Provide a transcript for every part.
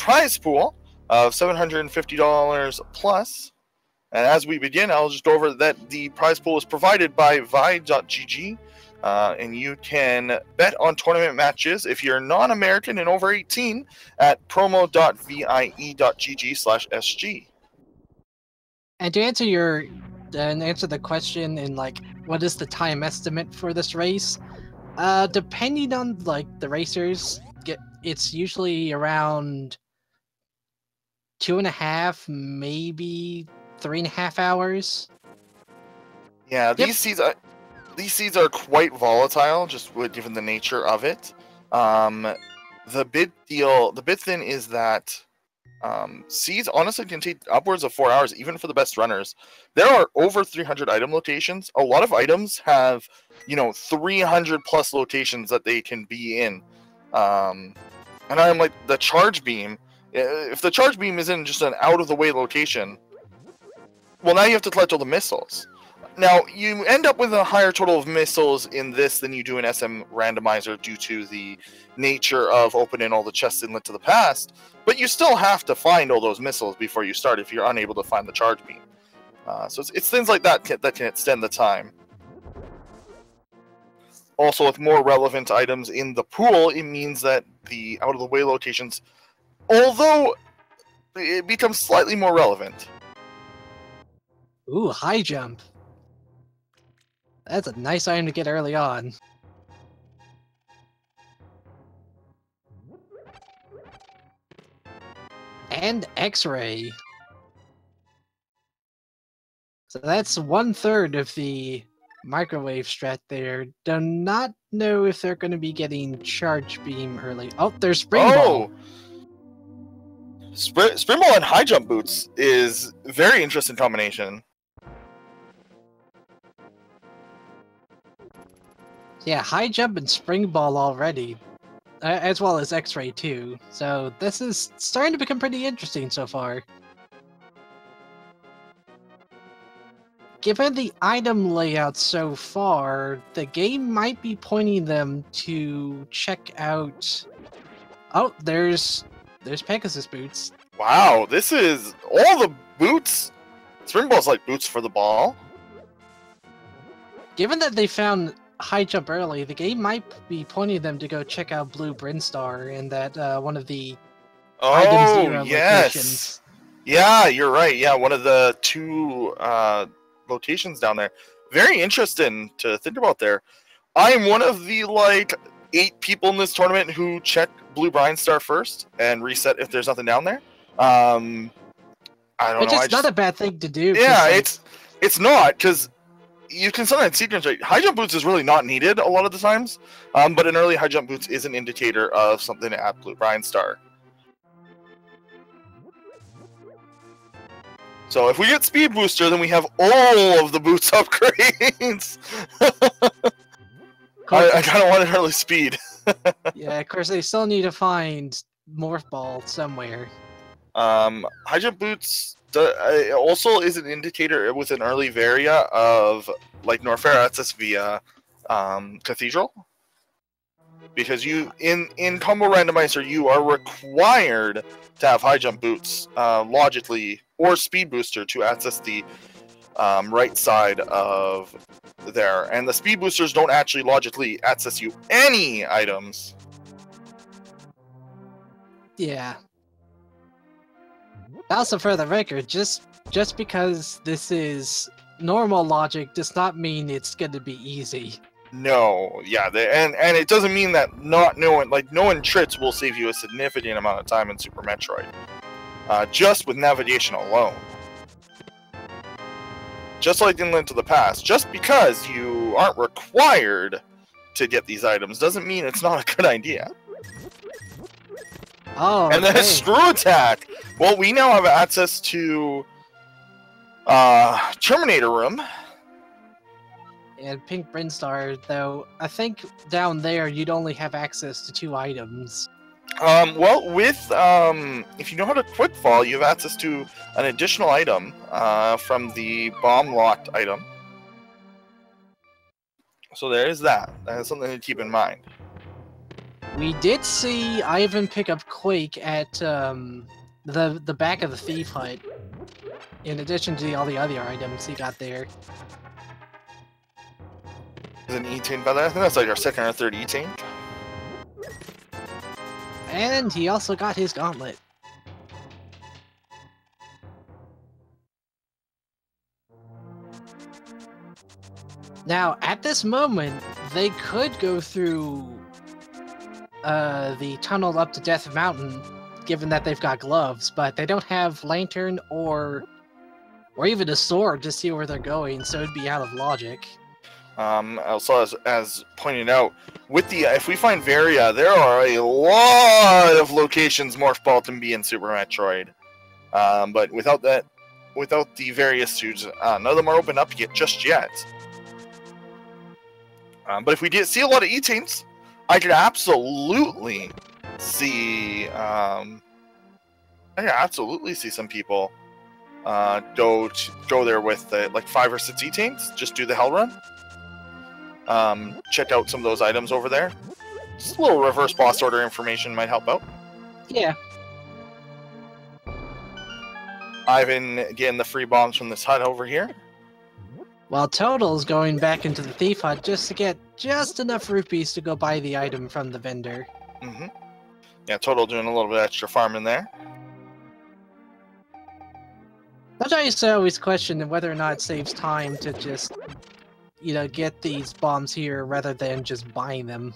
prize pool of $750 plus. And as we begin, I'll just go over that the prize pool is provided by Vi.gg. And you can bet on tournament matches if you're non-American and over 18 at promo.vie.gg/SG. And to answer the question in like, what is the time estimate for this race? Depending on like the racers, it's usually around 2.5, maybe 3.5 hours. Yeah, these seeds are quite volatile, just given the nature of it. The bid thing is that seeds honestly can take upwards of 4 hours, even for the best runners. There are over 300 item locations. A lot of items have, 300 plus locations that they can be in. And I'm like, the charge beam. If the charge beam is in just an out of the way location, well, now you have to collect all the missiles. Now, you end up with a higher total of missiles in this than you do in SM Randomizer due to the nature of opening all the chests inlet to the past, but you still have to find all those missiles before you start if you're unable to find the charge beam. So it's things like that that can extend the time. Also, with more relevant items in the pool, it means that the out-of-the-way locations, although it becomes slightly more relevant. Ooh, high jump. That's a nice item to get early on. And X-ray. So that's 1/3 of the microwave strat there. Do not know if they're going to be getting charge beam early. Oh, there's spring ball. Spring ball and high jump boots is a very interesting combination. Yeah, high jump and spring ball already, as well as X-ray too. So this is starting to become pretty interesting so far. Given the item layout so far, the game might be pointing them to check out... Oh, there's Pegasus boots. Wow, this is all the boots. Spring ball's like boots for the ball. Given that they found high jump early, the game might be pointing them to go check out Blue Brinstar and that one of the Item Zero locations. Yeah, you're right. Yeah, one of the two locations down there. Very interesting to think about there. I'm one of the 8 people in this tournament who check Blue Brinstar first and reset if there's nothing down there. I don't know. Which is not a bad thing to do. Yeah, it's not, because you can sometimes see high jump boots is really not needed a lot of the times, but an early high jump boots is an indicator of something at Blue Brinstar. So if we get speed booster, then we have all of the boots upgrades. I kind of wanted early speed. Yeah, of course they still need to find Morph Ball somewhere. High jump boots also is an indicator with an early varia of Norfair access via Cathedral, because you in combo randomizer you are required to have high jump boots logically or speed booster to access the right side of there, and the speed boosters don't actually logically access you any items. Yeah. Also, for the record, just because this is normal logic does not mean it's going to be easy. No, yeah, and it doesn't mean that not knowing, knowing tricks will save you a significant amount of time in Super Metroid. Just with navigation alone. Just like in Link to the Past, just because you aren't required to get these items doesn't mean it's not a good idea. Oh, and then screw attack. Well, we now have access to Terminator Room. And Pink Brinstar, though, I think down there you'd only have access to 2 items. Well, with if you know how to quick fall, you have access to an additional item from the bomb locked item. So there is that. That is something to keep in mind. We did see Ivan pick up Quake at the back of the Thief Hut, in addition to all the other items he got there. There's an E-Tank by that. I think that's like our second or third E-Tank. And he also got his gauntlet. Now, at this moment, they could go through the tunnel up to Death Mountain, given that they've got gloves, but they don't have lantern or even a sword to see where they're going, so it'd be out of logic. Also, as pointed out, with the if we find Varia, there are a lot of locations Morph Ball can be in Super Metroid. But without the various suits, none of them are open up just yet. But if we see a lot of E-Tanks, I could absolutely see some people go there with like 5 or 6 E-Tanks, just do the Hell Run. Check out some of those items over there. Just a little reverse boss order information might help out. Yeah. Ivan getting the free bombs from this hut over here. While Total's going back into the Thief Hut just to get just enough rupees to go buy the item from the vendor. Mm-hmm. Yeah, Total doing a little bit of extra farming there. I used to always question whether or not it saves time to just, get these bombs here rather than just buying them.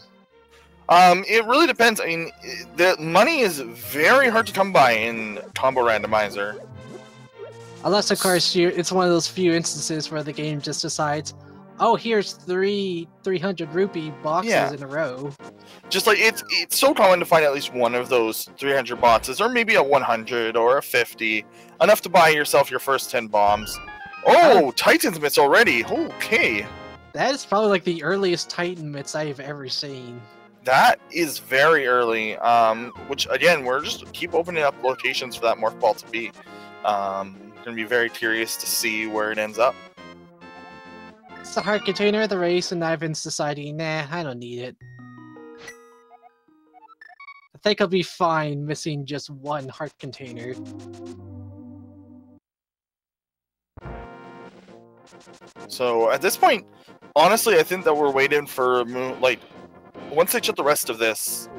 It really depends. I mean, the money is very hard to come by in Combo Randomizer. Unless, of course, it's one of those few instances where the game just decides, oh, here's 300 rupee boxes in a row. Just like it's so common to find at least one of those 300 boxes, or maybe a 100 or a 50, enough to buy yourself your first 10 bombs. Oh, Titan's Mitts already. Okay. That is probably like the earliest Titan Mitts I've ever seen. That is very early. Which again, we're just keep opening up locations for that Morph Ball to be. Gonna be very curious to see where it ends up. It's the heart container of the race, and Ivan's deciding, nah, I don't need it. I think I'll be fine missing just one heart container. So at this point, honestly, I think that we're waiting for once they check the rest of this,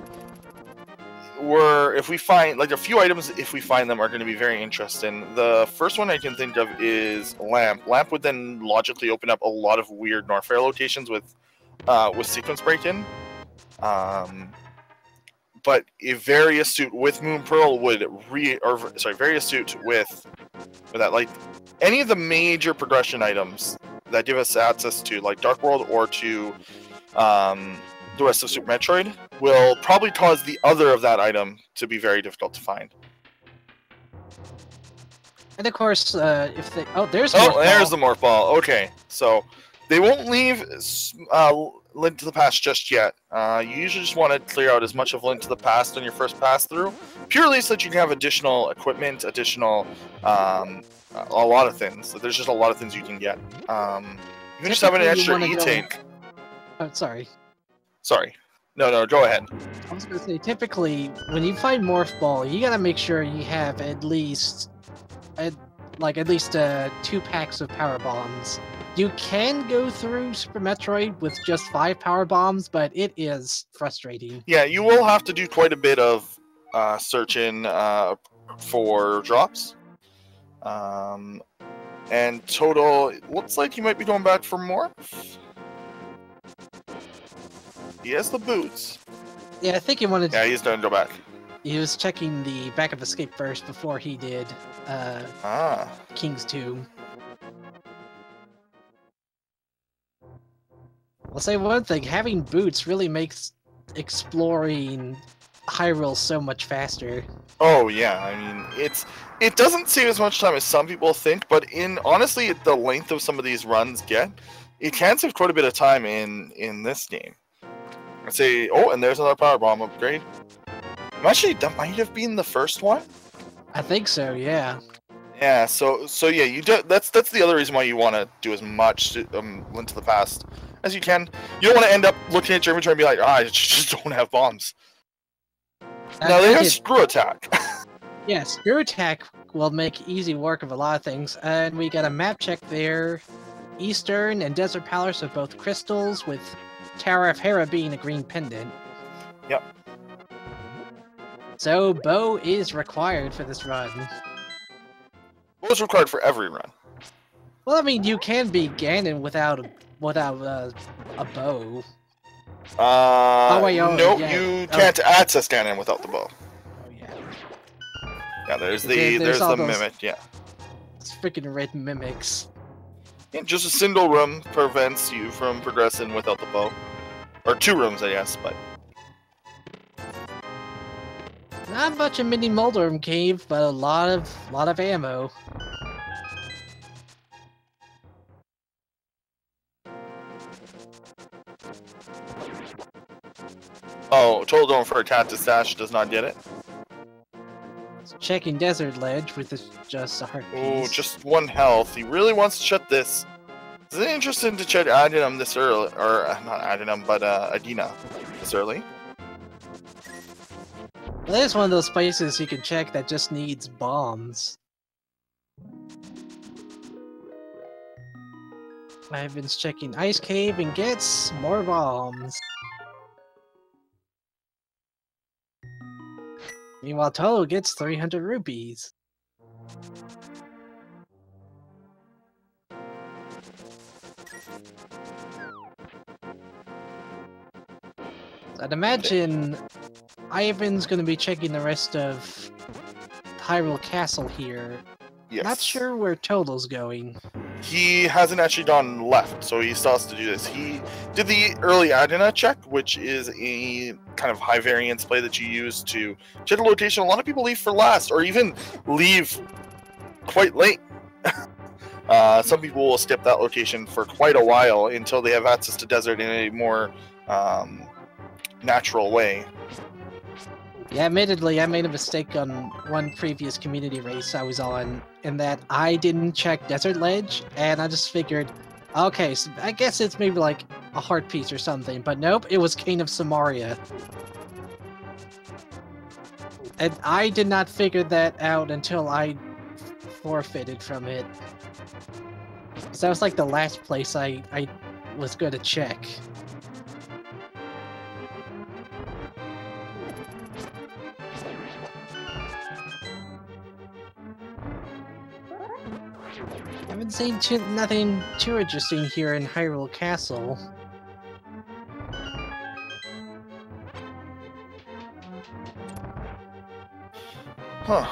if we find like a few items, if we find them, are going to be very interesting. The first one I can think of is Lamp. Lamp would then logically open up a lot of weird Norfair locations with sequence break-in. But a Varia suit with Moon Pearl would Varia suit with that, like any of the major progression items that give us access to like Dark World or to the rest of Super Metroid will probably cause the other of that item to be very difficult to find. And of course, if they there's the Morph Ball. Okay, so they won't leave Link to the Past just yet. You usually just want to clear out as much of Link to the Past on your first pass through, purely so that you can have additional equipment, additional a lot of things. There's just a lot of things you can get. You can just have an extra E-Tank. Oh, sorry. Sorry. No, go ahead. I was going to say, typically, when you find Morph Ball, you gotta make sure you have at least 2 packs of power bombs. You can go through Super Metroid with just 5 power bombs, but it is frustrating. Yeah, you will have to do quite a bit of searching for drops. And Total, it looks like he might be going back for more. He has the boots. Yeah, I think he wanted. Yeah, he's going to go back. He was checking the back of Escape first before he did King's Tomb. I'll say one thing, having boots really makes exploring Hyrule so much faster. Oh yeah, I mean, it doesn't save as much time as some people think, but honestly, the length of some of these runs it can save quite a bit of time in this game. I'd say, and there's another power bomb upgrade. Actually, that might have been the first one. I think so, yeah. Yeah, so yeah, that's the other reason why you want to do as much Link to the Past as you can. You don't want to end up looking at your inventory and be like, I just don't have bombs. Now they have screw attack. Yeah, screw attack will make easy work of a lot of things, and we got a map check there. Eastern and Desert Palace are both crystals, with Tower of Hera being a green pendant. Yep. So bow is required for this run. What was required for every run? Well, I mean, you can be Ganon without a bow. No, yeah. you can't access Ganon without the bow. Oh yeah. Yeah, there's the mimic. Yeah. It's freaking red mimics. Yeah, just a single room prevents you from progressing without the bow, or 2 rooms, I guess, but. Not much of Mini Moldorm Cave, but a lot of ammo. Oh, told him for a cactus dash does not get it. Checking Desert Ledge with just a heart piece. Oh, just 1 health. He really wants to check this. Is it interesting to check Adinam this early, or not Adinam, but Adina this early? Well, there's one of those places you can check that just needs bombs. Ivan's checking Ice Cave and gets more bombs. Meanwhile, Toto gets 300 rupees. So I'd imagine Ivan's going to be checking the rest of Hyrule Castle here. Yes. Not sure where Toto's going. He hasn't actually gone left, so he still has to do this. He did the early Adina check, which is a kind of high variance play that you use to check a location a lot of people leave for last, or even leave quite late. Some people will skip that location for quite a while until they have access to desert in a more natural way. Yeah, admittedly, I made a mistake on one previous community race I was on, in that I didn't check Desert Ledge, and I just figured, okay, so I guess it's maybe like a heart piece or something, but nope, it was Cane of Samaria. And I did not figure that out until I forfeited from it. So that was like the last place I was going to check. I haven't seen nothing too interesting here in Hyrule Castle. Huh.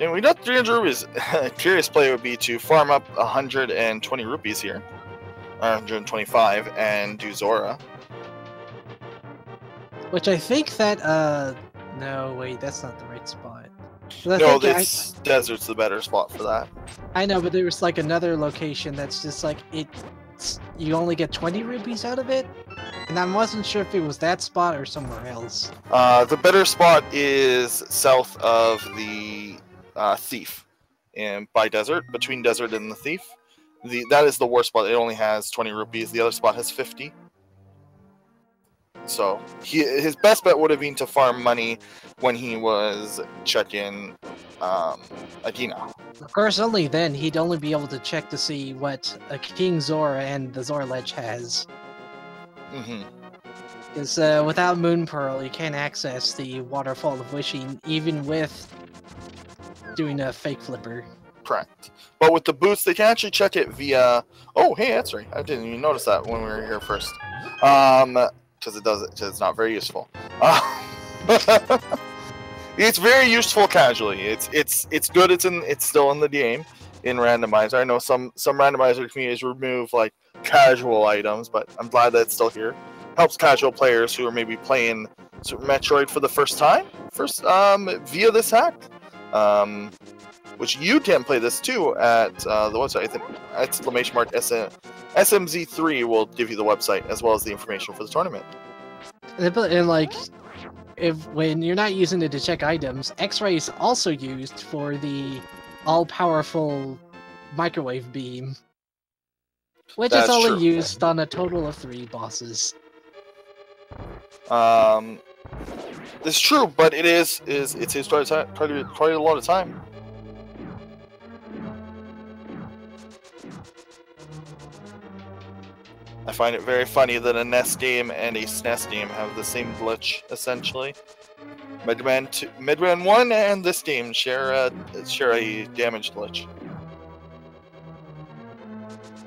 And we got 300 rupees. Curious play would be to farm up 120 rupees here. 125 and do Zora. Which I think that, no, wait, that's not the right spot. No, this desert's the better spot for that. I know, but there was like another location that's just like, you only get 20 rupees out of it? And I wasn't sure if it was that spot or somewhere else. The better spot is south of the Thief, and by Desert, between Desert and the Thief. That is the worst spot. It only has 20 rupees. The other spot has 50. So his best bet would have been to farm money when he was checking Adina. Of course, only then he'd only be able to check to see what a King Zora and the Zora Ledge has. Because without Moon Pearl, you can't access the Waterfall of Wishing, even with doing a fake flipper. Correct. But with the boots, they can actually check it via... Oh, hey, that's right. I didn't even notice that when we were here first. Because it's not very useful. It's very useful casually. It's good. It's still in the game in Randomizer. I know some Randomizer communities remove like casual items, but I'm glad that it's still here. Helps casual players who are maybe playing Super Metroid for the first time, via this hack. Which you can play this too at the website. I think !SMZ3 will give you the website as well as the information for the tournament. And like, when you're not using it to check items, X-ray is also used for the all-powerful microwave beam, which is only used on a total of 3 bosses. It's true, but it takes quite a lot of time. I find it very funny that a NES game and a SNES game have the same glitch, essentially. Midman 1 and this game share a damage glitch.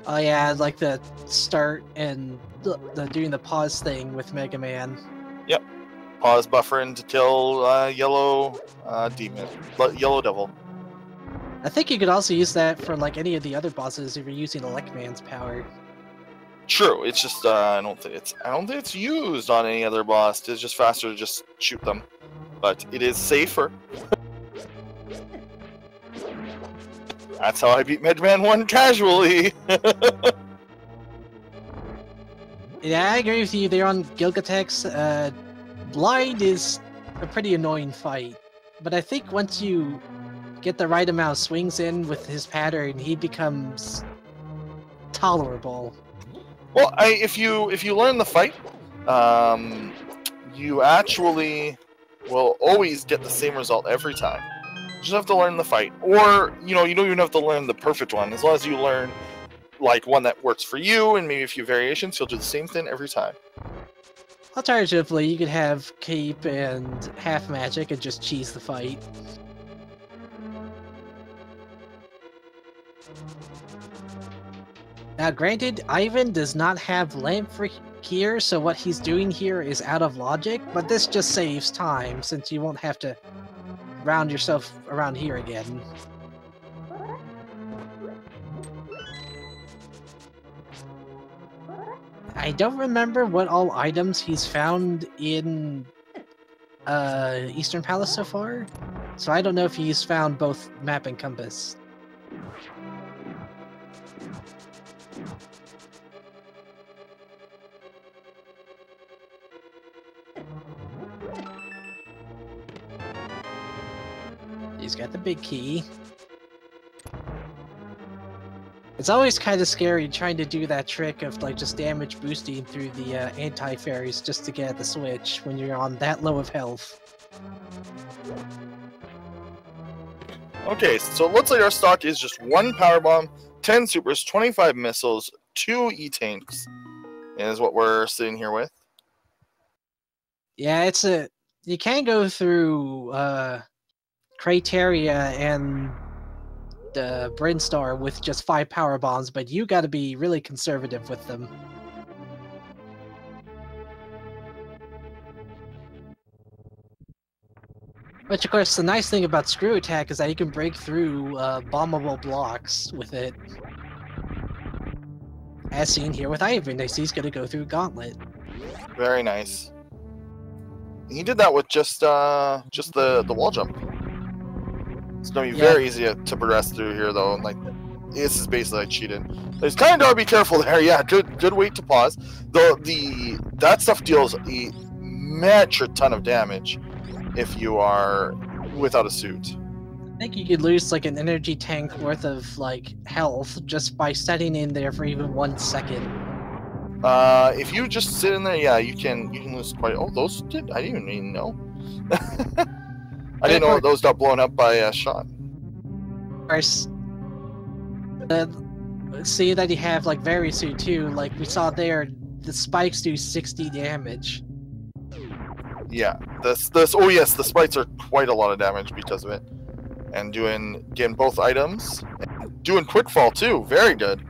Oh yeah, like the start and the doing the pause thing with Mega Man. Yep. Pause buffering to kill yellow demon, yellow devil. I think you could also use that for like any of the other bosses if you're using Electman's power. True. It's just I don't think it's used on any other boss. It's just faster to just shoot them, but it is safer. That's how I beat Midman 1 casually. Yeah, I agree with you there on Gilgatex. Blind is a pretty annoying fight, but I think once you get the right amount of swings in with his pattern, he becomes tolerable. Well, if you learn the fight, you actually will always get the same result every time. You just have to learn the fight, or you don't even have to learn the perfect one. As long as you learn like one that works for you and maybe a few variations, you'll do the same thing every time. Alternatively, you could have Cape and half magic and just cheese the fight. Now granted, Ivan does not have lamp for here, so what he's doing here is out of logic, but this just saves time since you won't have to round yourself around here again. I don't remember what all items he's found in Eastern Palace so far, so I don't know if he's found both map and compass. He's got the big key. It's always kind of scary trying to do that trick of like just damage boosting through the anti-fairies just to get the switch when you're on that low of health. Okay, so it looks like our stock is just 1 power bomb, 10 supers, 25 missiles, 2 E-tanks, is what we're sitting here with. Yeah, you can go through Crateria and the Brinstar with just 5 power bombs, but you gotta be really conservative with them. Which, of course, the nice thing about Screw Attack is that you can break through bombable blocks with it. As seen here with Ivan, he's gonna go through Gauntlet. Very nice. He did that with just the wall jump. It's gonna be very easy to progress through here, though. Like, this is basically like cheating. It's kind of be careful there. Yeah, good way to pause. That stuff deals a metric ton of damage if you are without a suit. I think you could lose like an energy tank worth of like health just by setting in there for even 1 second. If you just sit in there, yeah, you can lose quite. Oh, those did. I didn't even know. I didn't know those got blown up by a shot. Of course, see that you have like Varisuit too. Like we saw there, the spikes do 60 damage. Yeah, oh yes, the spikes are quite a lot of damage because of it. And getting both items, and doing quick fall too. Very good.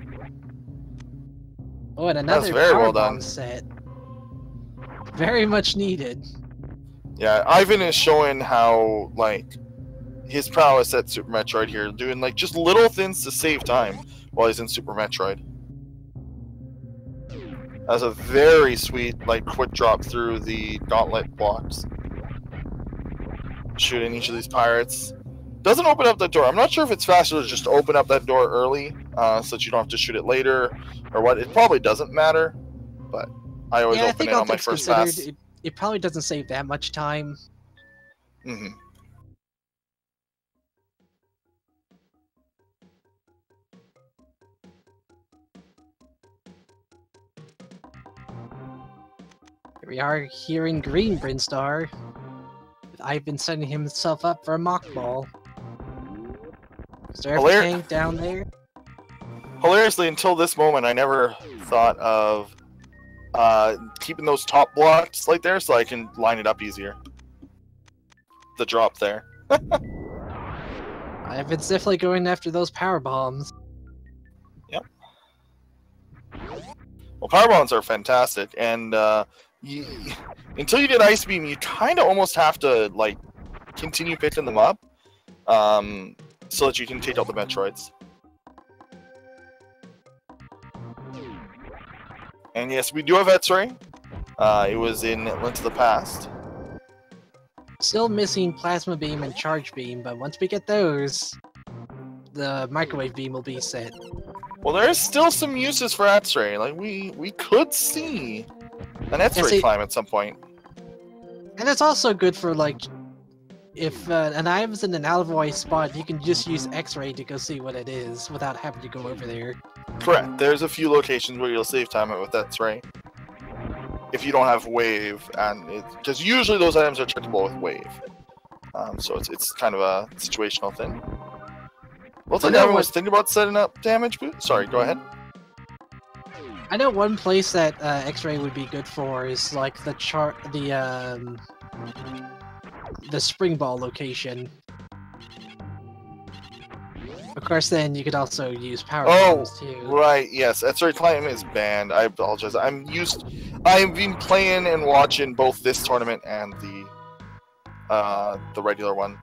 Oh, and another power bomb set. Very much needed. Yeah, Ivan is showing how like his prowess at Super Metroid here, doing like just little things to save time while he's in Super Metroid. That's a very sweet like quick drop through the gauntlet blocks. Shooting each of these pirates. Doesn't open up that door. I'm not sure if it's faster to just open up that door early, so that you don't have to shoot it later, or what. It probably doesn't matter, but I always open it on my first pass. It probably doesn't save that much time. Mm-hmm. Here we are here in green Brinstar. I've been setting himself up for a mock ball. Is there a tank down there? Hilariously, until this moment, I never thought of keeping those top blocks like there so I can line it up easier. The drop there. I've been definitely going after those power bombs. Yep. Well, power bombs are fantastic, and until you get Ice Beam, you kind of almost have to like continue picking them up, so that you can take out the Metroids. And yes, we do have X-Ray. It was in Link to the Past. Still missing Plasma Beam and Charge Beam, but once we get those, the Microwave Beam will be set. Well, there's still some uses for X-Ray. Like, we could see an X-Ray climb at some point. And it's also good for, like, if an item's in an out-of-the-way spot, you can just use X-Ray to go see what it is without having to go over there. Correct. There's a few locations where you'll save time with X-Ray. If you don't have Wave, and because usually those items are checkable with Wave. So it's kind of a situational thing. Looks like everyone was thinking about setting up damage boot. Sorry, go ahead. I know one place that X-Ray would be good for is like the Spring Ball location. Of course, then you could also use power bombs too. Right, yes. X-Ray climb is banned. I apologize. I've been playing and watching both this tournament and the regular one.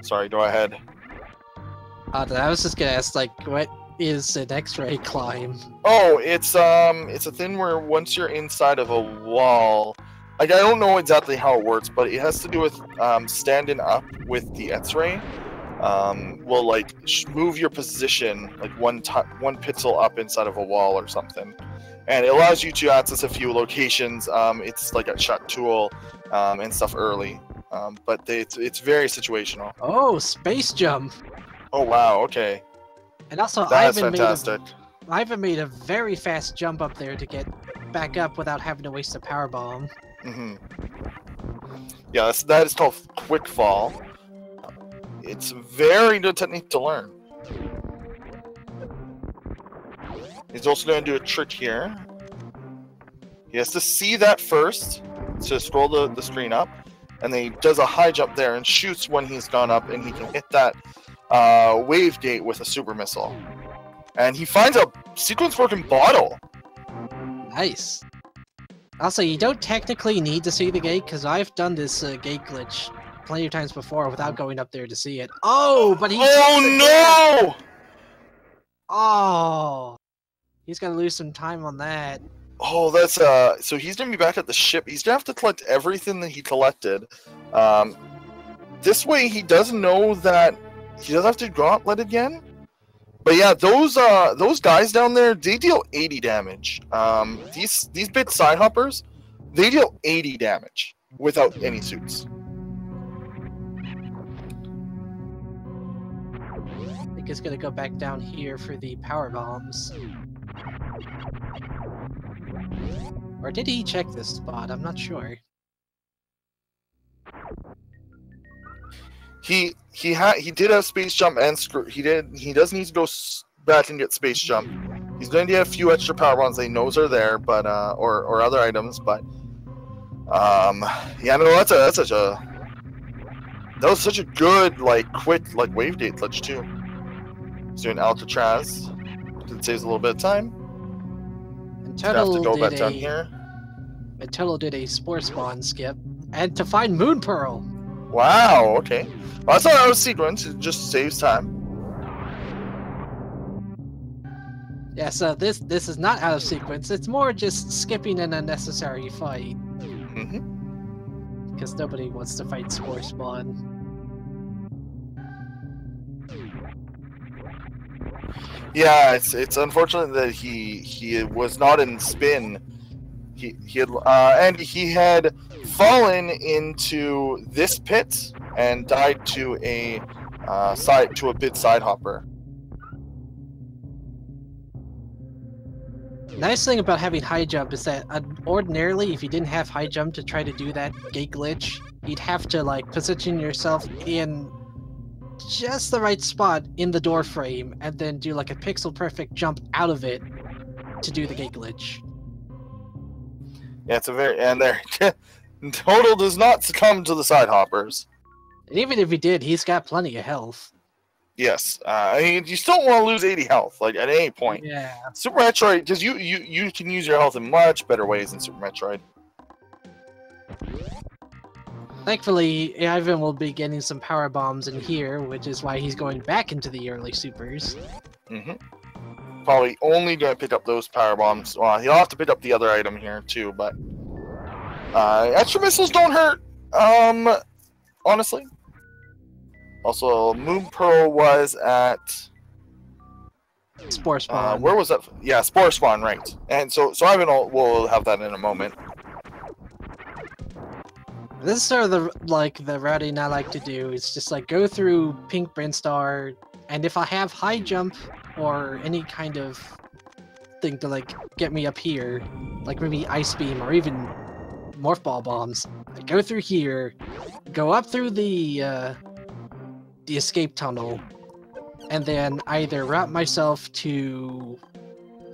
Sorry, go ahead. I was just gonna ask, like, what is an X-ray climb? Oh, it's a thing where once you're inside of a wall, like, I don't know exactly how it works, but it has to do with standing up with the X-ray. Will like move your position like one pixel up inside of a wall or something, and it allows you to access a few locations. It's like a shut tool and stuff early, but it's very situational. Oh, space jump! Oh wow, okay. And also, that's fantastic. Ivan made a very fast jump up there to get back up without having to waste a power bomb. Mm-hmm. Yeah, that is called quick fall. It's a very good technique to learn. He's also going to do a trick here. He has to see that first to scroll the screen up, and then he does a high jump there and shoots when he's gone up, and he can hit that wave gate with a super missile. And he finds a sequence working bottle. Nice. Also, you don't technically need to see the gate, because I've done this gate glitch plenty of times before without going up there to see it. Oh, but he... Oh, no! Oh. He's gonna lose some time on that. Oh, that's, so he's gonna be back at the ship. He's gonna have to collect everything that he collected. This way, he doesn't know that he doesn't have to gauntlet again. But yeah, those guys down there, they deal 80 damage. These bit side hoppers, they deal 80 damage without any suits. I think it's gonna go back down here for the power bombs. Or did he check this spot? I'm not sure. He did have space jump and screw. He does need to go back and get space jump. He's going to get a few extra power bombs they knows are there, but or other items, but yeah, no, that was such a good like quick like wave gate glitch too. He's doing Alcatraz. It saves a little bit of time. And Total have to go back down here. And Total did a Spore Spawn skip, and to find Moon Pearl. Wow. Okay. Well, I thought that was sequence. It just saves time. Yeah. So this is not out of sequence. It's more just skipping an unnecessary fight. Mm-hmm. Because nobody wants to fight Spore Spawn. Yeah, it's unfortunate that he was not in spin. He had fallen into this pit and died to a bit side hopper. Nice thing about having high jump is that ordinarily, if you didn't have high jump to try to do that gate glitch, you'd have to like position yourself in just the right spot in the door frame and then do like a pixel perfect jump out of it to do the gate glitch. Yeah, it's a very and there. Total does not succumb to the side hoppers. And even if he did, he's got plenty of health. Yes, I mean, you still want to lose 80 health, like at any point. Yeah. Super Metroid, because you can use your health in much better ways in Super Metroid. Thankfully, Ivan will be getting some power bombs in here, which is why he's going back into the early supers. Probably only going to pick up those power bombs. Well, he'll have to pick up the other item here too, but extra missiles don't hurt. Honestly. Also, Moon Pearl was at Spore Spawn. Where was that? Yeah, Spore Spawn, right. And so Ivan will have that in a moment. This is sort of the routing I like to do. It's just like go through Pink Brinstar, and if I have high jump or any kind of thing to like get me up here, like maybe Ice Beam or even Morph Ball bombs, I go through here, go up through the escape tunnel, and then either route myself to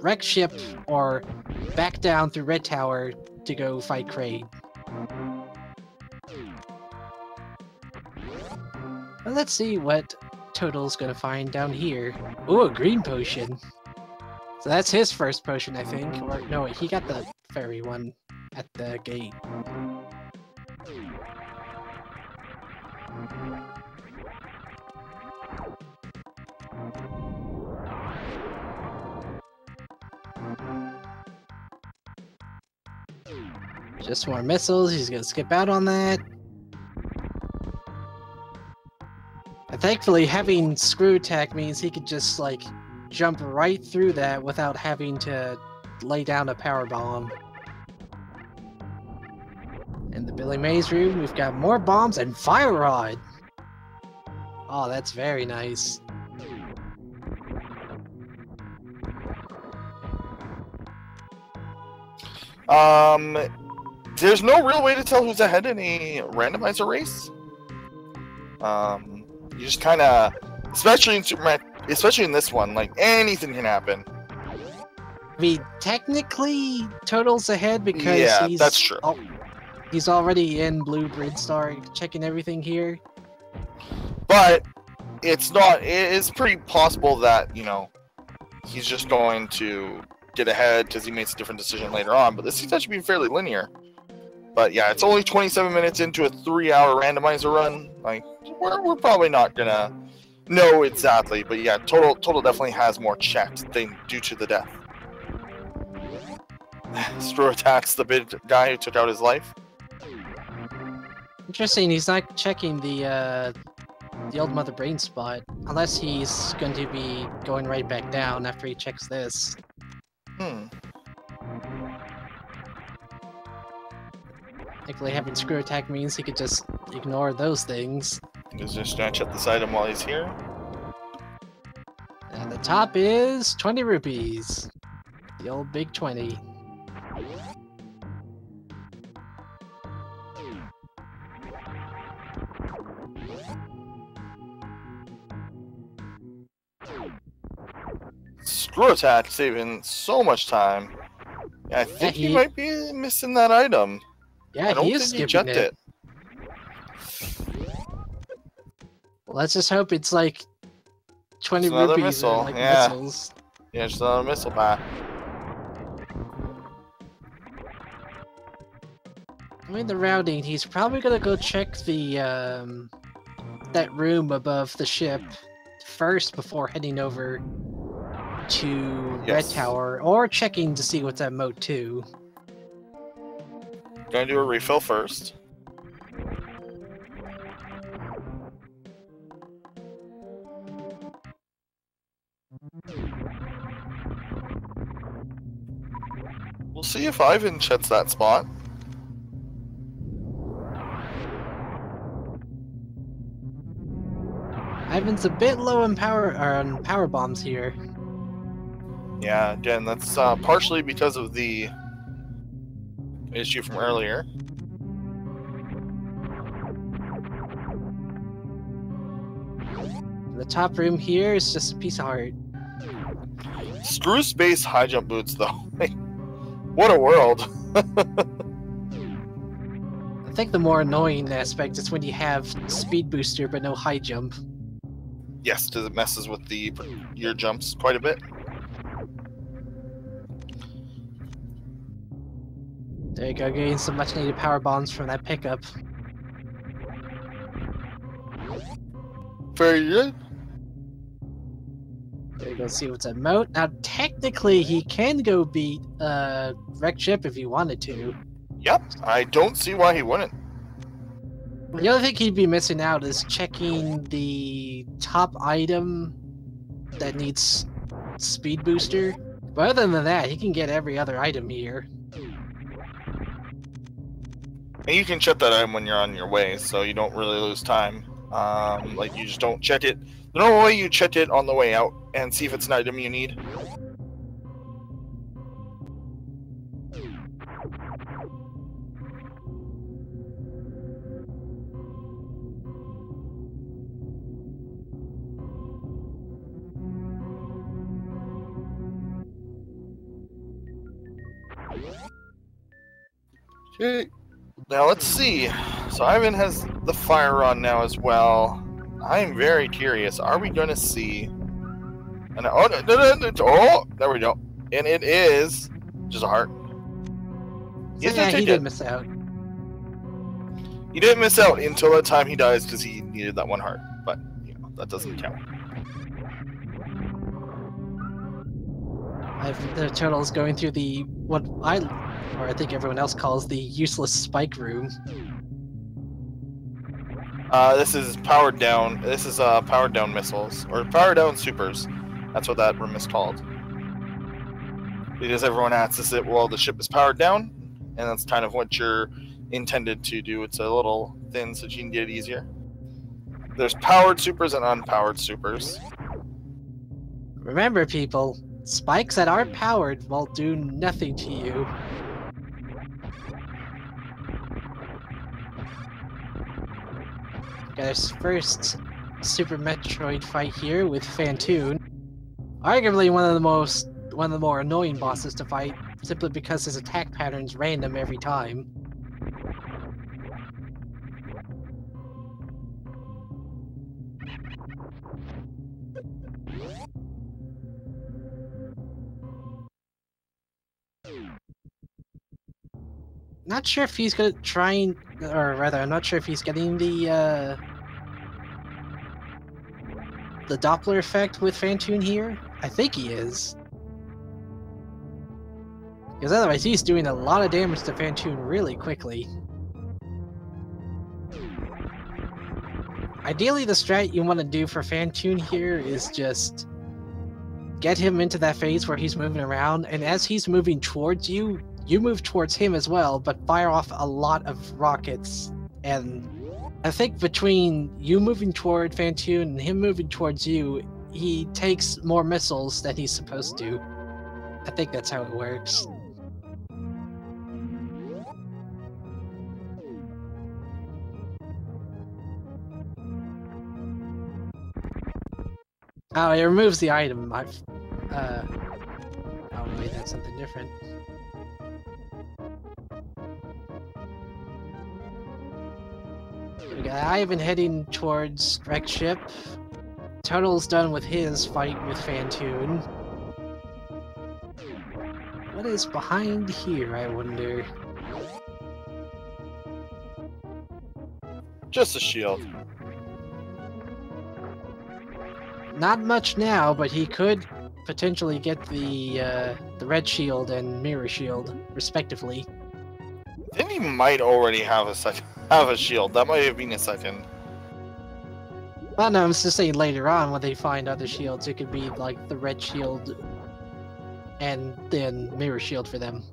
Wreck Ship or back down through Red Tower to go fight Kraid. Well, let's see what Total's gonna find down here. Ooh, a green potion. So that's his first potion, I think. Or no, he got the fairy one at the gate. Just more missiles, he's gonna skip out on that. And thankfully, having screw attack means he could just like jump right through that without having to lay down a power bomb. In the Billy Mays room, we've got more bombs and Fire Rod! Oh, that's very nice. There's no real way to tell who's ahead in a randomizer race. You just kind of, especially in this one, like anything can happen. I mean, technically, Total's ahead because that's true. He's already in Blue Brinstar checking everything here. But it's not. It is pretty possible that he's just going to get ahead because he makes a different decision later on. But this seems to be fairly linear. But yeah, it's only 27 minutes into a 3-hour randomizer run. Like we're probably not gonna know exactly. But yeah, Total definitely has more checked due to the death. Screw attacks the big guy who took out his life. Interesting, he's not checking the old Mother Brain spot, unless he's going to be going right back down after he checks this. Thankfully, having screw attack means he could just ignore those things. He's just gonna check this item while he's here. And the top is 20 rupees. The old big 20. Screw attack saving so much time. Yeah, I think he might be missing that item. Yeah, I don't he is think he skipping checked it. Well, let's just hope it's like 20 another rupees missile. or like Yeah. missiles. Yeah, just another missile pack. I mean, the routing, he's probably gonna go check the that room above the ship first before heading over to Red Tower, or checking to see what's at Mode 2. Gonna do a refill first. We'll see if Ivan checks that spot. Ivan's a bit low on power bombs here. Yeah, again, that's partially because of the issue from earlier. The top room here is just a piece of heart. Screw space high jump boots, though. What a world. I think the more annoying aspect is when you have speed booster but no high jump. Yes, because it messes with your jumps quite a bit. There you go, getting some much needed power bombs from that pickup. Very good. There you go, see what's at Moat. Now, technically, he can go beat Wrecked Ship if he wanted to. Yep, I don't see why he wouldn't. The other thing he'd be missing out is checking the top item that needs speed booster. But other than that, he can get every other item here. And you can check that item when you're on your way, so you don't really lose time. Like, you just don't check it. The normal way, you check it on the way out and see if it's an item you need. Okay, now let's see. So Ivan has the fire on now as well. I'm very curious. Are we going to see? And oh, there we go. And it is just a heart. So yeah, he did miss out. He didn't miss out until the time he dies because he needed that one heart. But you know, that doesn't count. The turtle's going through the I think everyone else calls the useless spike room. This is powered down. This is powered down missiles or powered down supers. That's what that room is called. Because everyone accesses it while the ship is powered down, and that's kind of what you're intended to do. It's a little thin so you can get it easier. There's powered supers and unpowered supers. Remember, people, spikes that aren't powered will do nothing to you. Got our first Super Metroid fight here with Phantoon. Arguably one of the more annoying bosses to fight, simply because his attack pattern's random every time. Not sure if he's gonna try, or rather, I'm not sure if he's getting the Doppler effect with Phantoon here. I think he is. Because otherwise he's doing a lot of damage to Phantoon really quickly. Ideally, the strat you want to do for Phantoon here is just get him into that phase where he's moving around, and as he's moving towards you, you move towards him as well, but fire off a lot of rockets. And I think between you moving toward Phantoon and him moving towards you, he takes more missiles than he's supposed to. I think that's how it works. Oh, it removes the item. Oh wait, that's something different. We got Ivan heading towards Wrecked Ship. Turtle's done with his fight with Phantoon. What is behind here, I wonder? Just a shield. Not much now, but he could potentially get the red shield and mirror shield, respectively. I think he might already have a shield. That might have been a second. Well, no, I'm just saying later on when they find other shields, it could be like the red shield and then mirror shield for them.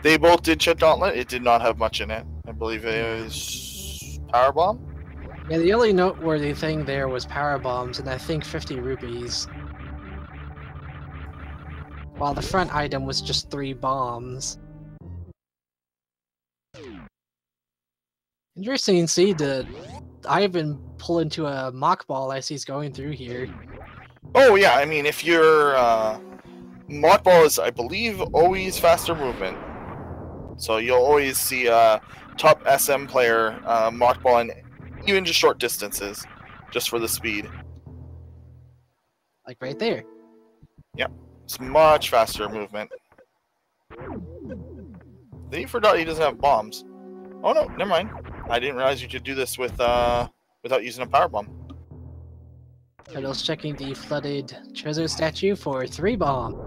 They both did check gauntlet. It did not have much in it. I believe it was power bomb. Yeah, the only noteworthy thing there was power bombs, and I think 50 rupees. while the front item was just 3 bombs. Interesting to see the Ivan pull into a mock ball as he's going through here. Oh yeah, I mean, if you're mock ball is, I believe, always faster movement. So you'll always see a top SM player mock ball in even just short distances, just for the speed. Like right there. Yep, it's much faster movement. Then you forgot he doesn't have bombs. Oh no, never mind. I didn't realize you could do this with without using a power bomb. Turtle's checking the flooded treasure statue for 3 bomb.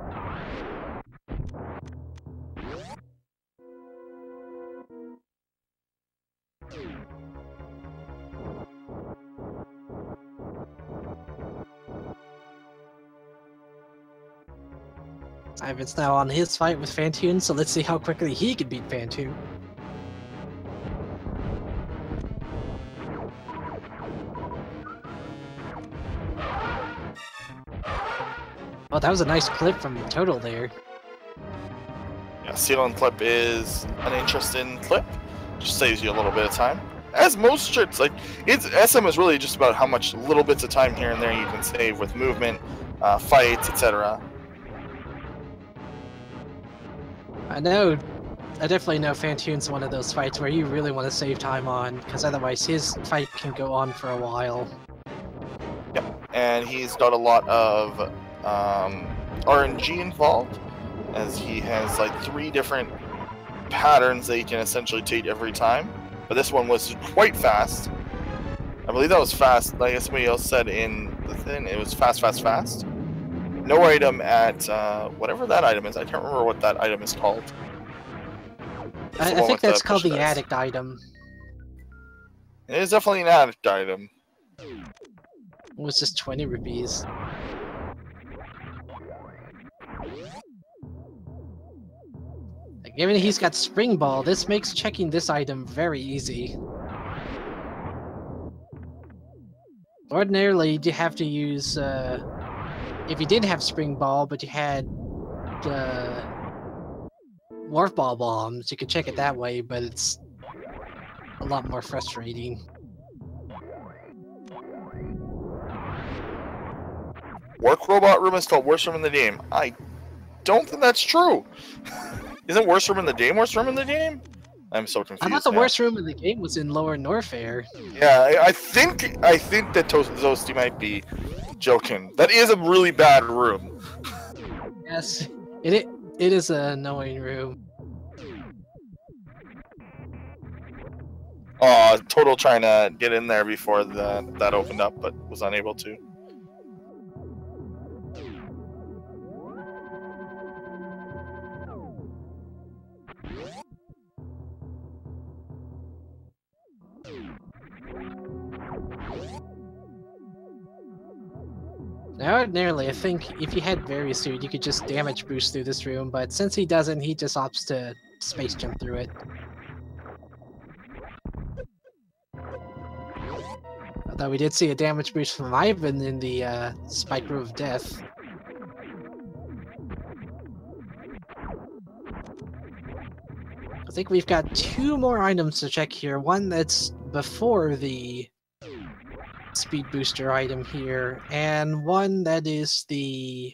Ivan's now on his fight with Phantoon, so let's see how quickly he can beat Phantoon. Oh, that was a nice clip from Total there. Yeah, Seal Clip is an interesting clip. Just saves you a little bit of time. As most tricks, like SM is really just about how much little bits of time here and there you can save with movement, fights, etc. I know. I definitely know Phantoon's one of those fights where you really want to save time on, because otherwise his fight can go on for a while. Yep, and he's got a lot of RNG involved, as he has like 3 different patterns that he can essentially take every time. But this one was quite fast. I believe that was fast, like somebody else said in the thing, it was fast, fast, fast. No item at whatever that item is. I can't remember what that item is called. I think that's called the addict item. It is definitely an addict item. It was just 20 rupees. Given he's got Spring Ball, this makes checking this item very easy. Ordinarily, you have to use, if you did have Spring Ball, but you had Warp Ball bombs, you could check it that way, but it's a lot more frustrating. Work Robot Room is called Worst Room in the game. I don't think that's true. Isn't Worst Room in the game Worst Room in the game? I'm so confused. I thought the worst room in the game was in Lower Norfair. Yeah, I think that Toasty might be joking. That is a really bad room. Yes, it is an annoying room. Total trying to get in there before that opened up, but was unable to. Now, ordinarily, I think if you had Very Suit, you could just damage boost through this room, but since he doesn't, he just opts to space jump through it. Although we did see a damage boost from Ivan in the Spike Room of Death. I think we've got 2 more items to check here. One that's before the speed booster item here, and one that is the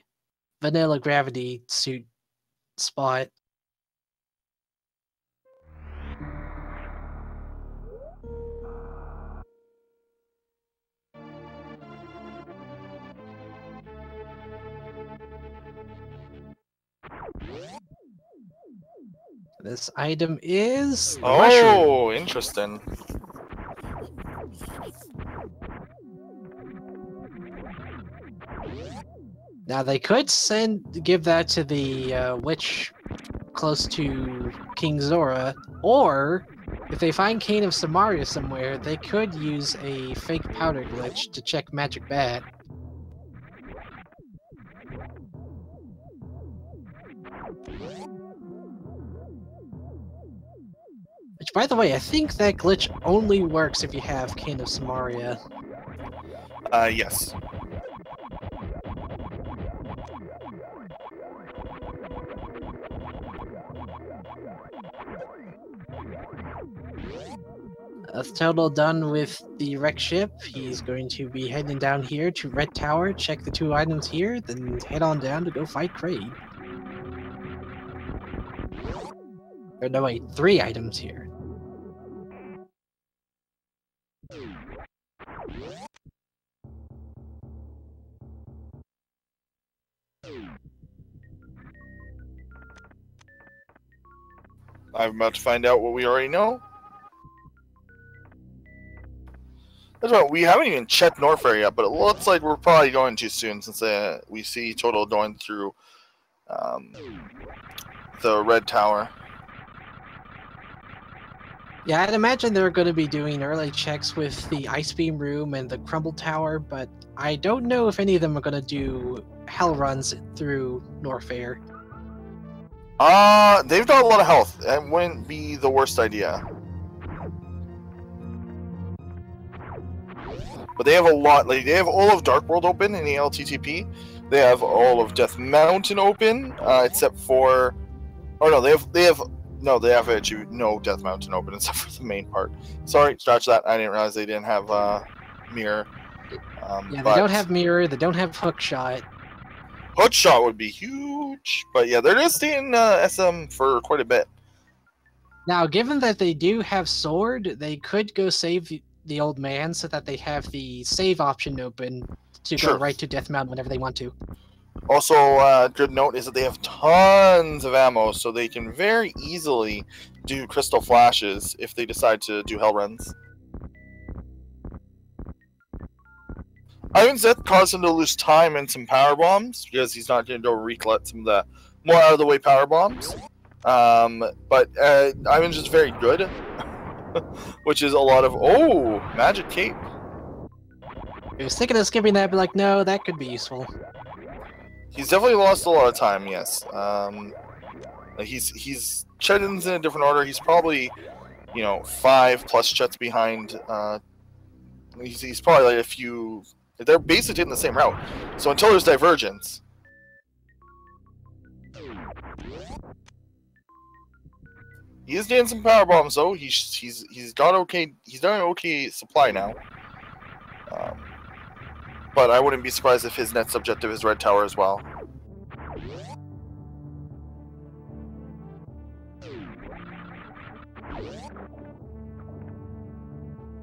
vanilla gravity suit spot. This item is the mushroom. Interesting. Now they could give that to the witch close to King Zora, or if they find Cane of Samaria somewhere, they could use a fake powder glitch to check Magic Bat. Which, by the way, I think that glitch only works if you have Cane of Samaria. Yes. That's total done with the wreck ship. He's going to be heading down here to Red Tower, check the 2 items here, then head on down to go fight Kraid. Or no, wait, 3 items here. I'm about to find out what we already know. That's right, we haven't even checked Norfair yet, but it looks like we're probably going too soon since we see Total going through the Red Tower. Yeah, I'd imagine they're going to be doing early checks with the Ice Beam Room and the Crumble Tower, but I don't know if any of them are going to do hell runs through Norfair. They've got a lot of health. It wouldn't be the worst idea. But they have a lot. Like, they have all of Dark World open in the LTTP. They have all of Death Mountain open, except for. Oh no, they have actually no Death Mountain open except for the main part. Sorry, scratch that. I didn't realize they didn't have Mirror. Yeah, they don't have Mirror. They don't have Hookshot. Hookshot would be huge, but yeah, they're gonna stay in SM for quite a bit. Now, given that they do have Sword, they could go save the old man so that they have the save option open to go right to Death Mountain whenever they want to. Also, good note is that they have tons of ammo, so they can very easily do crystal flashes if they decide to do hell runs. Ivan Zeth caused him to lose time and some power bombs because he's not going to go recollect some of the more out of the way power bombs. But Ivan's just very good, which is a lot of magic cape. I was thinking of skipping that, but like, no, that could be useful. He's definitely lost a lot of time. Yes. He's Chetin's in a different order. He's probably 5+ Chets behind. He's probably like a few. They're basically taking the same route. So until there's divergence. He is getting some power bombs though. He's got okay. He's done an okay supply now. But I wouldn't be surprised if his next objective is Red Tower as well.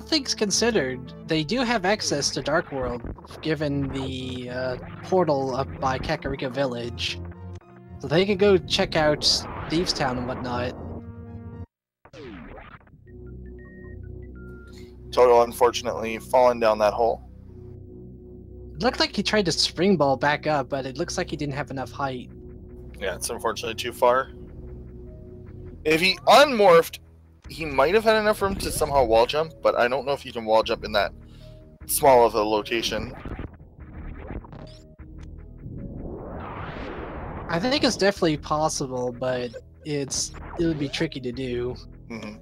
Things considered, they do have access to Dark World, given the portal up by Kakariko Village. So they can go check out Thieves Town and whatnot. Total, unfortunately, fallen down that hole. It looked like he tried to springball back up, but it looks like he didn't have enough height. Yeah, it's unfortunately too far. If he unmorphed, he might have had enough room to somehow wall jump, but I don't know if you can wall jump in that small of a location. I think it's definitely possible, but it would be tricky to do. Mm-hmm.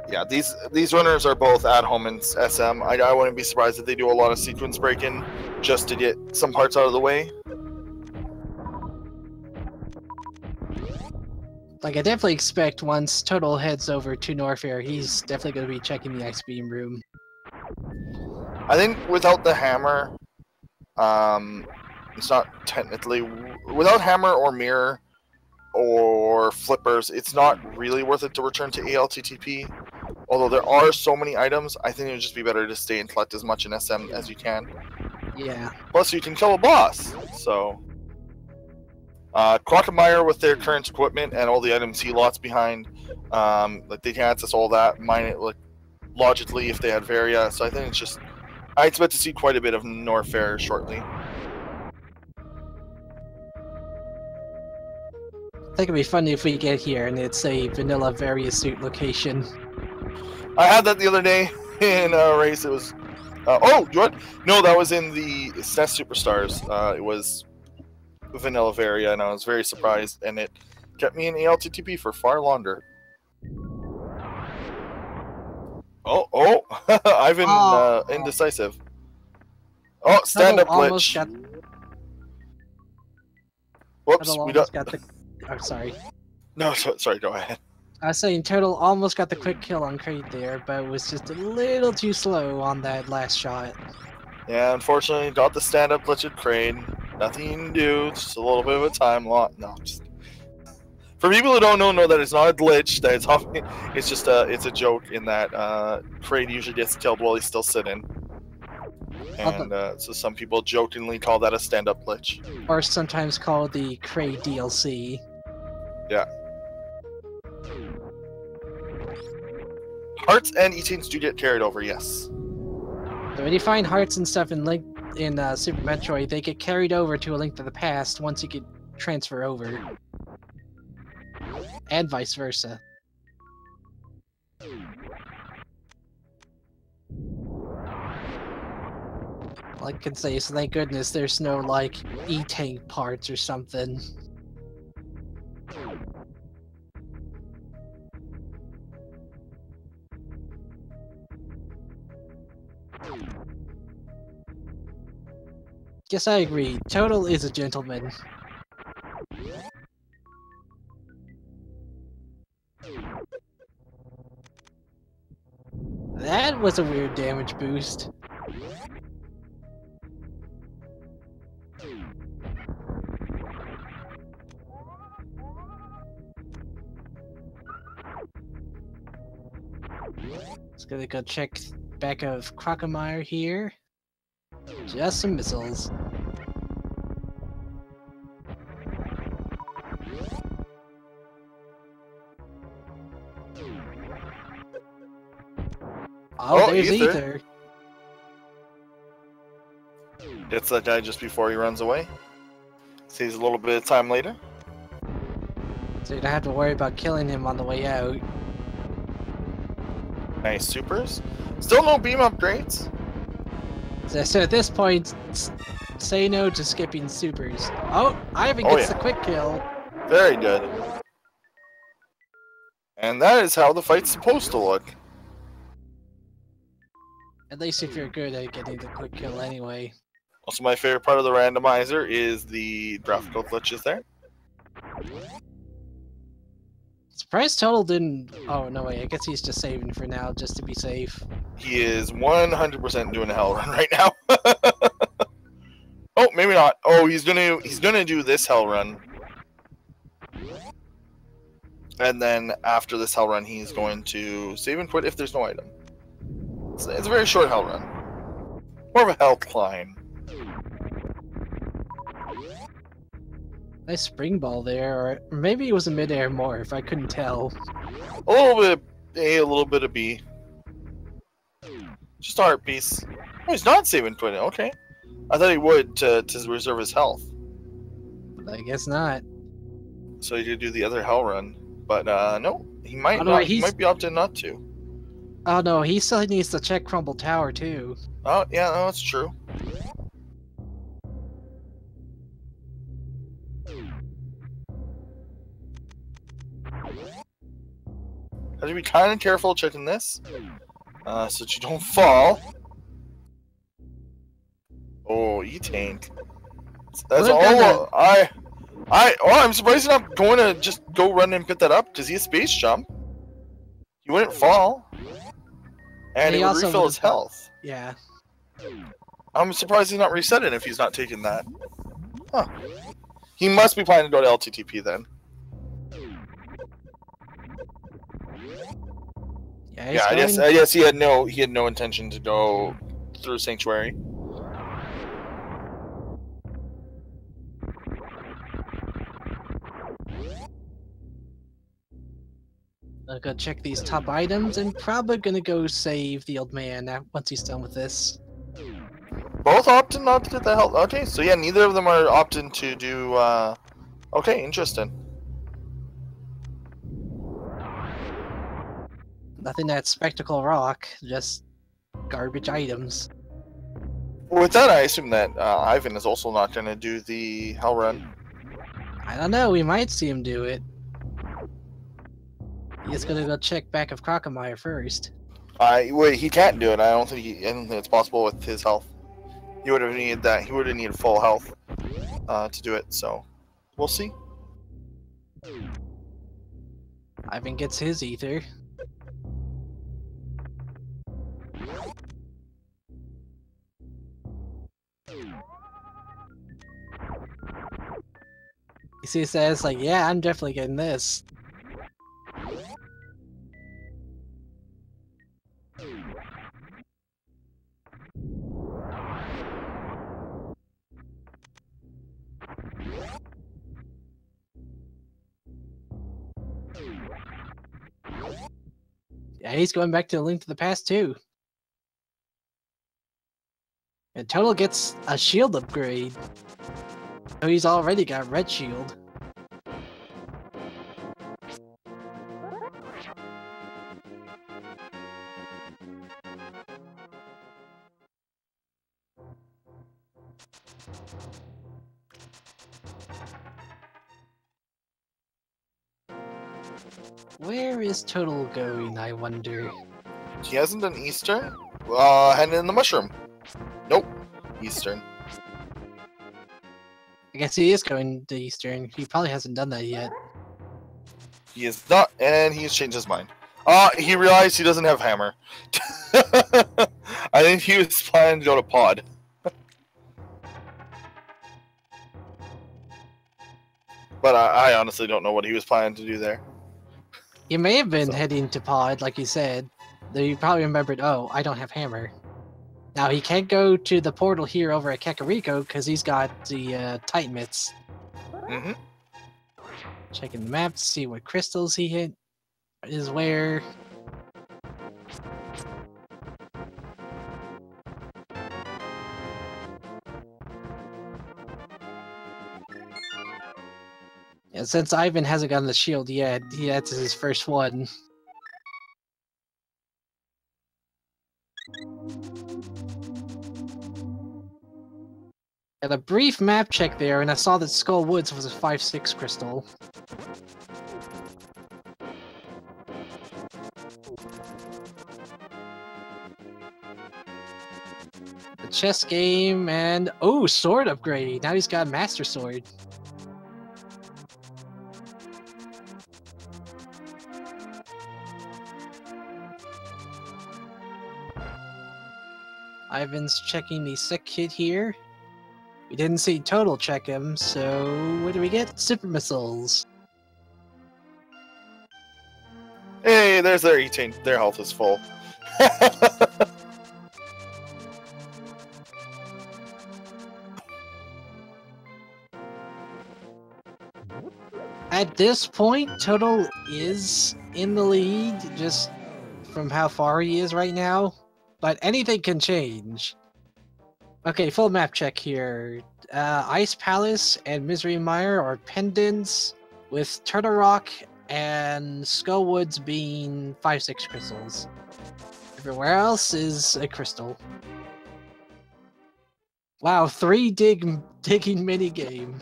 Yeah, these runners are both at home in SM. I wouldn't be surprised if they do a lot of sequence breaking just to get some parts out of the way. Like, I definitely expect once Total heads over to Norfair, he's definitely going to be checking the Ice Beam Room. I think without the hammer, it's not technically... Without hammer or mirror or flippers, it's not really worth it to return to ALTTP. Although there are so many items, I think it would just be better to stay and collect as much in SM as you can. Yeah. Plus, you can kill a boss, so... Crocomire with their current equipment and all the items he lots behind, like they can access all that, mine it like logically if they had Varia. So I think it's just, I expect to see quite a bit of Norfair shortly. I think it'd be funny if we get here and it's a vanilla Varia suit location. I had that the other day in a race. It was, oh, you what? No, that was in the SNES Superstars. It was vanilla Varia, and I was very surprised, and it kept me in ALTTP for far longer. Oh, Ivan indecisive. Oh, stand up glitch. Whoops, we got. I'm sorry. No, sorry, go ahead. I was saying Turtle almost got the quick kill on Crate there, but was just a little too slow on that last shot. Yeah, unfortunately, got the stand-up glitch at Crane. Nothing you can do, just a little bit of a time loss. No, just... For people who don't know that it's not a glitch, that it's just it's a joke in that Crane usually gets killed while he's still sitting. And so some people jokingly call that a stand-up glitch. Or sometimes called the Crate DLC. Yeah. Hearts and E-Chains do get carried over, yes. So when you find hearts and stuff in Super Metroid, they get carried over to A Link to the Past once you can transfer over. And vice versa. All I can say is thank goodness there's no, like, E-Tank parts or something. Guess I agree. Total is a gentleman. That was a weird damage boost. Just gonna go check back of Crocomire here. Just some missiles. Oh, there's Ether. Hits that guy just before he runs away. Saves a little bit of time later. So you don't have to worry about killing him on the way out. Nice supers. Still no beam upgrades. So at this point, say no to skipping supers. Oh, Ivan gets the quick kill. Very good. And that is how the fight's supposed to look. At least if you're good at getting the quick kill anyway. Also, my favorite part of the randomizer is the graphical glitches there. Surprised Total didn't... Oh, no way. I guess he's just saving for now, just to be safe. He is 100% doing a hell run right now. Oh, maybe not. Oh, he's gonna do this hell run. And then after this hell run, he's going to save and quit if there's no item. It's a very short hell run. More of a hell climb. Nice spring ball there, or maybe it was a mid-air morph, I couldn't tell. A little bit of A, a little bit of B. Just a heart piece. Oh, he's not saving quitting. Okay. I thought he would to reserve his health. I guess not. So he could do the other hell run. But no, he might not. Not. He might be opting not to. Oh no, he still needs to check Crumble Tower too. Oh yeah, no, that's true. Have to be kind of careful checking this, so that you don't fall. Oh, E-Tank. That's all. I'm surprised he's not going to just go run and pick that up because he has space jump. He wouldn't fall, and he would refill his health. Yeah. I'm surprised he's not resetting if he's not taking that. Huh. He must be planning to go to LTTP then. Yeah, I guess he had no intention to go through Sanctuary. I'll go check these top items and probably gonna go save the old man once he's done with this. Both opting not to get the health. Okay, so yeah, neither of them are opting to do. Okay, interesting. Nothing that Spectacle Rock, just garbage items. With that, I assume that Ivan is also not going to do the hell run. I don't know, we might see him do it. He's gonna go check back of Crocomire first. Wait, he can't do it. I don't think it's possible with his health. He would have needed that. He would have needed full health to do it. So we'll see. Ivan gets his ether. He says like, yeah, I'm definitely getting this. Yeah, he's going back to A Link to the Past too. And Total gets a shield upgrade. So he's already got red shield. Where is Total going, I wonder? He hasn't done Eastern? Heading in the mushroom. Nope. Eastern. I guess he is going to Eastern. He probably hasn't done that yet. He is not, and he's changed his mind. He realized he doesn't have hammer. I think he was planning to go to pod. But I honestly don't know what he was planning to do there. He may have been heading to pod, like you said. Though you probably remembered, oh, I don't have hammer. Now he can't go to the portal here over at Kakariko because he's got the Titan Mitts. Mm-hmm. Checking the map to see what crystals he hit is where. And since Ivan hasn't gotten the shield yet, that's his first one. Had a brief map check there, and I saw that Skull Woods was a 5/6 crystal. The chess game, and oh, sword upgrade! Now he's got Master Sword. Ivan's checking the sick kit here. We didn't see Total check him, so what do we get? Super missiles. Hey, there's their eating. Their health is full. At this point, Total is in the lead, just from how far he is right now. But anything can change. Okay, full map check here. Ice Palace and Misery Mire are pendants, with Turtle Rock and Skull Woods being 5/6 crystals. Everywhere else is a crystal. Wow, 3 digging minigame.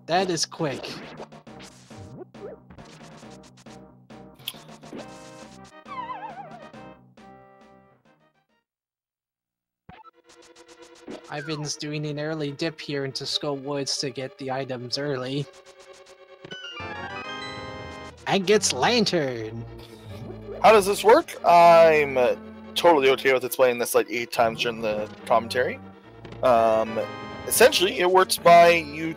That is quick. Ivan's doing an early dip here into Skull Woods to get the items early. And gets Lantern! How does this work? I'm totally okay with explaining this like 8 times during the commentary. Essentially, it works by you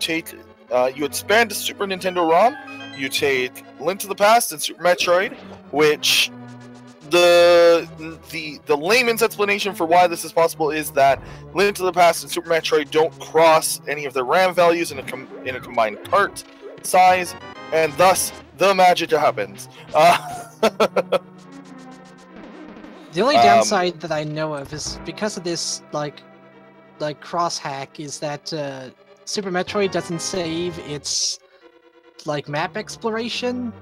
expand the Super Nintendo ROM, you take Link to the Past and Super Metroid, which the layman's explanation for why this is possible is that Link to the Past and Super Metroid don't cross any of the RAM values in a combined part size, and thus the magic happens. The only downside that I know of is because of this like cross hack is that Super Metroid doesn't save its like map exploration,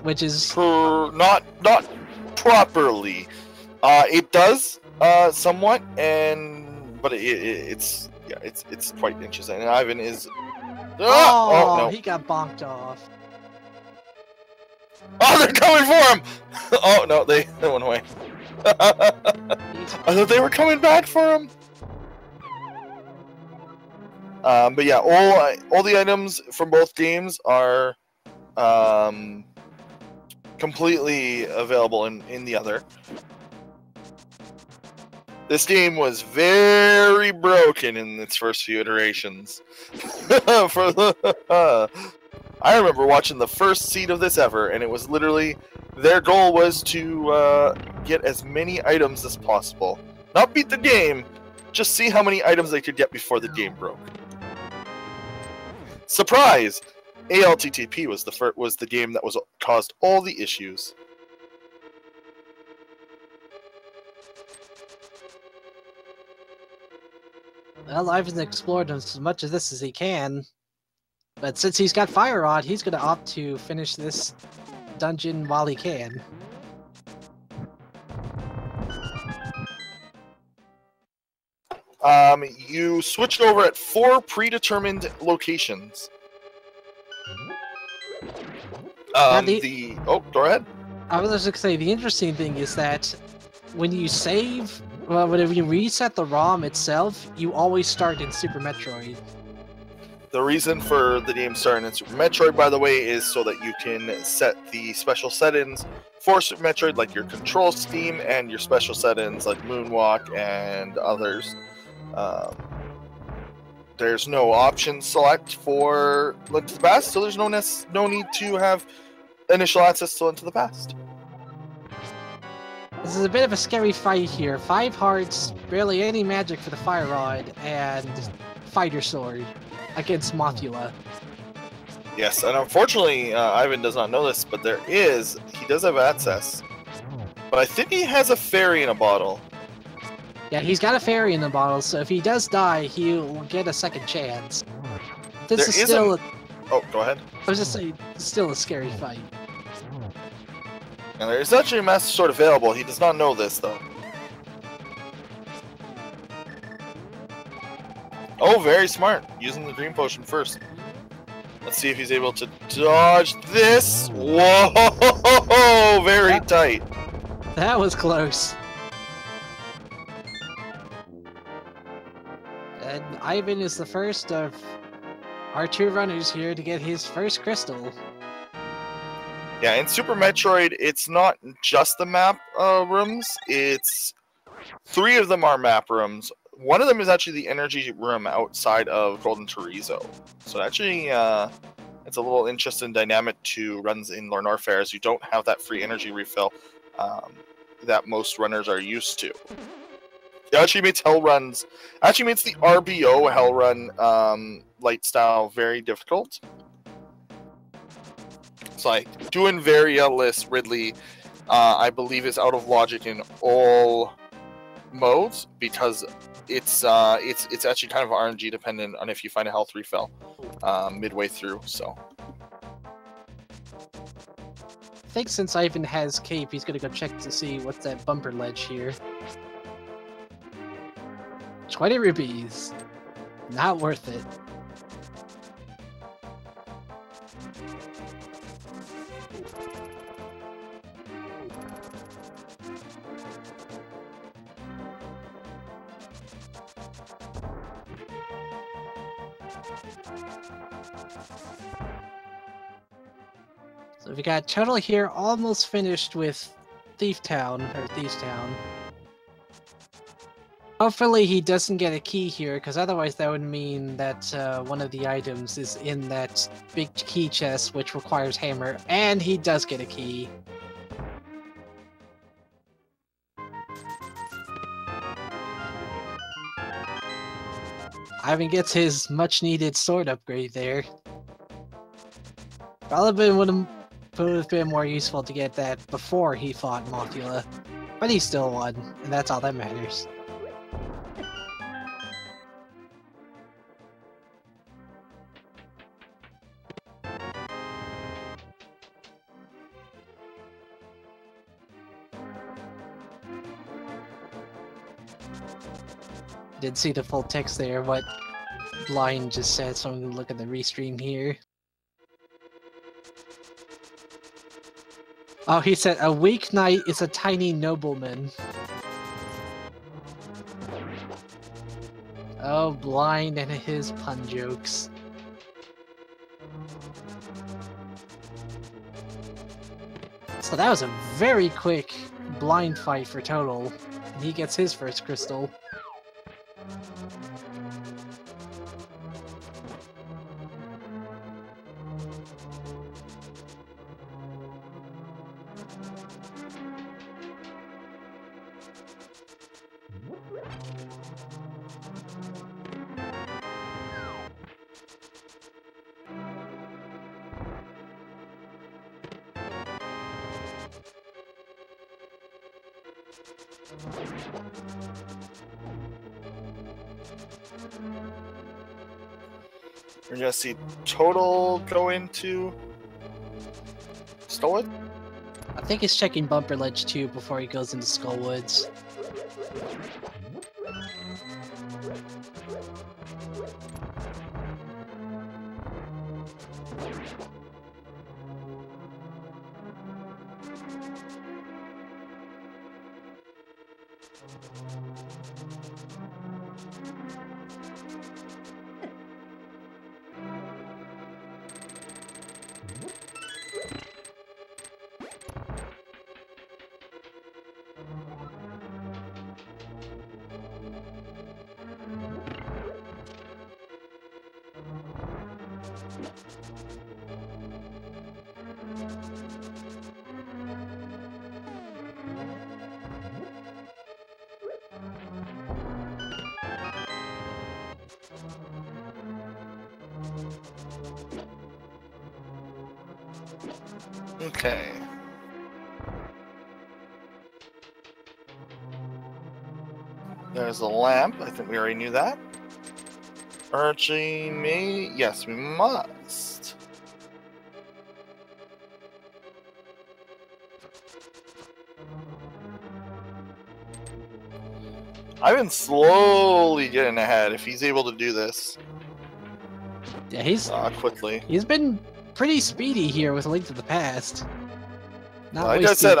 which is not properly. It does somewhat, but it's quite interesting. And Ivan is oh no, he got bonked off. Oh, they're coming for him! Oh no, they went away. I thought they were coming back for him. But yeah, all the items from both games are completely available in the other. This game was very broken in its first few iterations. I remember watching the first seed of this ever, and it was literally their goal was to get as many items as possible. Not beat the game, just see how many items they could get before the game broke. Surprise! ALTTP was the game that caused all the issues. Well, Ivan's explored as much of this as he can, but since he's got Fire Rod, he's going to opt to finish this dungeon while he can. You switched over at 4 predetermined locations. Oh, go ahead. I was just going to say, the interesting thing is that when you save, well, whenever you reset the ROM itself, you always start in Super Metroid. The reason for the game starting in Super Metroid, by the way, is so that you can set the special settings for Super Metroid, like your control scheme and your special settings like Moonwalk and others. There's no option select for Link to the Past, so there's no need to have initial access to Link to the Past. This is a bit of a scary fight here. 5 hearts, barely any magic for the Fire Rod, and Fighter Sword against Mothula. Yes, and unfortunately, Ivan does not know this, but he does have access. But I think he has a fairy in a bottle. Yeah, he's got a fairy in the bottle, so if he does die, he'll get a second chance. This is still Oh, go ahead. I was just saying, it's still a scary fight. And there is actually a Master Sword available. He does not know this, though. Oh, very smart. Using the green potion first. Let's see if he's able to dodge this. Whoa! Very tight. That was close. And Ivan is the first of our 2 runners here to get his first crystal. Yeah, in Super Metroid, it's not just the map rooms. It's 3 of them are map rooms. One of them is actually the energy room outside of Golden Chorizo. So actually, it's a little interesting dynamic to runs in Norfair, as you don't have that free energy refill that most runners are used to. It actually makes Hell runs, makes the RBO Hell run light style very difficult. It's like doing Varialist Ridley, I believe, is out of logic in all modes because it's actually kind of RNG dependent on if you find a health refill midway through. So I think since Ivan has cape, he's gonna go check to see what's that bumper ledge here. 20 rupees. Not worth it. So we got total here almost finished with Thieves Town. Hopefully he doesn't get a key here, because otherwise that would mean that one of the items is in that big key chest, which requires hammer, and he does get a key. Ivan gets his much-needed sword upgrade there. Probably would have been more useful to get that before he fought Mothula, but he still won, and that's all that matters. Didn't see the full text there, what Blind just said, so I'm gonna look at the restream here. Oh, he said, a weeknight is a tiny nobleman. Oh, Blind and his pun jokes. So that was a very quick blind fight for Total. And he gets his first crystal. We're gonna see Total go into Skullwood. I think he's checking Bumper Ledge too before he goes into Skullwoods. Okay. There's a lamp. I think we already knew that. Archie may... Yes, we must. I've been slowly getting ahead if he's able to do this. Yeah, he's quickly. He's been pretty speedy here with Link to the Past. Not like I said,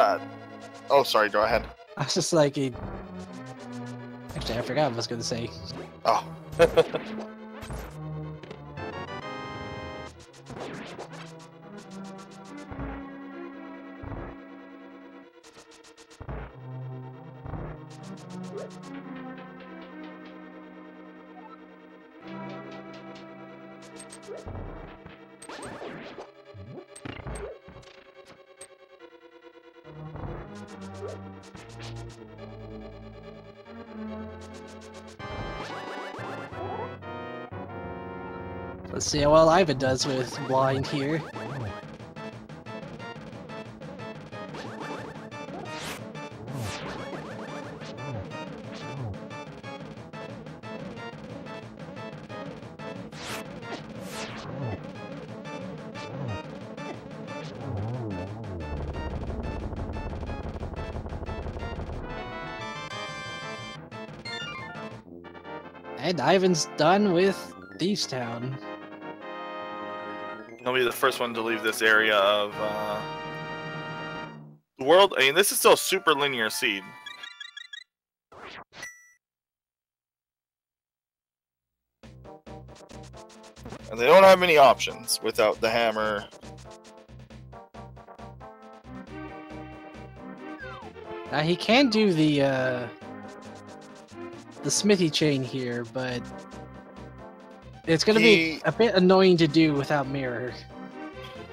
oh, sorry, go ahead. I was just like, actually, I forgot what I was going to say. Oh. Let's see how well Ivan does with blind here. And Ivan's done with Thieves Town. He'll be the first one to leave this area of the world. I mean, this is still a super linear seed. And they don't have many options without the hammer. Now he can do the Smithy chain here, but it's gonna be a bit annoying to do without mirror.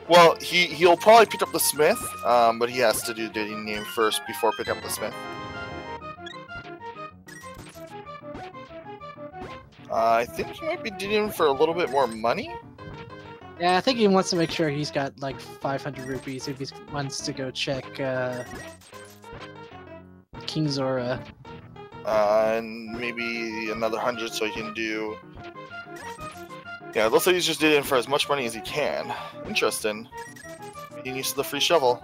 Well, he'll probably pick up the Smith, but he has to do Diddy name first before pick up the Smith. I think he might be doing for a little bit more money. Yeah, I think he wants to make sure he's got like 500 rupees if he wants to go check King Zora. And maybe another 100 so he can do... Yeah, it looks like he's just doing it for as much money as he can. Interesting. Getting used to the free shovel.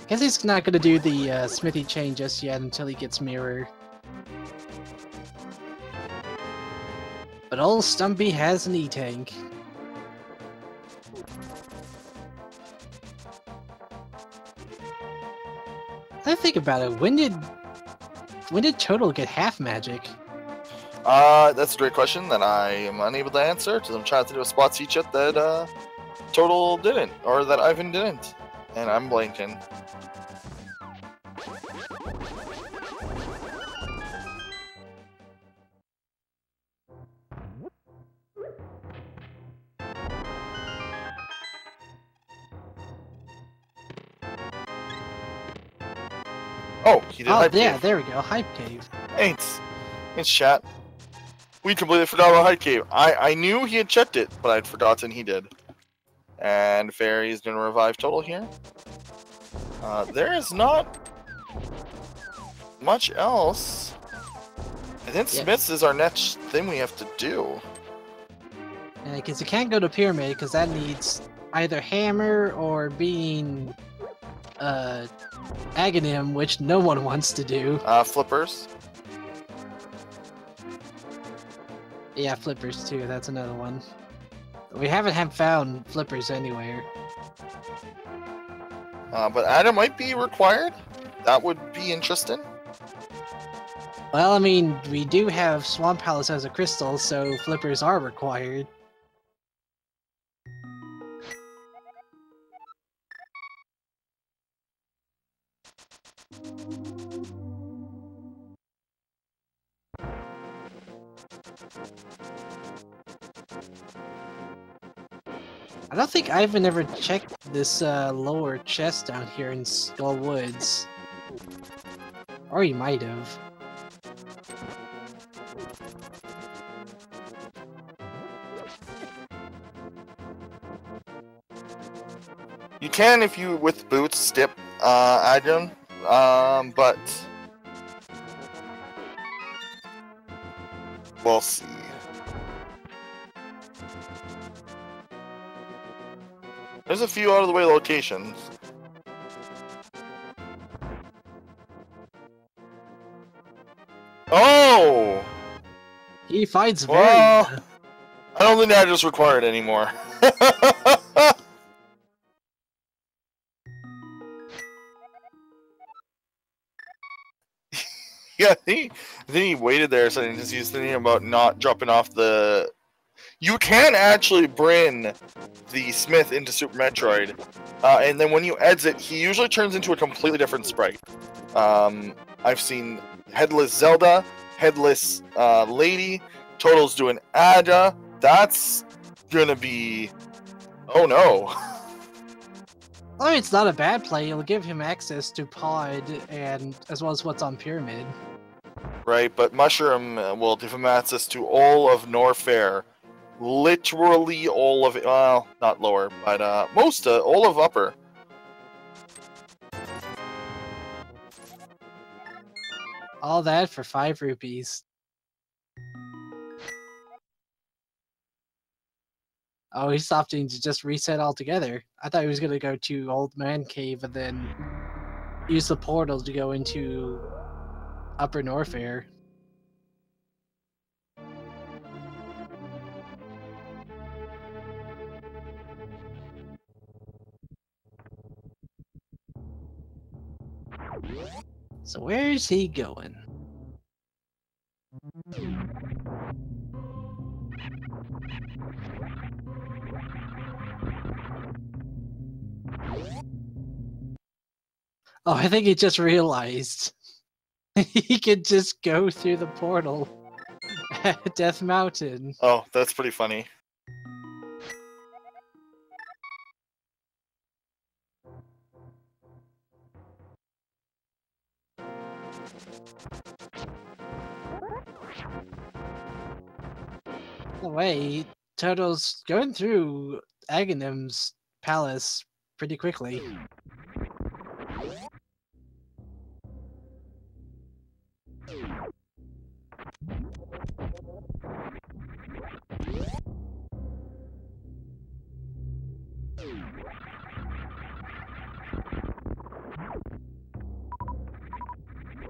Guess he's not gonna do the Smithy chain just yet until he gets mirror. But old Stumpy has an E-Tank. I I think about it. When did Total get half magic? That's a great question that I am unable to answer because I'm trying to think of a spot feature that Total didn't, or that Ivan didn't, and I'm blanking. Oh, he did Hype yeah, Cave. there we go. Hype Cave. Thanks. Thanks, chat. We completely forgot about Hype Cave. I knew he had checked it, but I'd forgotten he did. And Fairy's gonna revive Total here. There is not much else. I think Smith's is our next thing we have to do. Yeah, because you can't go to Pyramid because that needs either Hammer or being Aghanim, which no one wants to do. Flippers. Yeah, Flippers too, that's another one. We haven't found Flippers anywhere. But Adam might be required. That would be interesting. Well, I mean, we do have Swamp Palace as a crystal, so Flippers are required. I don't think Ivan ever checked this lower chest down here in Skull Woods. Or he might have. You can if you, with boots, stip Adam, but we'll see. There's a few out of the way locations. Oh! He fights very well, good. I don't think that is required anymore. Yeah, then he waited there, so he was thinking about not dropping off the... You can actually bring the Smith into Super Metroid, and then when you exit, he usually turns into a completely different sprite. I've seen Headless Zelda, Headless Lady, Total's doing Ada. That's gonna be... Oh no. I mean, it's not a bad play. It'll give him access to Pod, and as well as what's on Pyramid. Right, but Mushroom will give him access to all of Norfair. Literally all of it. Well, not lower, but all of upper. All that for 5 rupees. Oh, he stopped and just reset altogether. I thought he was gonna go to Old Man Cave and then use the portal to go into Upper Norfair. So where is he going? Oh, I think he just realized he could just go through the portal at Death Mountain. Oh, that's pretty funny. The way Toto's going through Aghanim's palace pretty quickly.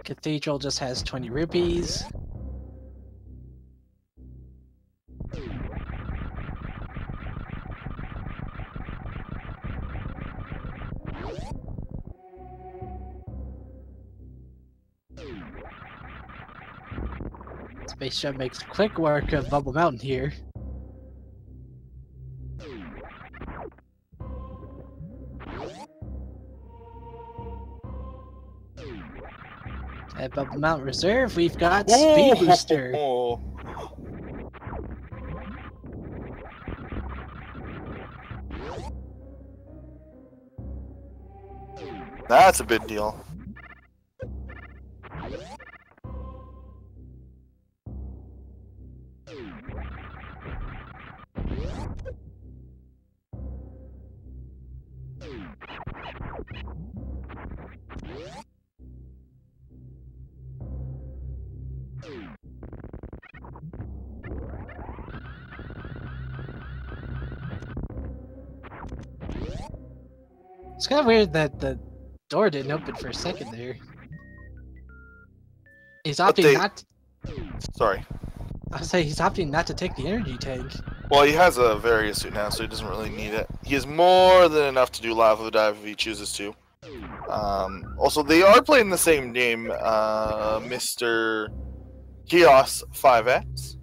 Cathedral just has 20 rupees. Base Jump makes quick work of Bubble Mountain here. At Bubble Mountain Reserve, we've got Speed Booster. That's a big deal. It's kind of weird that the door didn't open for a second there. He's opting not. Sorry. I'll say he's opting not to take the energy tank. Well, he has a Various suit now, so he doesn't really need it. He has more than enough to do Lava Dive if he chooses to. Also, they are playing the same game, Mr. Chaos 5X.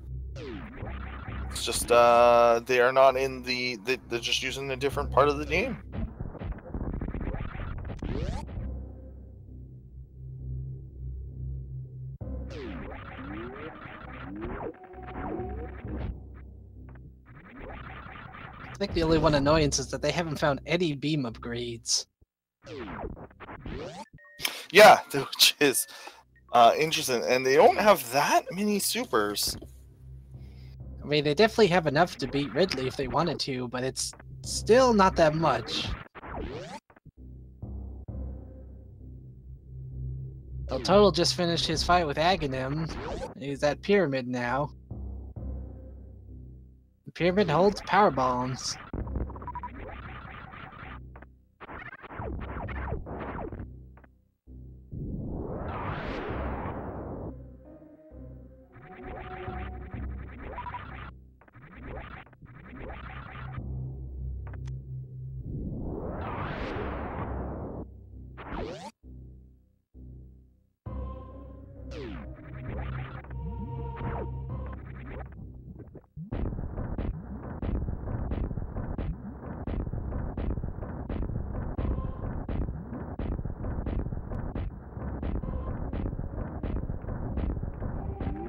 It's just, they are not in the... They're just using a different part of the game. I think the only one annoyance is that they haven't found any beam upgrades. Yeah, which is interesting, and they don't have that many supers. I mean, they definitely have enough to beat Ridley if they wanted to, but it's still not that much. Well, Total just finished his fight with Aghanim. He's at Pyramid now. The Pyramid holds power bombs.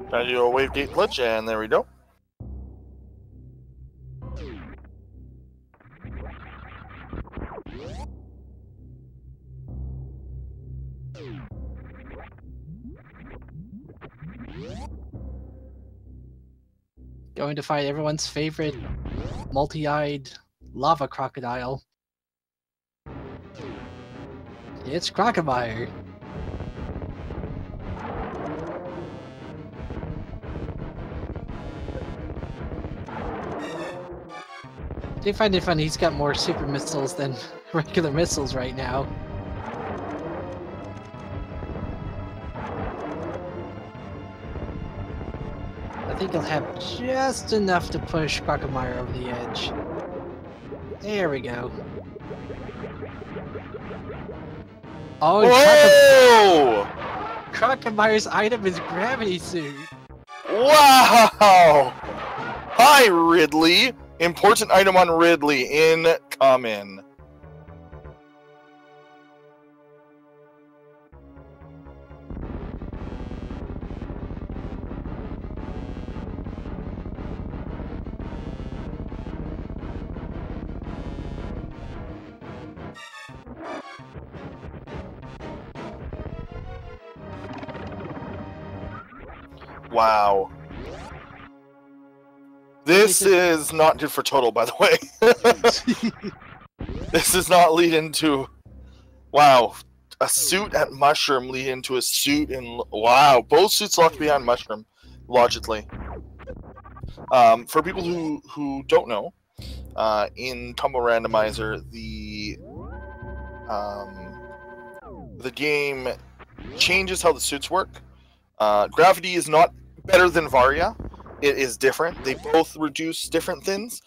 Try to do a wave gate glitch, and there we go. Going to fight everyone's favorite multi-eyed lava crocodile. It's Crocomire. I do find it funny, he's got more super missiles than regular missiles right now. I think he'll have just enough to push Crocomire over the edge. There we go. Oh, Crocomire's item is Gravity Suit. Wow! Hi, Ridley! Important item on Ridley, incoming. Wow. This is not good for Total, by the way. This does not lead into... Wow. A suit at Mushroom lead into a suit in... Wow. Both suits locked behind Mushroom, logically. For people who don't know, in Combo Randomizer, the game changes how the suits work. Gravity is not better than Varia. It is different. They both reduce different things.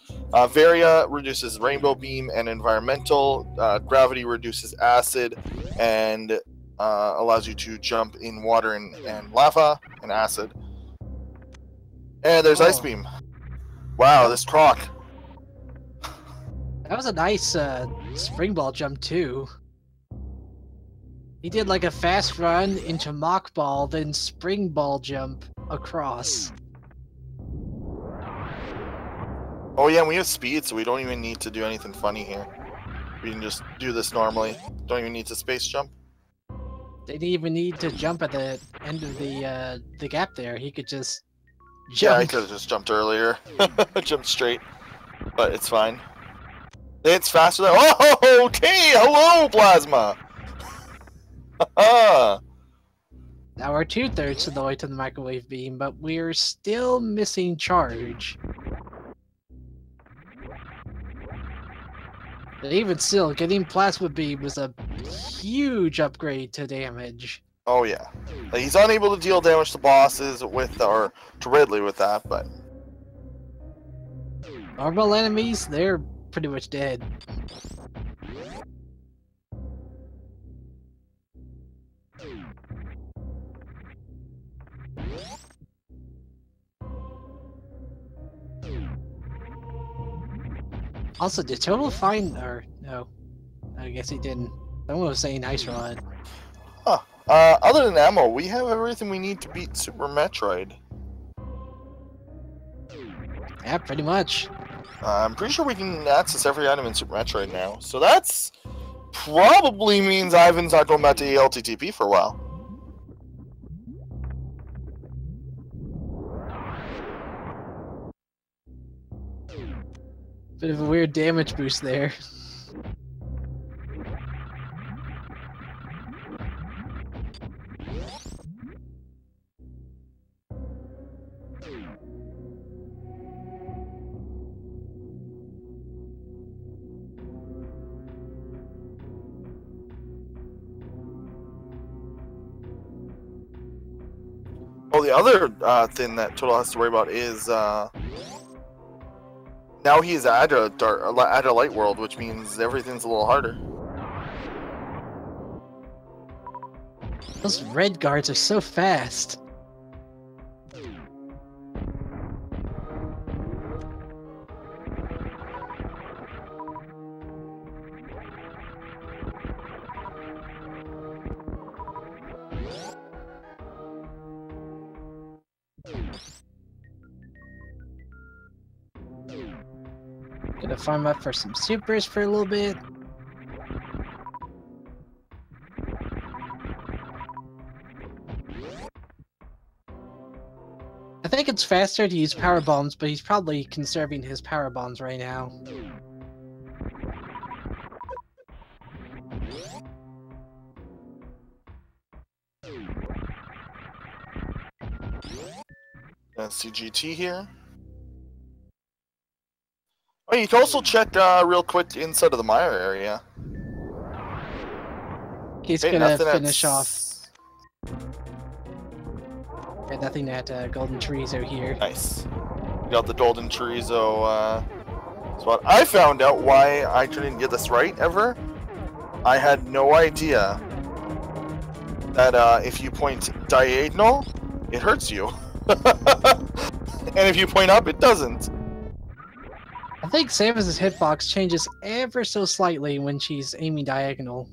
Varia reduces Rainbow Beam and Environmental. Gravity reduces Acid and allows you to jump in water and lava and acid. And there's Ice Beam. Wow, this Croc. That was a nice spring ball jump too. He did like a fast run into mock ball, then spring ball jump across. Oh yeah, we have speed, so we don't even need to do anything funny here. We can just do this normally. Don't even need to space jump. They didn't even need to jump at the end of the gap there. He could just jump. Yeah, I could have just jumped earlier. Jumped straight. But it's fine. It's faster than— oh, okay! Hello, Plasma! Now we're 2/3 of the way to the microwave beam, but we're still missing charge. But even still, getting Plasma Beam was a huge upgrade to damage. Oh yeah. He's unable to deal damage to bosses with, or to Ridley with that, but... normal enemies, they're pretty much dead. Also, did Total find— or no, I guess he didn't. Someone was saying Ice Rod. Huh. Other than ammo, we have everything we need to beat Super Metroid. Yeah, pretty much. I'm pretty sure we can access every item in Super Metroid now, so that's probably means Ivan's not going back to ELTTP for a while. Bit of a weird damage boost there. Oh, the other thing that Total has to worry about is now he's at a light world, which means everything's a little harder. Those red guards are so fast. Gonna farm up for some supers for a little bit. I think it's faster to use power bombs, but he's probably conserving his power bombs right now. CGT here. Oh, you can also check real quick inside of the Mire area. He's gonna finish off. Yeah, nothing at Golden Chorizo here. Nice. We got the Golden Chorizo spot. I found out why I didn't get this right ever. I had no idea that if you point diagonal, it hurts you. And if you point up, it doesn't. I think Samus's hitbox changes ever so slightly when she's aiming diagonal.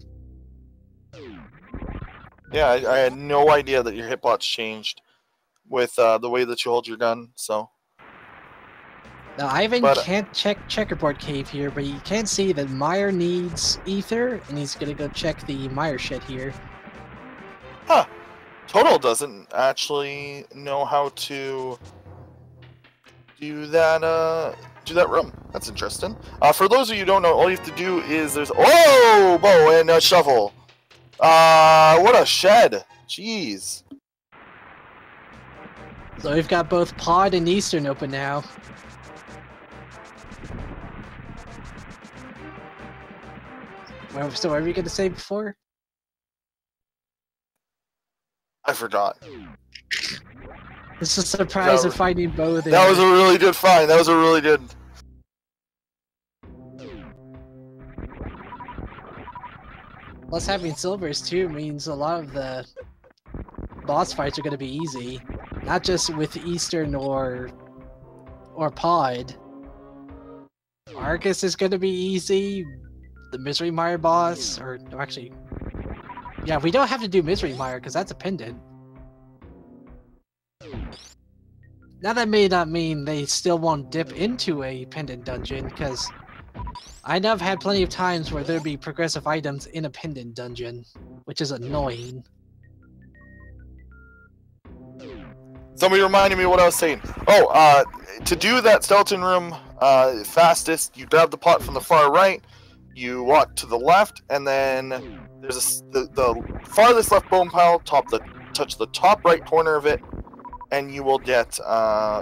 Yeah, I had no idea that your hitbox changed with the way that you hold your gun, so... Now, Ivan can't check Checkerboard Cave here, but you can see that Mire needs Ether, and he's gonna go check the Mire shed here. Huh. Total doesn't actually know how to do that room. That's interesting. For those of you who don't know, all you have to do is there's bow and a shovel. What a shed. Jeez. So we've got both Pod and Eastern open now. So what were we gonna say before? I forgot. It's a surprise of finding both. That was a really good find. That was a really good. Plus, having silvers too means a lot of the boss fights are going to be easy. Not just with Eastern or or Pod. Argus is gonna be easy. The Misery Mire boss, or no, actually, yeah, we don't have to do Misery Mire because that's a pendant. Now that may not mean they still won't dip into a pendant dungeon, because I know I've had plenty of times where there'd be progressive items in a pendant dungeon, which is annoying. Somebody reminded me what I was saying. Oh, to do that skeleton room fastest, you grab the pot from the far right, you walk to the left, and then there's the farthest left bone pile, touch the top right corner of it, and you will get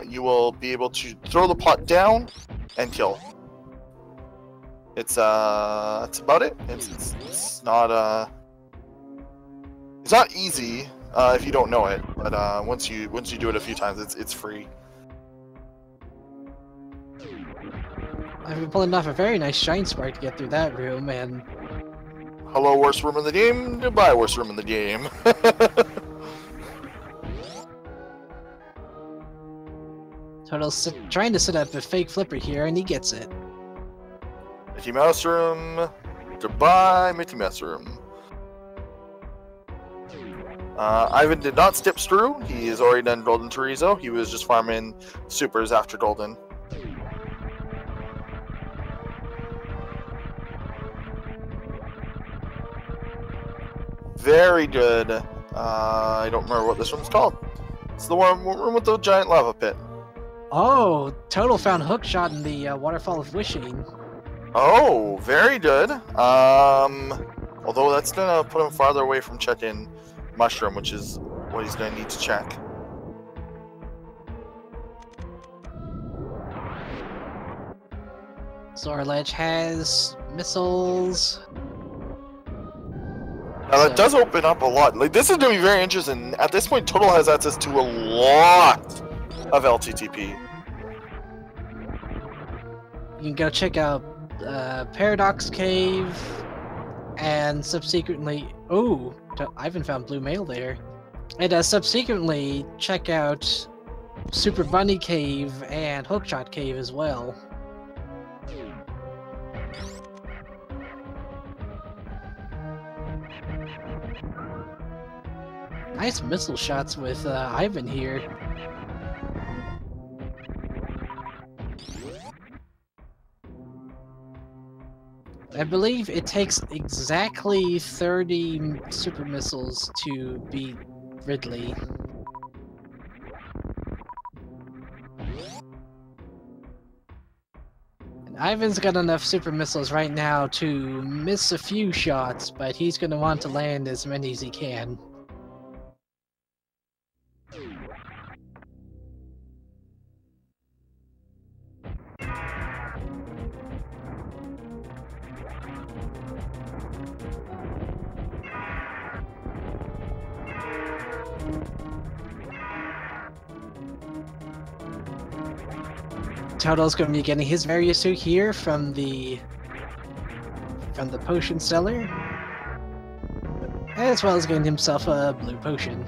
you will be able to throw the pot down and kill. It's about it. It's not easy if you don't know it, but once you do it a few times, it's free. I've been pulling off a very nice Shine Spark to get through that room, and hello, worst room in the game. Goodbye, worst room in the game. Total's trying to set up a fake flipper here, and he gets it. Mickey Mouse room. Goodbye, Mickey Mouse room. Ivan did not skip through. He has already done Golden Chorizo. He was just farming supers after Golden. Very good. I don't remember what this room's called. It's the room with the giant lava pit. Oh, Total found Hookshot in the Waterfall of Wishing. Oh, very good. Although that's gonna put him farther away from check-in Mushroom, which is what he's gonna need to check. Zora Ledge has missiles. Now that does open up a lot. Like, this is gonna be very interesting. At this point, Total has access to a lot of LTTP. You can go check out Paradox Cave, and subsequently, oh, Ivan found Blue Mail there. And subsequently, check out Super Bunny Cave and Hookshot Cave as well. Nice missile shots with Ivan here. I believe it takes exactly 30 super missiles to beat Ridley. And Ivan's got enough super missiles right now to miss a few shots, but he's going to want to land as many as he can. Total's going to be getting his various suit here from the potion seller, as well as getting himself a blue potion.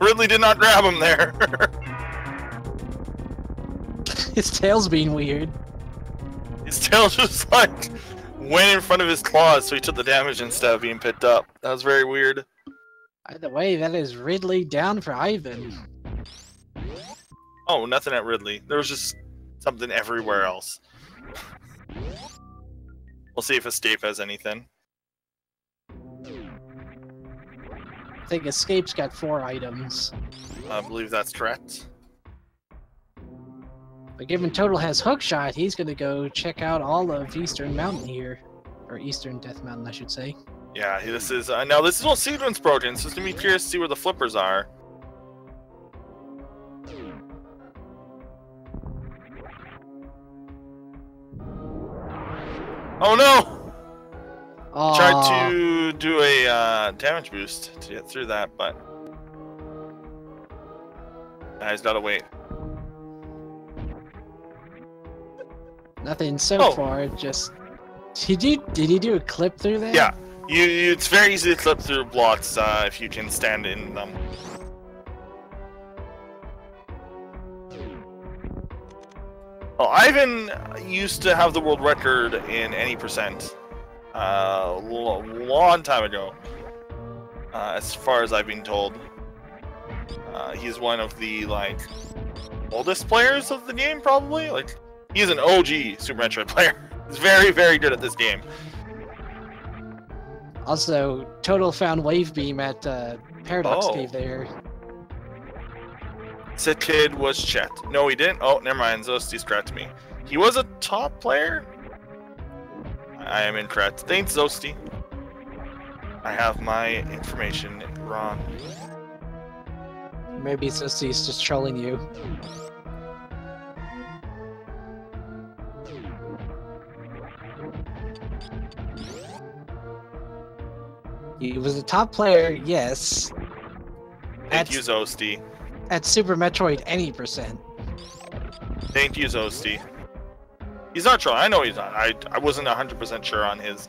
Ridley did not grab him there. His tail's being weird. His tail just like went in front of his claws, so he took the damage instead of being picked up. That was very weird. Either way, that is Ridley down for Ivan. Oh, nothing at Ridley. There was just something everywhere else. We'll see if Escape has anything. I think Escape's got 4 items. I believe that's correct. But given Total has Hookshot, he's going to go check out all of Eastern Mountain here. Or Eastern Death Mountain, I should say. Yeah, this is now this is all sequence broken, so it's gonna be curious to see where the flippers are. Oh no! Tried to do a damage boost to get through that, but he's gotta wait. Nothing so far. Just did he do a clip through there? Yeah. It's very easy to slip through blocks if you can stand in them. Well, Ivan used to have the world record in any percent a long time ago, as far as I've been told. He's one of the oldest players of the game, probably. Like, he's an OG Super Metroid player. He's very, very good at this game. Also, Total found Wave Beam at Paradox Cave there. Said kid was Chet. No, he didn't. Oh, never mind. Zosti's correct me. He was a top player? I am incorrect. Thanks, Zosti. I have my information wrong. Maybe Zosti's just trolling you. He was a top player, yes. Thank you, Zosti. At Super Metroid any percent. Thank you, Zosti. He's not trolling. I know he's not. I wasn't 100% sure on his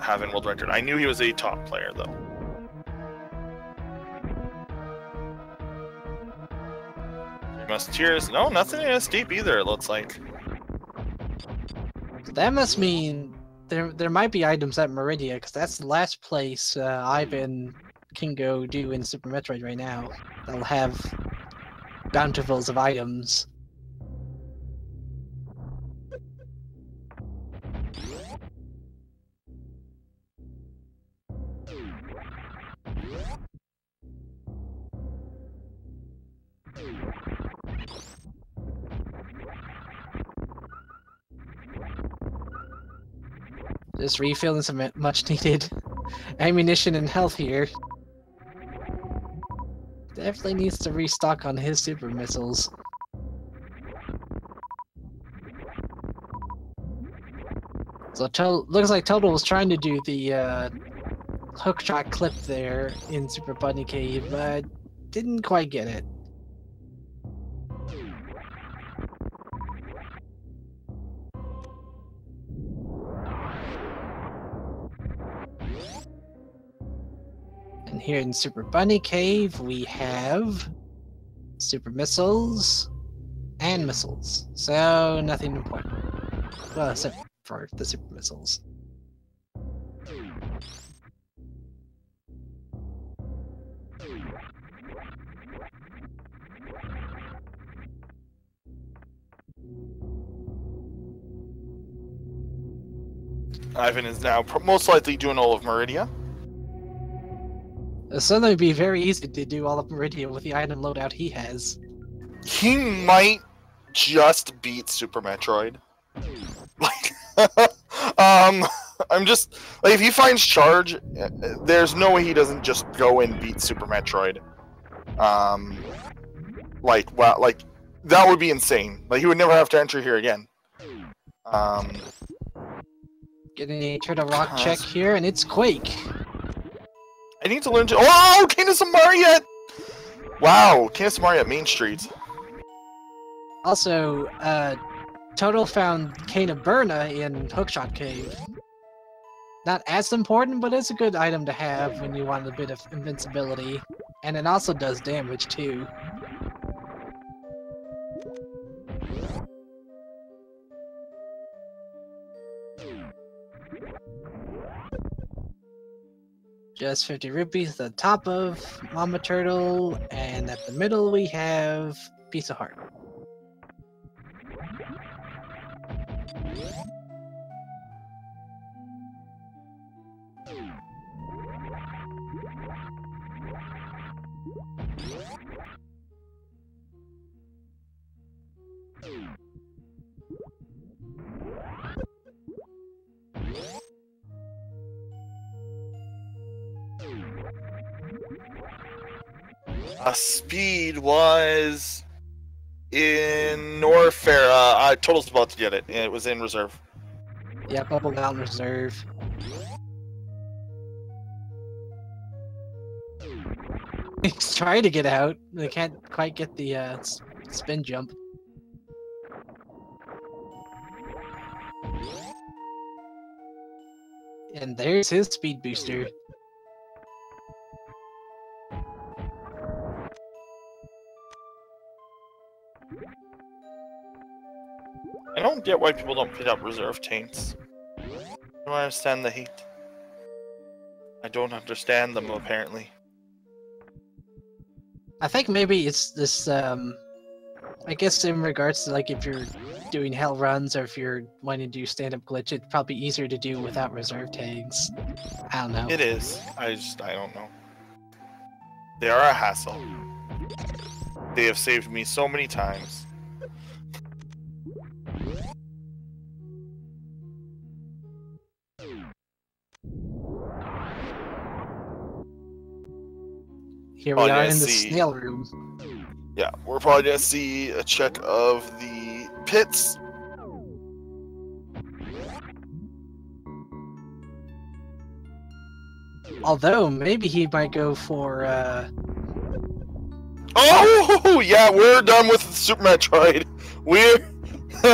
having world record. I knew he was a top player, though. Musketeers. No, nothing in this deep either, it looks like. That must mean there might be items at Meridia, because that's the last place Ivan can go do in Super Metroid right now. They'll have bountifuls of items. Just refilling some much needed ammunition and health here. Definitely needs to restock on his super missiles. So looks like Total was trying to do the hookshot clip there in Super Bunny Cave, but didn't quite get it. And here in Super Bunny Cave, we have super missiles and missiles. So nothing important. Well, except for the super missiles. Ivan is now most likely doing all of Meridia. It'll suddenly be very easy to do all of Meridia with the item loadout he has. He might just beat Super Metroid. I'm just if he finds charge, there's no way he doesn't just go and beat Super Metroid. That would be insane. Like, he would never have to enter here again. Getting a Turtle Rock check here, and it's Quake. I need to learn to. Oh, Canis and Mire! Wow, Canis and Mire at Main Street. Also, Total found Cane of Burna in Hookshot Cave. Not as important, but it's a good item to have when you want a bit of invincibility. And it also does damage, too. Just 50 rupees at the top of Mama Turtle, and at the middle we have Piece of Heart. Speed was in Norfair. Total's about to get it. It was in reserve. Yeah, Bubble Mountain Reserve. He's trying to get out. They can't quite get the spin jump. And there's his speed booster. I don't get why people don't pick up reserve taints. I don't understand the hate. I don't understand them, apparently. I think maybe it's this, I guess in regards to, like, if you're doing hell runs or if you're wanting to do stand-up glitch, it's probably easier to do without reserve tags. I don't know. It is. I don't know. They are a hassle. They have saved me so many times. Here we are in the snail room. Yeah, we're probably gonna see a check of the pits. Although, maybe he might go for, Oh, yeah, we're done with Super Metroid.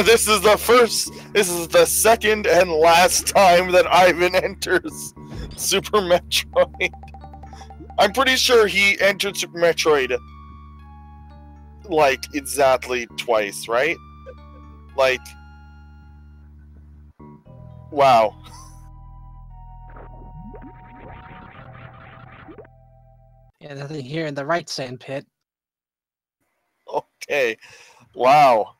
This is the second and last time that Ivan enters Super Metroid. I'm pretty sure he entered Super Metroid, like, exactly twice, right? Like, wow. yeah, nothing here in the right sand pit. Okay, wow.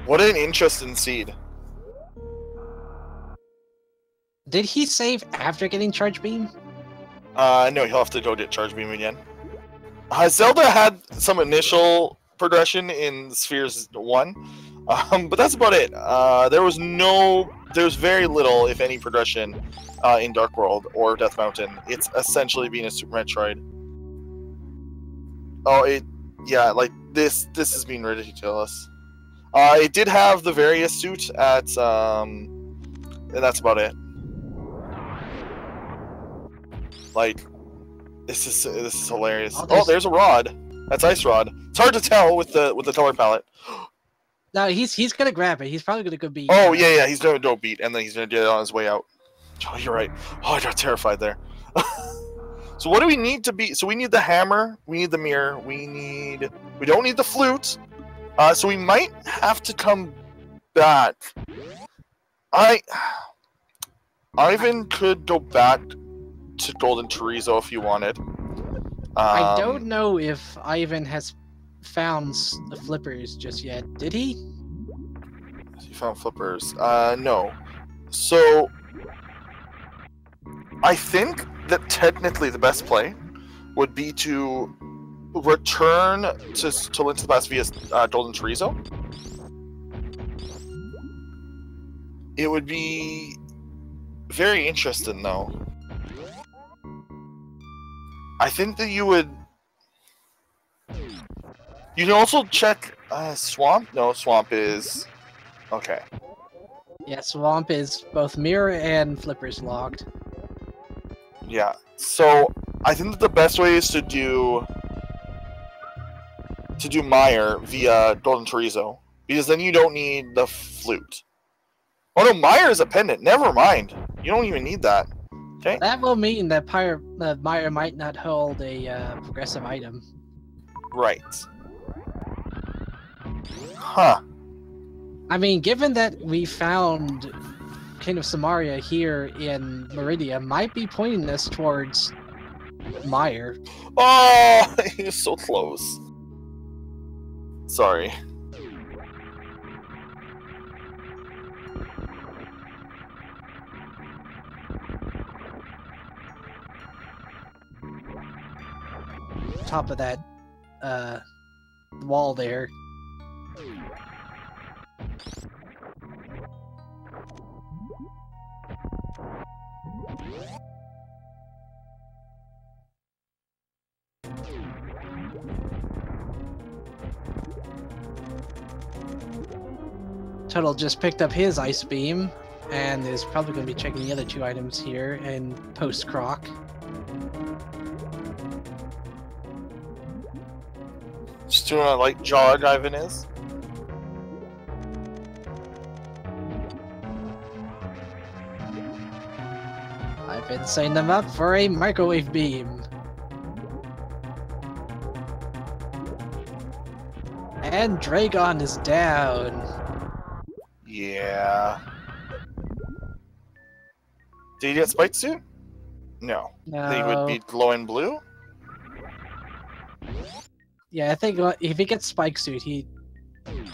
What an interesting seed. Did he save after getting Charge Beam? No, he'll have to go get Charge Beam again. Zelda had some initial progression in Spheres 1, but that's about it. There's very little, if any, progression in Dark World or Death Mountain. It's essentially being a Super Metroid. Oh, yeah, like, this is being ridiculous. It did have the various suit at, and that's about it. Like, this is hilarious. Oh, there's a rod. That's Ice Rod. It's hard to tell with the color palette. No, he's gonna grab it. He's probably gonna go beat. Oh yeah, he's gonna go beat, and then he's gonna get it on his way out. Oh, you're right. Oh, I got terrified there. So what do we need to be? So we need the hammer. We need the mirror. We don't need the flute. So we might have to come back. Ivan could go back to Golden Chorizo if you wanted. I don't know if Ivan has found the flippers just yet. Did he? He found flippers. No. So I think that technically the best play would be to return to Link to the Past via Golden Chorizo. It would be very interesting, though. I think that you would... You can also check Swamp? No, Swamp is... Okay. Yeah, Swamp is both Mirror and Flippers locked. Yeah, so I think that the best way is to do Mire via Golden Chorizo, because then you don't need the flute. Oh no, Mire is a pendant. Never mind. You don't even need that. Okay. That will mean that Mire might not hold a progressive item. Right. Huh. I mean, given that we found King of Samaria here in Meridia, might be pointing us towards Mire. Oh, he's so close. Sorry. Top of that wall there. Turtle just picked up his Ice Beam and is probably going to be checking the other two items here and post-Croc. Just doing a light jog, Ivan is. setting them up for a microwave beam. And Dragon is down. Yeah. Did he get Spike Suit? No. No. They would be glowing blue? Yeah, I think if he gets Spike Suit,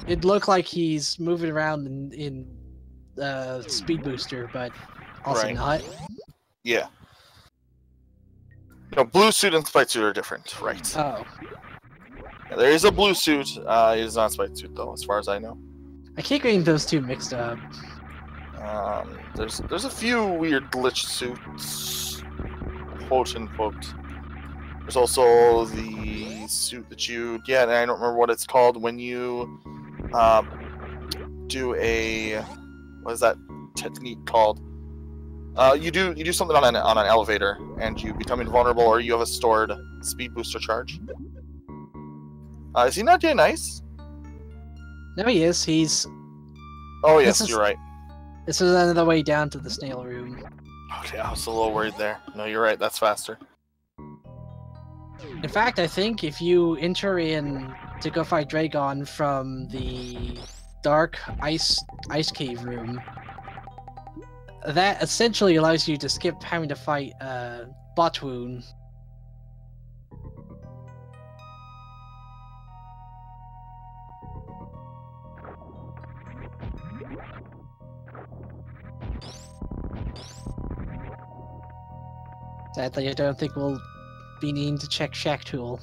it'd look like he's moving around in Speed Booster, but also Right. not. Yeah. No, blue suit and Spike Suit are different, right. Oh. Yeah, there is a blue suit, it is not Spike Suit though, as far as I know. I keep getting those two mixed up. There's a few weird glitch suits, quote unquote. There's also the suit that you get, and I don't remember what it's called when you do a, what is that technique called? You do something on an elevator, and you become invulnerable, or you have a stored speed booster charge. Is he not doing nice? No, he is. He's. Oh yes, you're right. This is another way down to the snail room. Okay, I was a little worried there. No, you're right. That's faster. In fact, I think if you enter in to go fight Dragon from the dark ice cave room, that essentially allows you to skip having to fight Botwoon. Sadly, I don't think we'll be needing to check Shack Tool.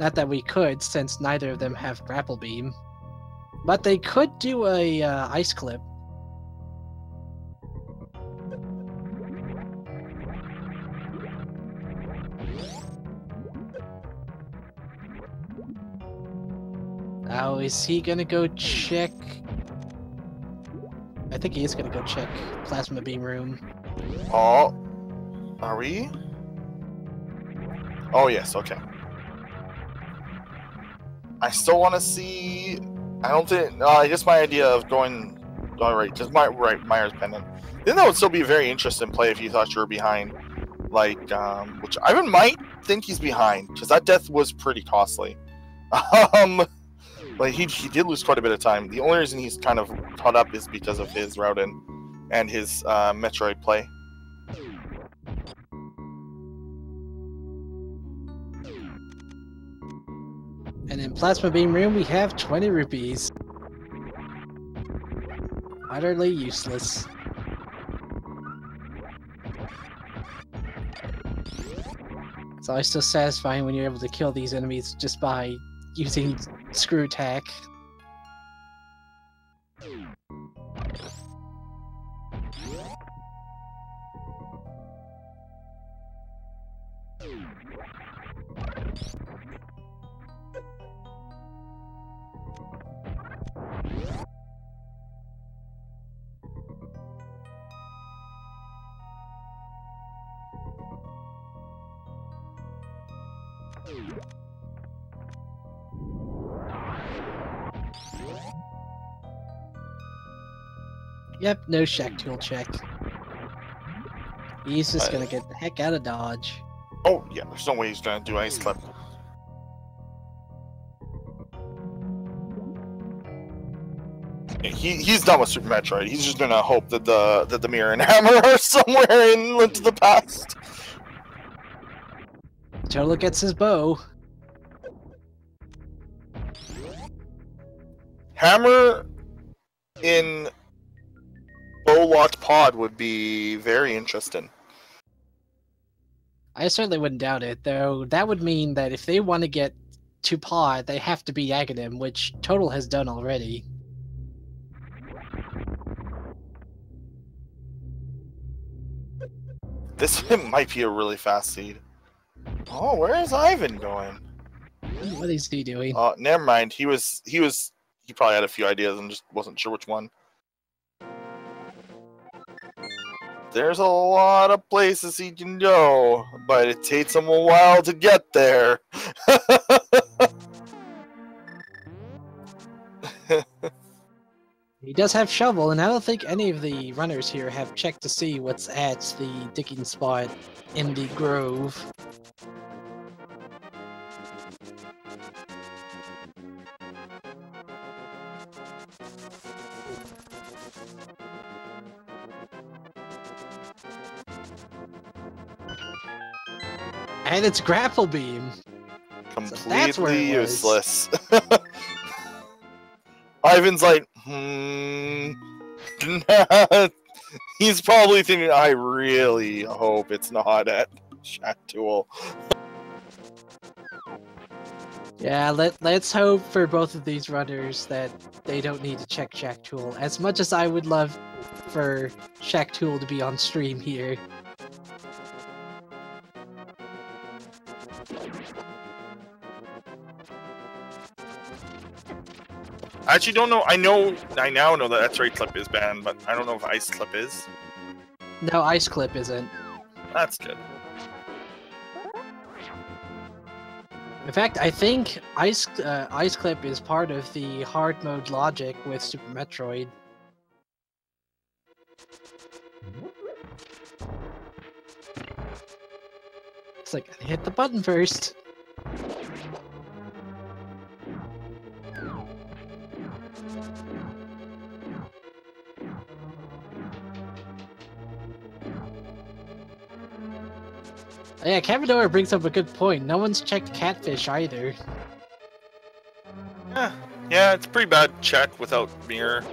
Not that we could, since neither of them have Grapple Beam. But they could do a Ice Clip. Now, is he gonna go check? I think he is gonna go check Plasma Beam Room. Oh, are we? Oh yes, okay. I still want to see. I don't think. I guess my idea of going. All right, just Mire's pendant. Then that would still be a very interesting play if you thought you were behind. Like, which Ivan might think he's behind, because that death was pretty costly. Like he did lose quite a bit of time. The only reason he's kind of caught up is because of his route in and his Metroid play. And in Plasma Beam Room, we have 20 rupees. Utterly useless. It's always so satisfying when you're able to kill these enemies just by using Screw Attack. Yep, no Shack Tool check. He's just gonna get the heck out of Dodge. Oh yeah, there's no way he's gonna do Ice Clip. Yeah, he's done with Super Metroid. He's just gonna hope that the mirror and hammer are somewhere into the past. Total gets his bow. Hammer in bow locked pod would be very interesting. I certainly wouldn't doubt it, though that would mean that if they want to get to pod, they have to beat Aghanim, which Total has done already. This might be a really fast seed. Oh, where is Ivan going? What is he doing? Oh, never mind. He probably had a few ideas and just wasn't sure which one. There's a lot of places he can go, but it takes him a while to get there. He does have shovel, and I don't think any of the runners here have checked to see what's at the digging spot in the grove. And it's Grapple Beam. Completely useless. Ivan's like, He's probably thinking, I really hope it's not at Shack Tool. Yeah, let's hope for both of these runners that they don't need to check Shack Tool. As much as I would love for Shack Tool to be on stream here. I actually don't know. I now know that Metroid clip is banned, but I don't know if Ice clip is. No, Ice Clip isn't. That's good. In fact, I think Ice Clip is part of the hard mode logic with Super Metroid. It's like, hit the button first. Yeah, Cavador brings up a good point. No one's checked Catfish either. Yeah, it's a pretty bad check without Mirror.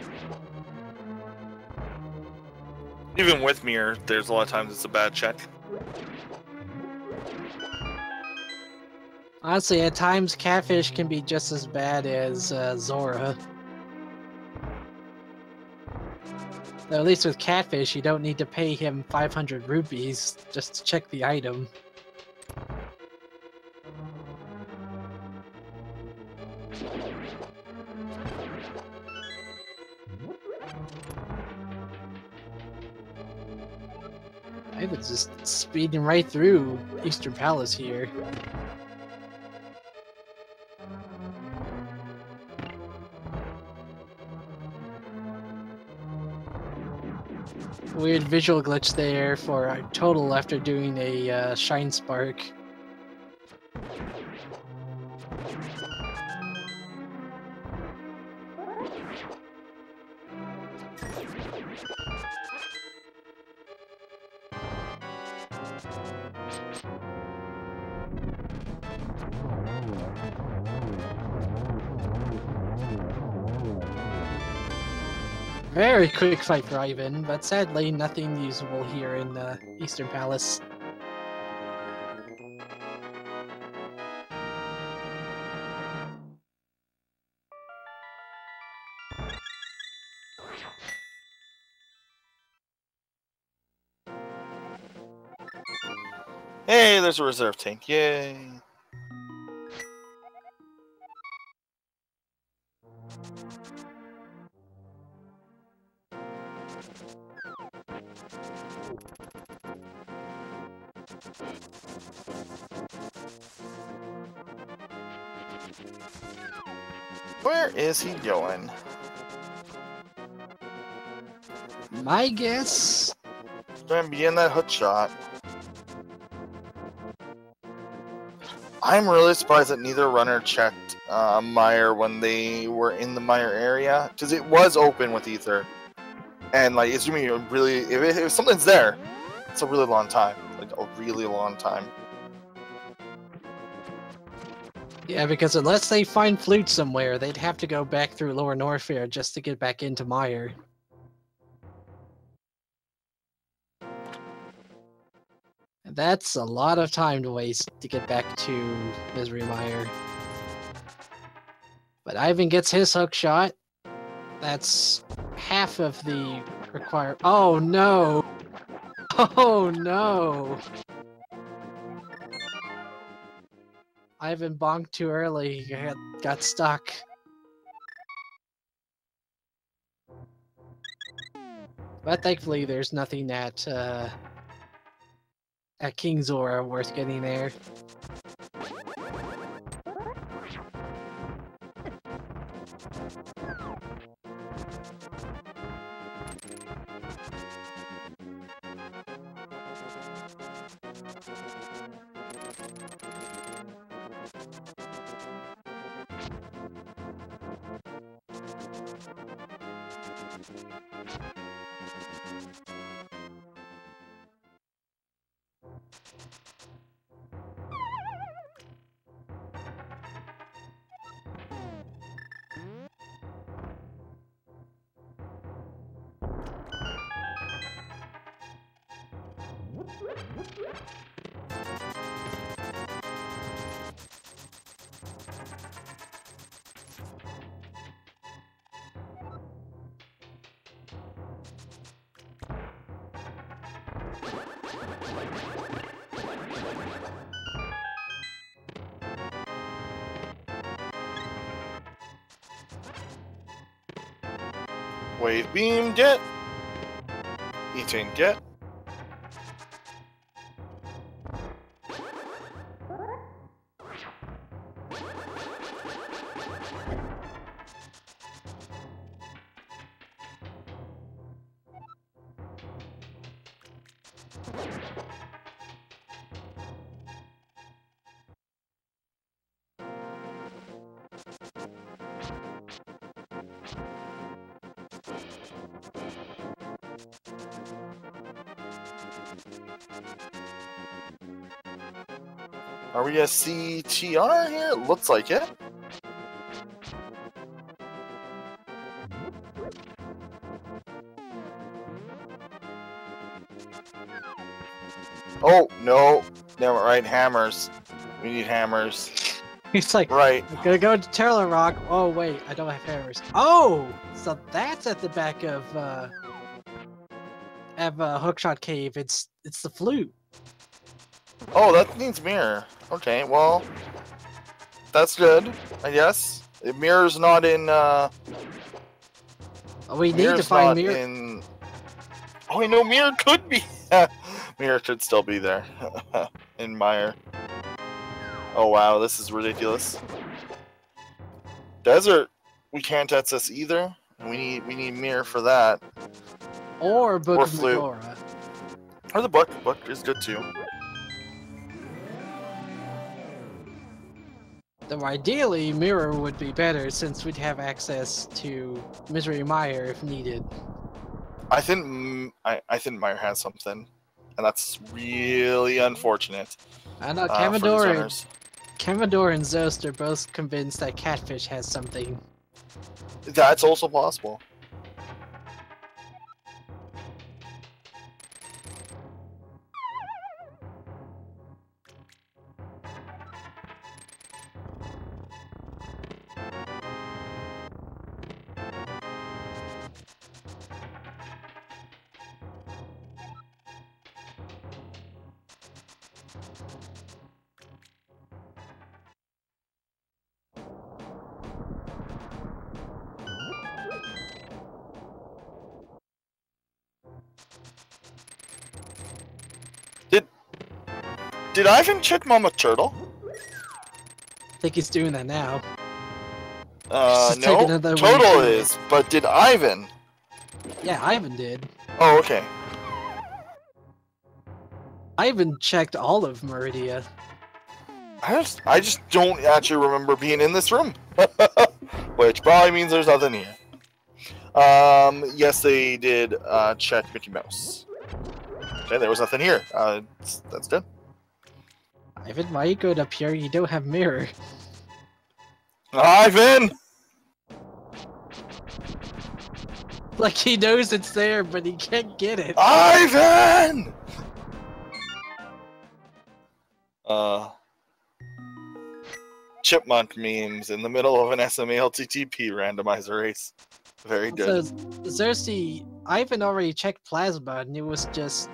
Even with Mirror, there's a lot of times it's a bad check. Honestly, at times Catfish can be just as bad as Zora. Though at least with Catfish, you don't need to pay him 500 rupees just to check the item. I was just speeding right through Eastern Palace here. Weird visual glitch there for a total after doing a Shine Spark. Very quick fight for Ivan, but sadly nothing usable here in Eastern Palace. Hey, there's a reserve tank. Yay. Where is he going? My guess? He's going to be in that hookshot. I'm really surprised that neither runner checked Mire when they were in the Mire area, because it was open with Ether. And like, assuming you really, if something's there, it's a really long time. Like a really long time. Yeah, because unless they find Flute somewhere, they'd have to go back through Lower Norfair just to get back into Mire. And that's a lot of time to waste to get back to Misery Mire. But Ivan gets his hook shot. That's half of the required. Oh no! Oh no! Ivan bonked too early. He got stuck. But thankfully, there's nothing at King Zora worth getting there. Wave beam, get. Eating, get. Are we a CTR here? Looks like it. Oh, no. Never right, hammers. We need hammers. He's like, right. I'm gonna go to Turtle Rock. Oh, wait, I don't have hammers. Oh! So that's at the back of Hookshot Cave. It's the flute. Oh, that needs mirror. Okay, well, that's good, I guess. Mirror's not in, we need to find mirror. Oh, wait, no, mirror could be. Mirror could still be there in Mire. Oh wow, this is ridiculous. Desert, we can't access either. We need mirror for that. Or Book of flute. Megara. Or the book. Book is good too. Though ideally, mirror would be better since we'd have access to Zora and Mire if needed. I think Mire has something, and that's really unfortunate. I know Commodore and Zost are both convinced that Catfish has something. That's also possible. Did Ivan check Mama Turtle? I think he's doing that now. No, Turtle is, but did Ivan? Yeah, Ivan did. Oh, okay. Ivan checked all of Meridia. I just don't actually remember being in this room. Which probably means there's nothing here. Yes, they did check Mickey Mouse. Okay, there was nothing here. That's good. Ivan, why you going up here? You don't have mirror. Ivan! Like he knows it's there, but he can't get it. Ivan! Chipmunk memes in the middle of an SMLTTP randomizer race. Very good. So, Xerxes, Ivan already checked plasma, and it was just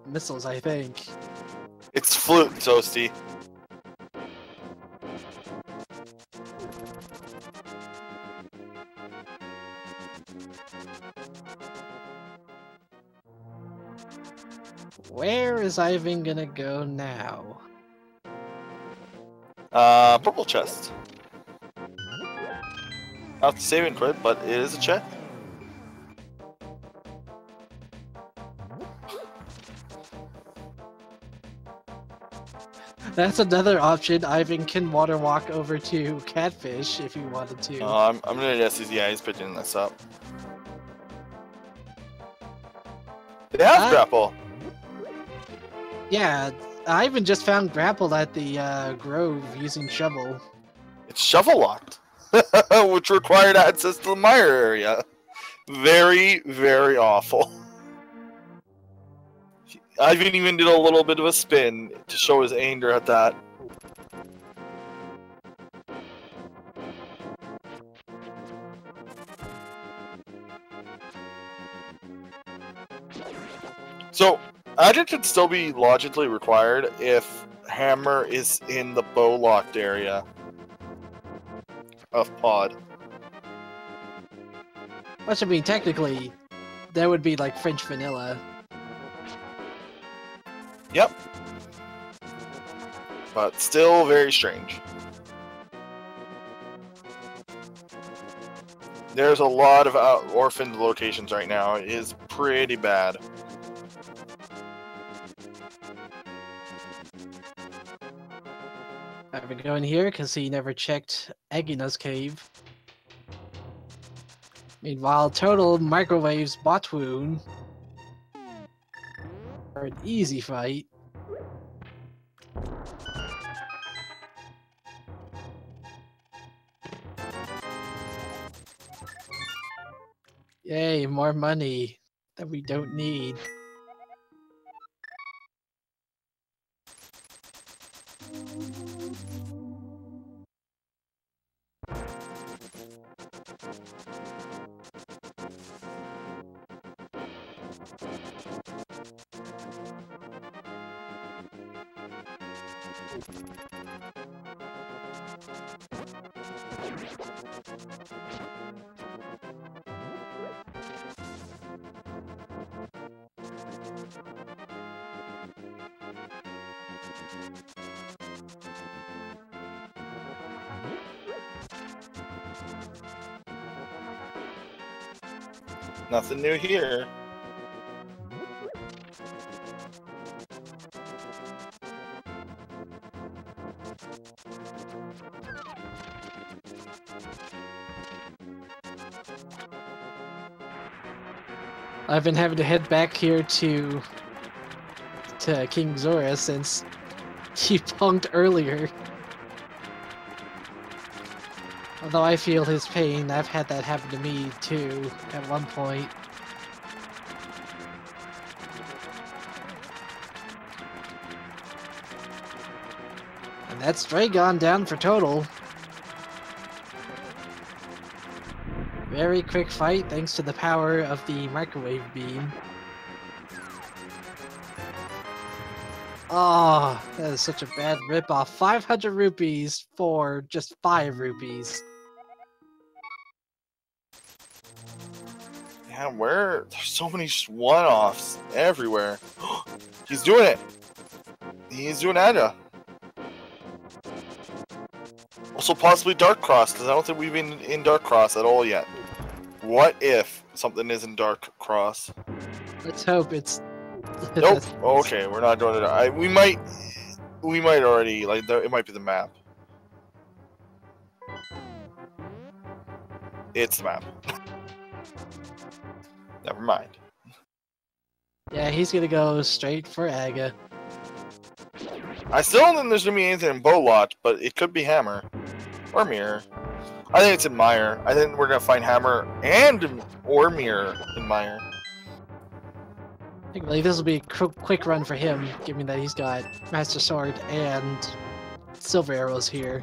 missiles, I think. It's flute, Toasty. Where is Ivan gonna go now? Purple chest. Not the saving quit, but it is a check. That's another option. Ivan can water walk over to Catfish if he wanted to. I'm gonna guess he's picking this up. They have Grapple. Yeah, Ivan just found Grapple at the Grove using shovel. It's shovel locked, which required access to the Mire area. Very, very awful. Ivan even did a little bit of a spin to show his anger at that. So, Agile could still be logically required if Hammer is in the bow locked area of Pod. Which, I mean, technically, that would be like French vanilla. Yep. But still very strange. There's a lot of orphaned locations right now. It is pretty bad. I've been going here because he never checked Agina's cave. Meanwhile, Total microwaves Botwoon for an easy fight. Yay, more money that we don't need. Nothing new here. I've been having to head back here to King Zora since he punked earlier. Although I feel his pain, I've had that happen to me too at one point. And that's Dragon down for Total. Very quick fight thanks to the power of the microwave beam. Oh, that is such a bad ripoff. 500 rupees for just 5 rupees. Yeah, there's so many one-offs everywhere. He's doing it. He's doing Aga. Also possibly Dark Cross, because I don't think we've been in Dark Cross at all yet. What if something is in Dark Cross? Let's hope it's... Nope. Okay, we're not doing it. We might already, like, it might be the map. It's the map. Never mind. Yeah, he's gonna go straight for Aga. I still don't think there's gonna be anything in Bowlot, but it could be Hammer. Or Mirror. I think it's in Mire. I think we're gonna find Hammer or Mirror in Mire. I believe this will be a quick run for him, given that he's got Master Sword and Silver Arrows here.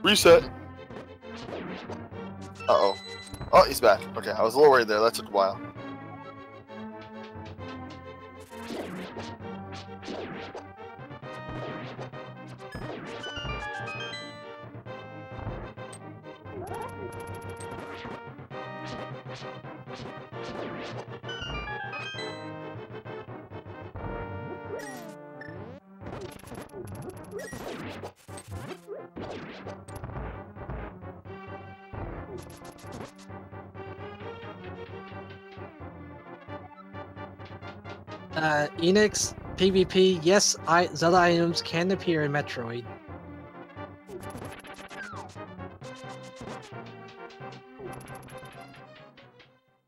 Reset. Uh-oh. Oh, he's back. Okay, I was a little worried there. That took a while. Enix, PvP, yes, Zelda items can appear in Metroid.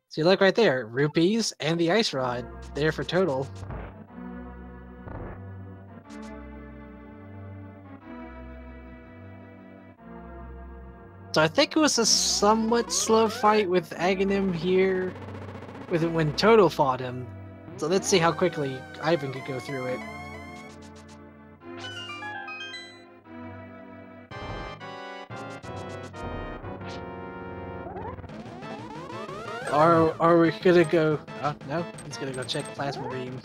So you look right there, rupees and the ice rod, there for total. So I think it was a somewhat slow fight with Aghanim here, when Toto fought him. So let's see how quickly Ivan could go through it. Or are we gonna go? Oh no, he's gonna go check Plasma Beam.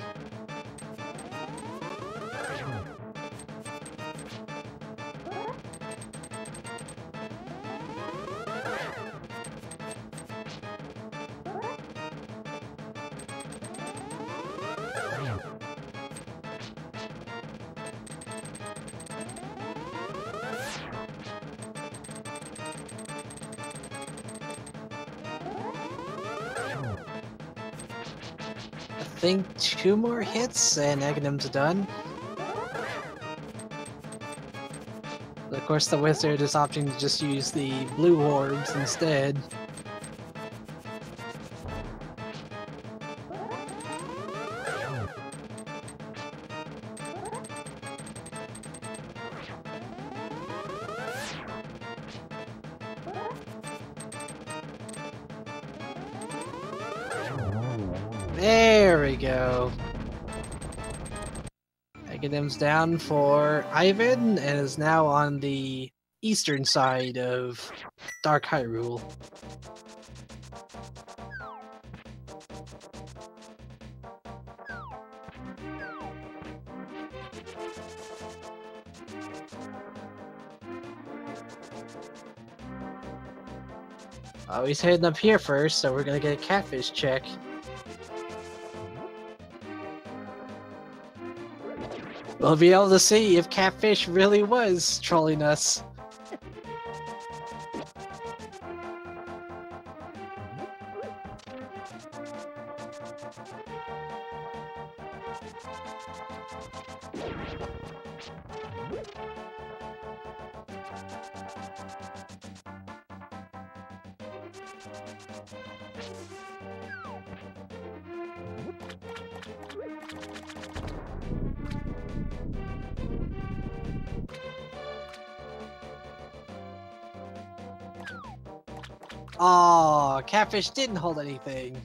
I think 2 more hits and Aghanim's done. But of course the wizard is opting to just use the blue orbs instead. There we go. Aghanim's down for Ivan and is now on the eastern side of Dark Hyrule. Oh, he's heading up here first, so we're gonna get a Catfish check. We'll be able to see if Catfish really was trolling us. Aw, Catfish didn't hold anything.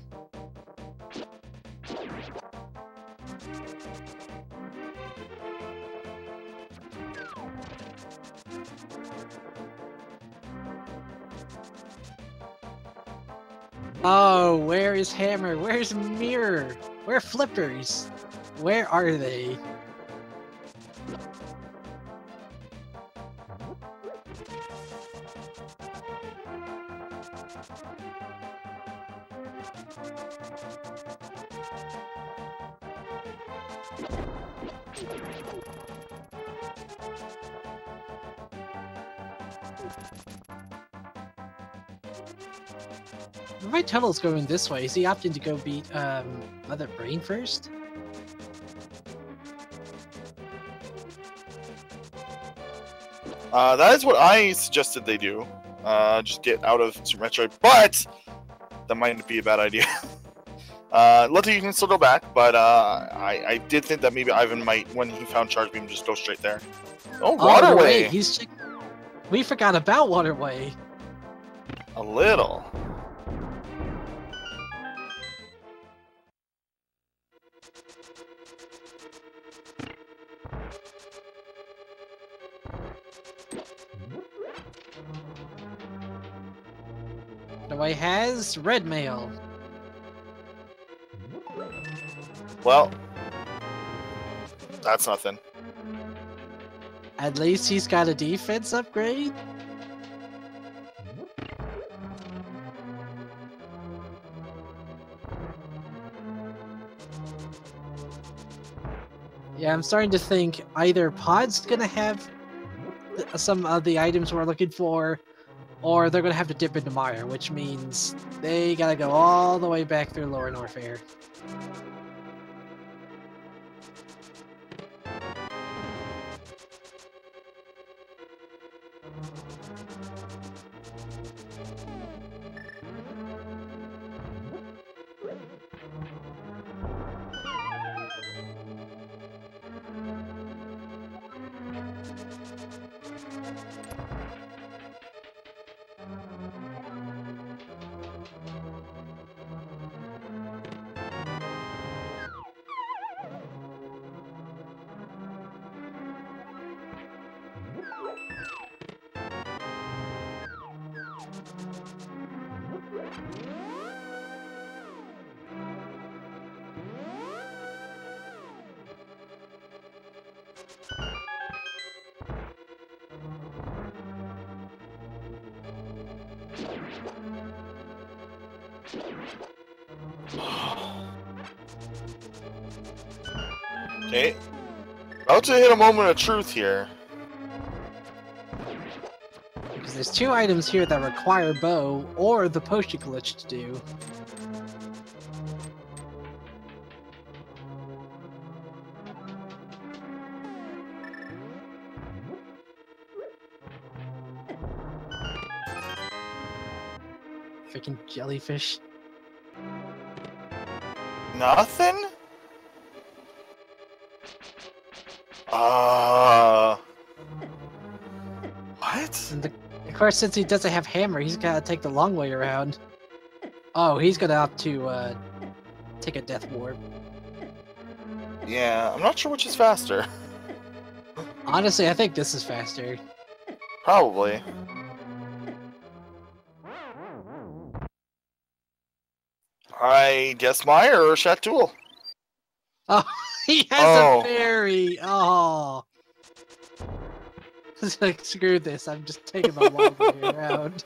Oh, where is Hammer? Where's Mirror? Where are Flippers? Where are they? My tunnel's going this way. Is he opting to go beat Mother Brain first? That is what I suggested they do. Just get out of Super Metroid, but that might be a bad idea. Luckily, you can still go back, but I did think that maybe Ivan might, when he found Charge Beam, just go straight there. Oh, Waterway! Wait, we forgot about Waterway. A little. Tucked away has red mail. Well, that's nothing. At least he's got a defense upgrade. Yeah, I'm starting to think either Pod's gonna have some of the items we're looking for, or they're gonna have to dip into Mire, which means they gotta go all the way back through Lower Norfair. Okay. About to hit a moment of truth here. Because there's two items here that require bow or the potion glitch to do. Freaking jellyfish. Nothing? What? And of course, since he doesn't have hammer, he's gotta take the long way around. Oh, he's gonna have to take a death warp. Yeah, I'm not sure which is faster. Honestly, I think this is faster. Probably. I guess Mire or Shatul. Oh, he has a fairy! Oh. It's like, screw this, I'm just taking the long way around.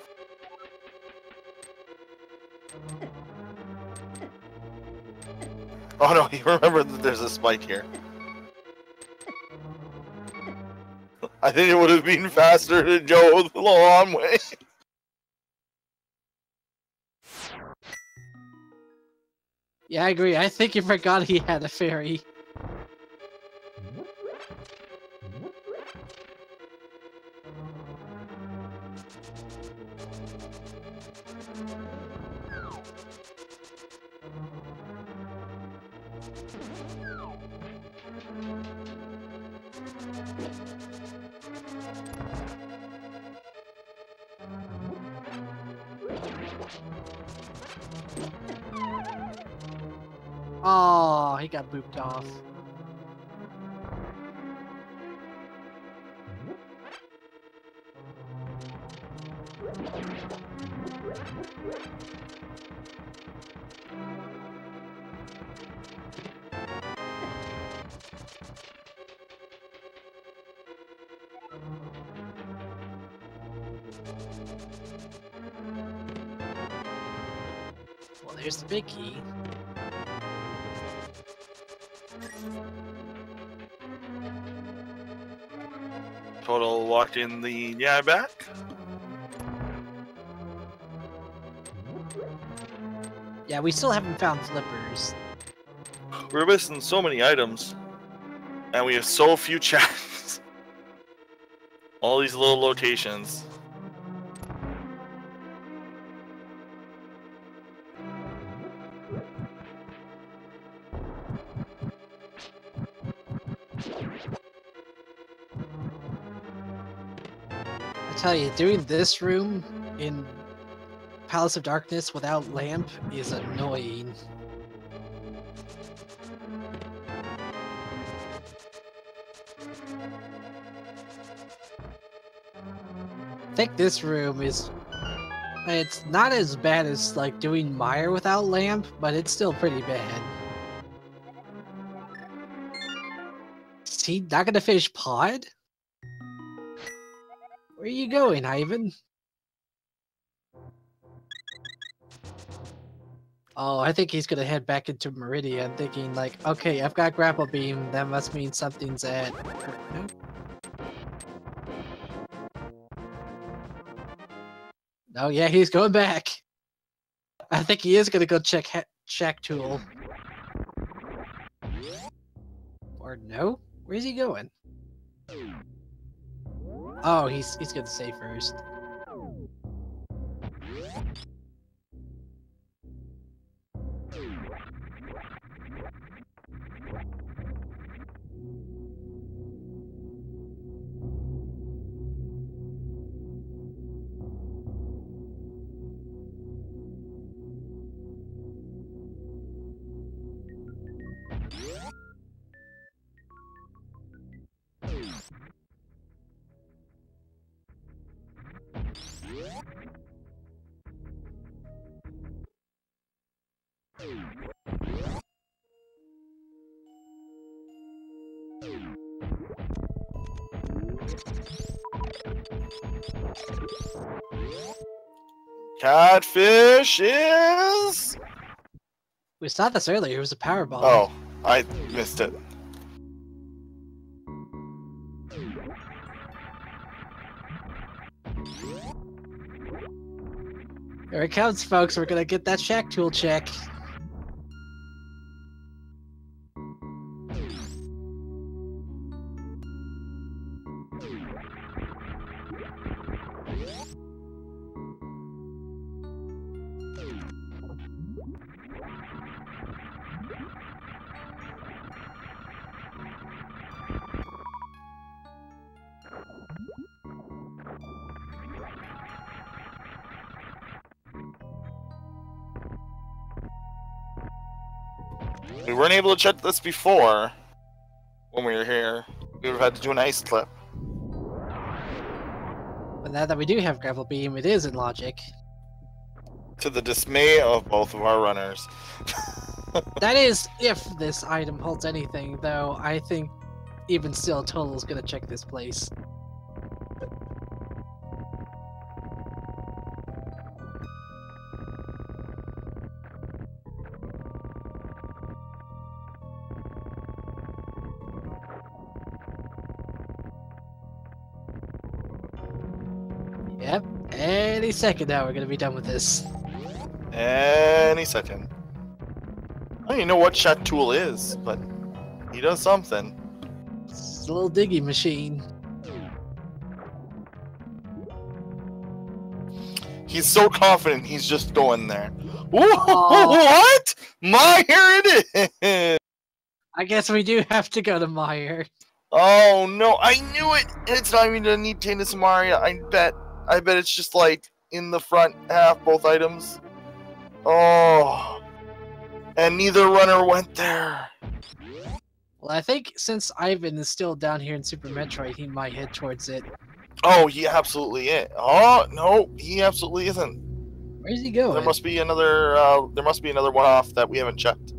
Oh no, you remember that there's a spike here. I think it would have been faster to go the long way. Yeah, I agree. I think you forgot he had a fairy. Oh, he got booped off. Well, there's the big key. Total walked in the back. Yeah, we still haven't found flippers. We're missing so many items, and we have so few chats. All these little locations. I tell you, doing this room in Palace of Darkness without lamp is annoying. I think this room is It's not as bad as like doing Mire without lamp, but it's still pretty bad. Is he not gonna finish pod? Where are you going, Ivan? Oh, I think he's gonna head back into Meridia and thinking like, okay, I've got Grapple Beam, that must mean something's at... No? Oh yeah, he's going back. I think he is gonna go check Shack Tool. Or no? Where's he going? Oh, he's gonna say first. Catfish is... We saw this earlier, it was a power bomb. Oh, I missed it. Here it comes, folks. We're gonna get that Shack Tool check. We weren't able to check this before when we were here. We would have had to do an ice clip. But now that we do have Grapple Beam, it is in logic. To the dismay of both of our runners. That is, if this item holds anything, though, I think even still, Total's gonna check this place. Yep, any second now we're gonna be done with this. Any second. I don't even know what Shack Tool is, but he does something. It's a little diggy machine. He's so confident he's just going there. What? My, here it is! I guess we do have to go to Mire. Oh no, I knew it! It's not even gonna need Tainus and Maria, I bet it's just like in the front half, both items. Oh. And neither runner went there. Well, I think since Ivan is still down here in Super Metroid, he might head towards it. Oh, he absolutely is. Oh no, he absolutely isn't. Where's he going? There must be another one-off that we haven't checked.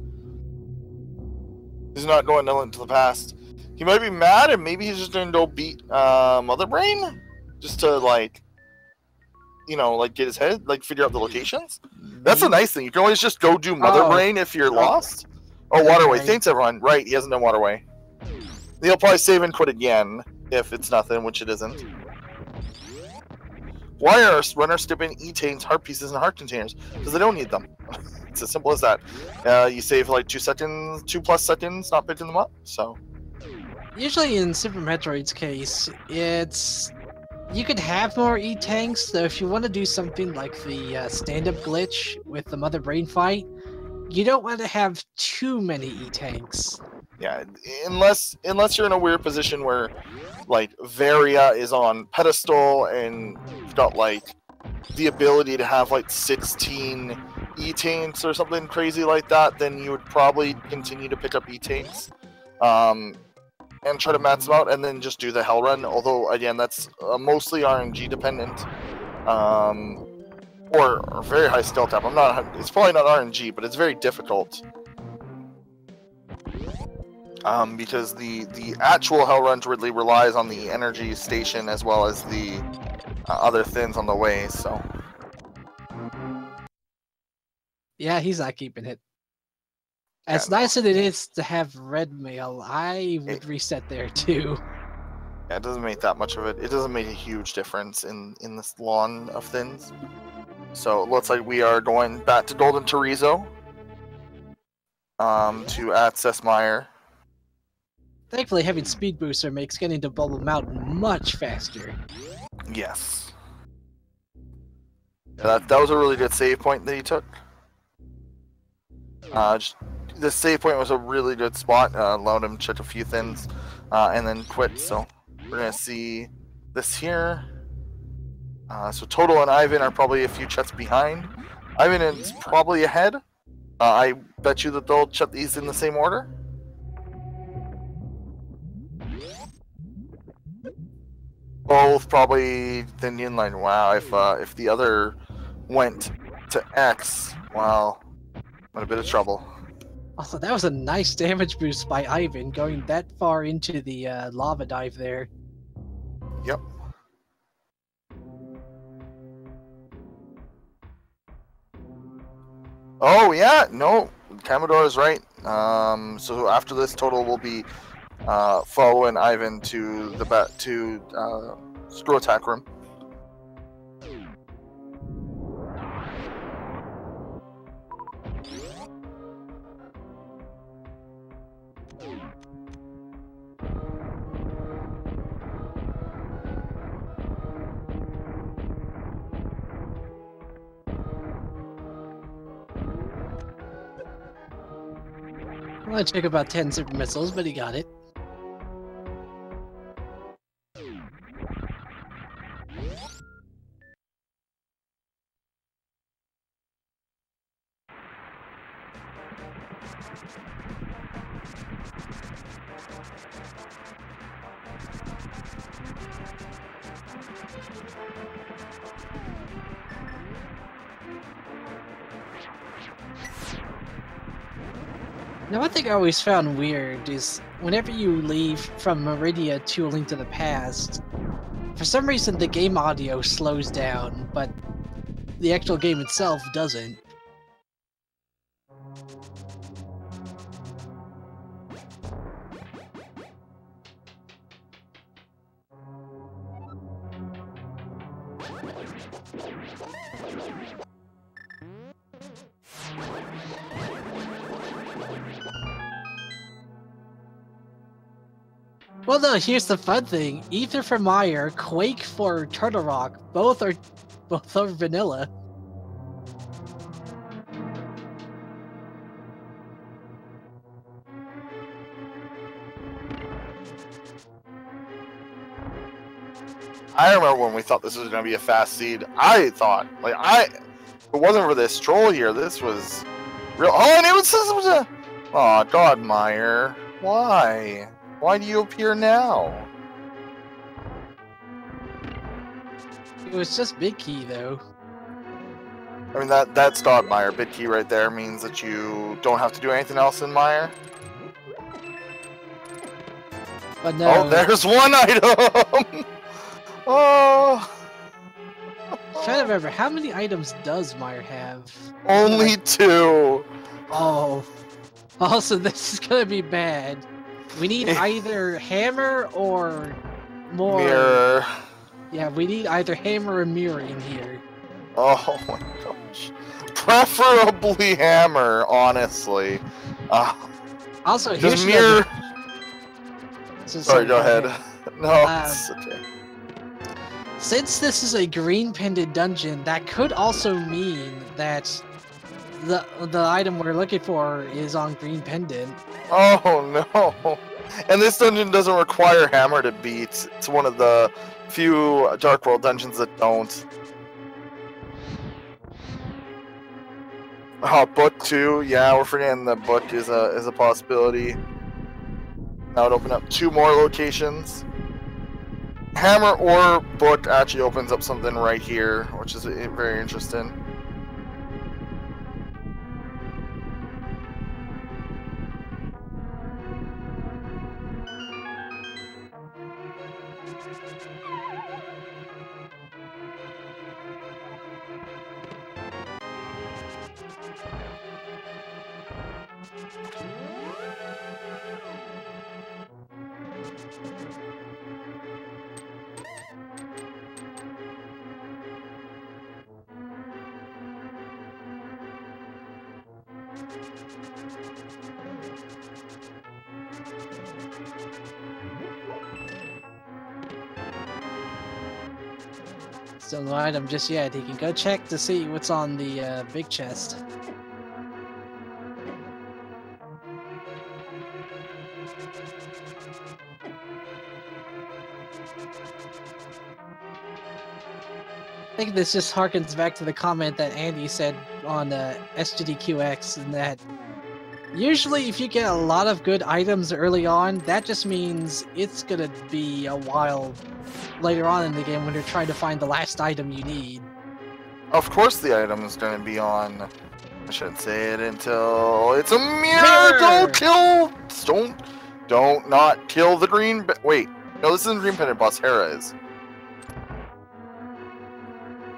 He's not going into the past. He might be mad, and maybe he's just gonna go beat Mother Brain, just to like, you know, like get his head, like figure out the locations. That's a nice thing. You can always just go do Mother Brain if you're lost. Oh, Waterway. Right. Thanks, everyone. Right, he hasn't done Waterway. He'll probably save and quit again if it's nothing, which it isn't. Why are runners skipping E-Tains, heart pieces, and heart containers? Because they don't need them. It's as simple as that. You save like 2 seconds, 2+ seconds, not picking them up. So Usually in Super Metroid's case, it's... You could have more E-Tanks, though if you want to do something like the stand-up glitch with the Mother Brain fight, you don't want to have too many E-Tanks. yeah, unless you're in a weird position where like Varia is on pedestal and you've got like the ability to have like 16 E-Taints or something crazy like that, then you would probably continue to pick up E-Taints. And try to max them out, and then just do the Hell Run. Although, again, that's mostly RNG dependent. or very high skill tap. It's probably not RNG, but it's very difficult. Because the actual Hell Run to Ridley relies on the energy station as well as the other thins on the way. So yeah, he's not keeping it. As yeah, nice as it is to have red mail, I would reset there too. Yeah, it doesn't make that much of it. It doesn't make a huge difference in this lawn of thins. So it looks like we are going back to Golden Chorizo to access Mire. Thankfully, having Speed Booster makes getting to Bubble Mountain much faster. Yes. Yeah, that was a really good save point that he took. The save point was a really good spot. Allowed him to check a few things and then quit. So we're going to see this here. So Toto and Ivan are probably a few checks behind. Ivan is probably ahead. I bet you that they'll check these in the same order. Both probably the inline. Wow, if the other went to X, wow, I'm in a bit of trouble. Also, that was a nice damage boost by Ivan going that far into the lava dive there. Yep. Oh yeah, no, Commodore is right. So after this, Total will be following Ivan to the screw attack room. Well, it took about 10 super missiles, but he got it. Now, one thing I always found weird is whenever you leave from Meridia to A Link to the Past, for some reason the game audio slows down, but the actual game itself doesn't. Well, no, here's the fun thing. Ether for Mire, Quake for Turtle Rock, both are vanilla. I remember when we thought this was going to be a fast seed. I thought, if it wasn't for this troll here, this was real. Oh, and it was a. Oh, God, Mire. Why? Why do you appear now? It was just Big Key, though. I mean, that's Dog Mire. Big Key right there means that you don't have to do anything else in Mire. But no. Oh, there's one item! Oh! I'm trying to remember, how many items does Mire have? Only 2! Oh. Also, this is gonna be bad. We need either hammer or more... Mirror. Yeah, we need either hammer or mirror in here. Oh my gosh. Preferably hammer, honestly. Also, here's mirror... Sorry, go ahead. No, it's okay. Since this is a green pendant dungeon, that could also mean that the item we're looking for is on green pendant. Oh no! And this dungeon doesn't require hammer to beat. It's one of the few Dark World dungeons that don't. Oh, book 2. Yeah, we're forgetting the book is a possibility. That would open up 2 more locations. Hammer or book actually opens up something right here, which is very interesting. Still no item just yet. He can go check to see what's on the big chest. I think this just harkens back to the comment that Andy said on SGDQX, and that usually if you get a lot of good items early on, that just means it's gonna be a while later on in the game when you're trying to find the last item you need. Of course the item is going to be on. I shouldn't say it until it's a mirror! Don't not kill the green... Wait, no, this isn't green pendant boss, Hera is.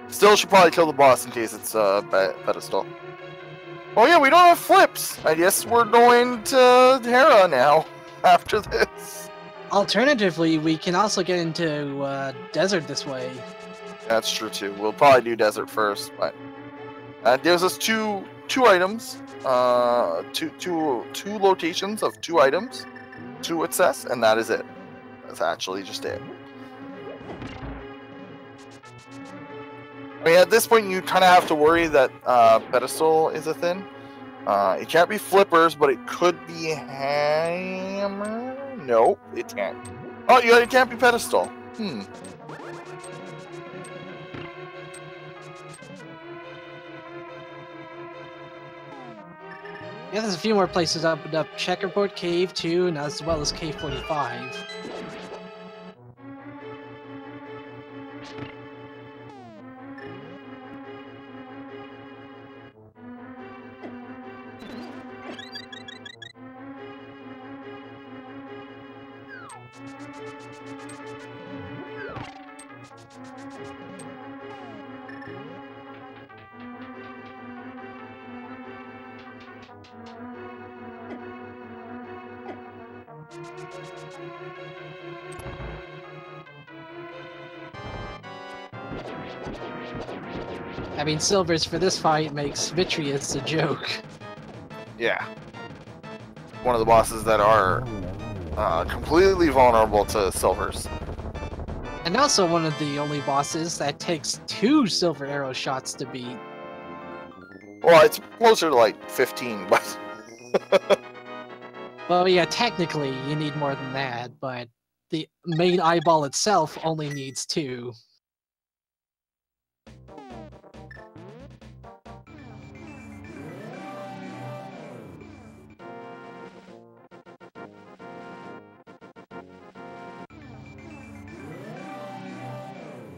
Still should probably kill the boss in case it's pedestal. Oh yeah, we don't have flips! I guess we're going to Hera now, after this. Alternatively, we can also get into desert this way. That's true too. We'll probably do desert first, but that gives us two items, two locations of 2 items to access, and that is it. That's actually just it. I mean, at this point, you kind of have to worry that pedestal is a thing. It can't be flippers, but it could be hammer. Nope, it can't. Oh, yeah, it can't be pedestal. Yeah, there's a few more places opened up. Checkerboard Cave too, and as well as Cave 45. I mean, silvers for this fight makes Vitreous a joke. Yeah. One of the bosses that are completely vulnerable to silvers. And also one of the only bosses that takes 2 silver arrow shots to beat. Well, it's closer to like 15, but... Well, yeah, technically you need more than that, but the main eyeball itself only needs 2.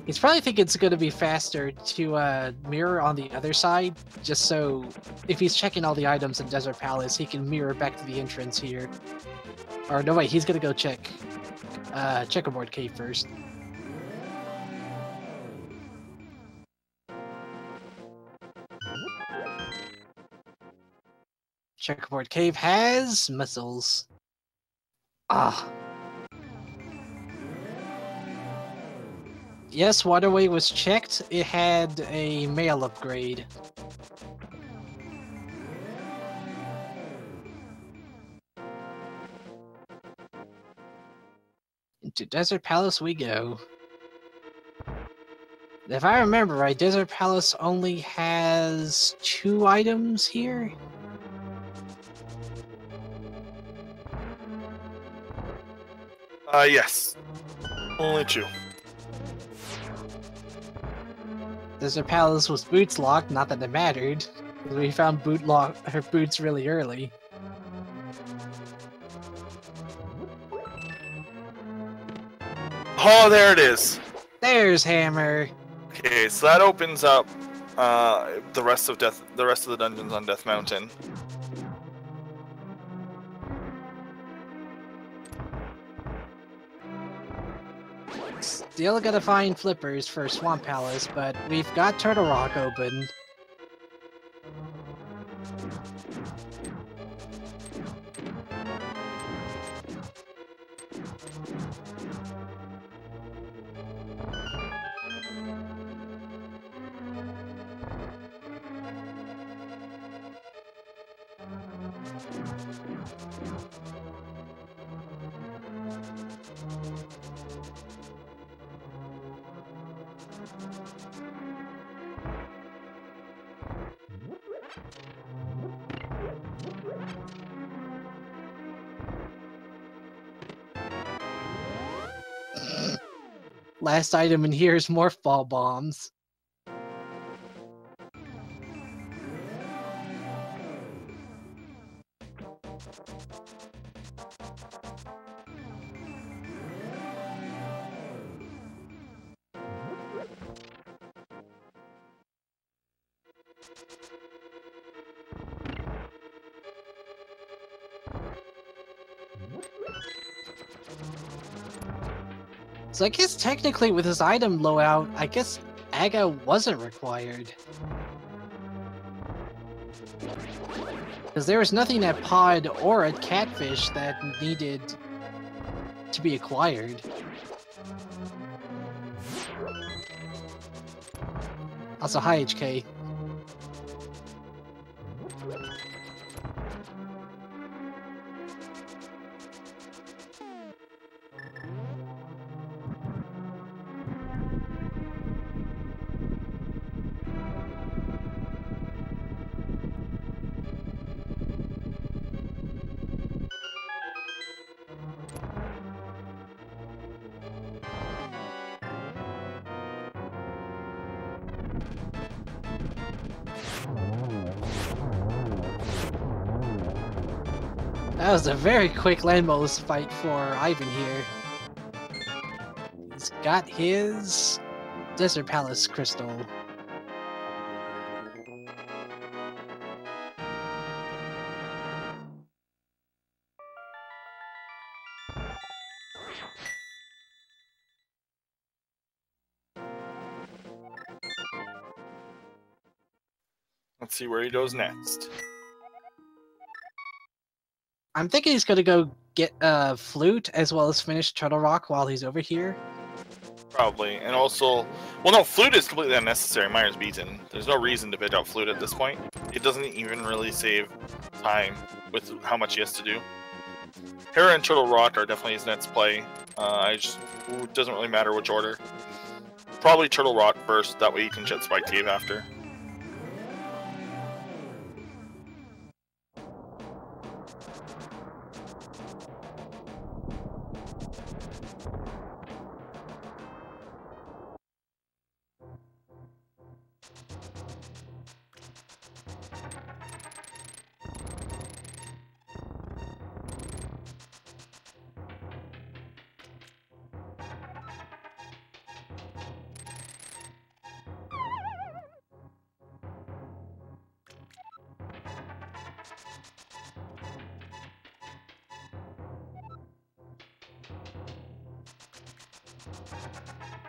He's probably thinking it's going to be faster to mirror on the other side, just so if he's checking all the items in Desert Palace, he can mirror back to the entrance here. Or no, wait, he's going to go check Checkerboard Cave first. Checkerboard Cave has missiles. Ah. Yes, Waterway was checked. It had a mail upgrade. Into Desert Palace we go. If I remember right, Desert Palace only has 2 items here? Yes. Only 2. Desert Palace was boots locked, not that it mattered. We found her boots really early. Oh, there it is. There's Hammer. Okay, so that opens up the rest of the dungeons on Death Mountain. Still gotta find flippers for Swamp Palace, but we've got Turtle Rock open. Last item in here is Morph Ball Bombs. So I guess technically with his item loadout, I guess Aga wasn't required. Because there was nothing at Pod or at Catfish that needed to be acquired. Also, hi HK. That was a very quick landmos fight for Ivan here. He's got his Desert Palace crystal. Let's see where he goes next. I'm thinking he's gonna go get a flute as well as finish Turtle Rock while he's over here. Probably, and also, well, no, flute is completely unnecessary. Mire's beaten. There's no reason to pick out flute at this point. It doesn't even really save time with how much he has to do. Hera and Turtle Rock are definitely his next play. It doesn't really matter which order. Probably Turtle Rock first. That way you can Jet Spike Cave after.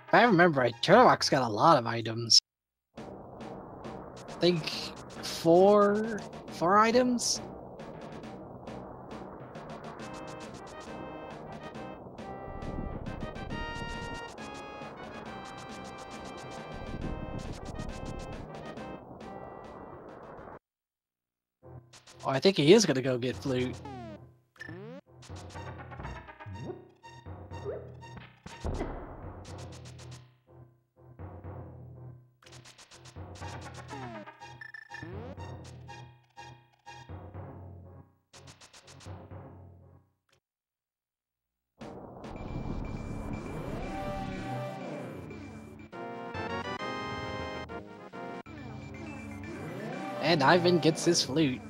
If I remember right, Turtle Rock's got a lot of items. I think four items? Oh, I think he is gonna go get flute. And Ivan gets his flute.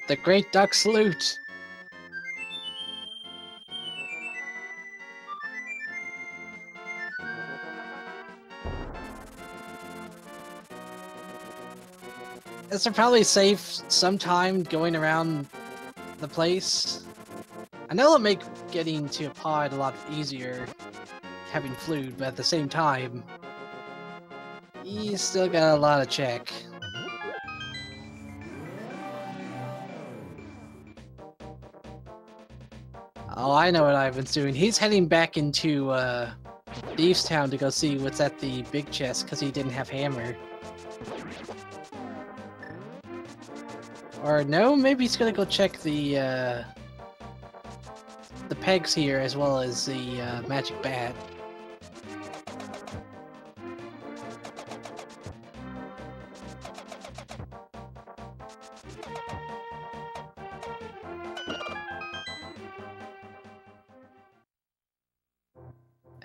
The Great Duck Salute! This would probably save some time going around the place. I know it'll make getting to a pod a lot easier having Flute, but at the same time, you still got a lot of check. Oh, I know what Ivan's doing. He's heading back into Thieves Town to go see what's at the big chest because he didn't have hammer. Or no, maybe he's gonna go check the pegs here as well as the magic bat.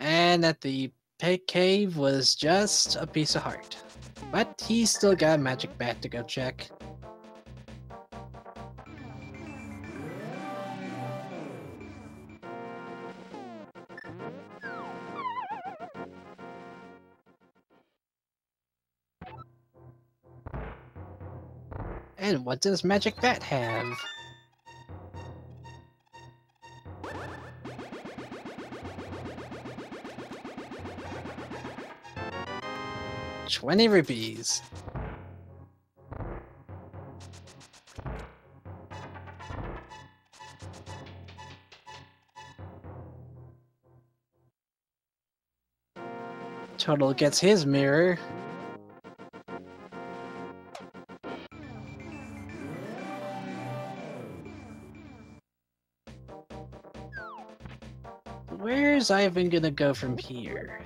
And at the peg cave was just a piece of heart. But he's still got a magic bat to go check. And what does Magic Bat have? $20 rupees. Total gets his mirror. Where's Ivan gonna go from here?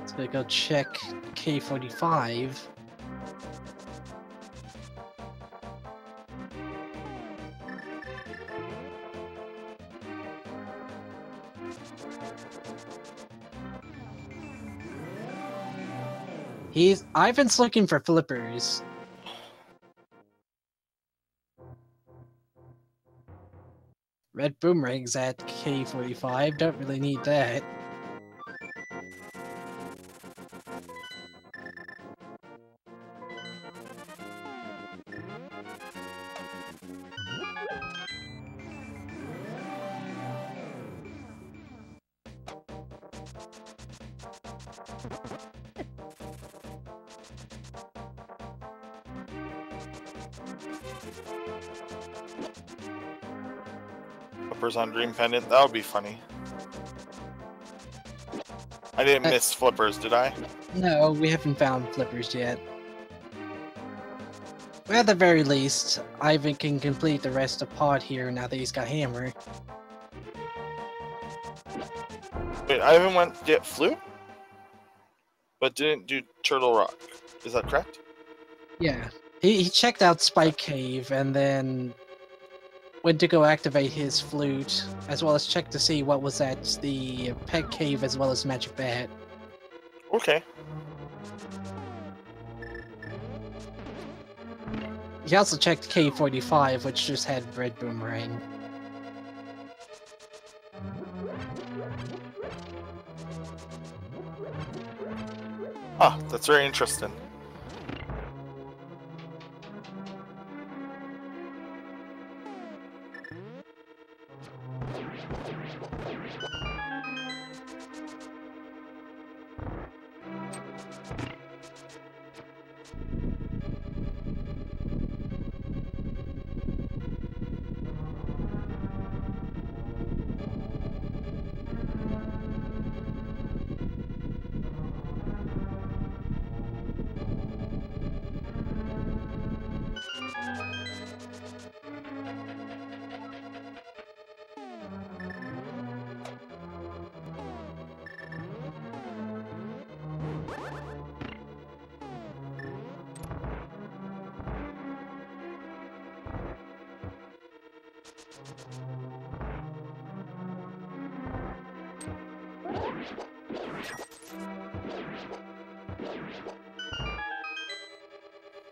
Let's go check K45. Ivan's looking for flippers. Red boomerangs at K45, don't really need that. Flippers on Dream Pendant, that would be funny. I didn't miss flippers, did I? No, we haven't found flippers yet. But at the very least, Ivan can complete the rest of Pod here now that he's got hammer. Wait, Ivan went to get Flute? But didn't do Turtle Rock. Is that correct? Yeah. He checked out Spike Cave and then went to go activate his flute, as well as check to see what was at the Peg Cave as well as Magic Bat. Okay. He also checked K45, which just had Red Boomerang. Ah, that's very interesting.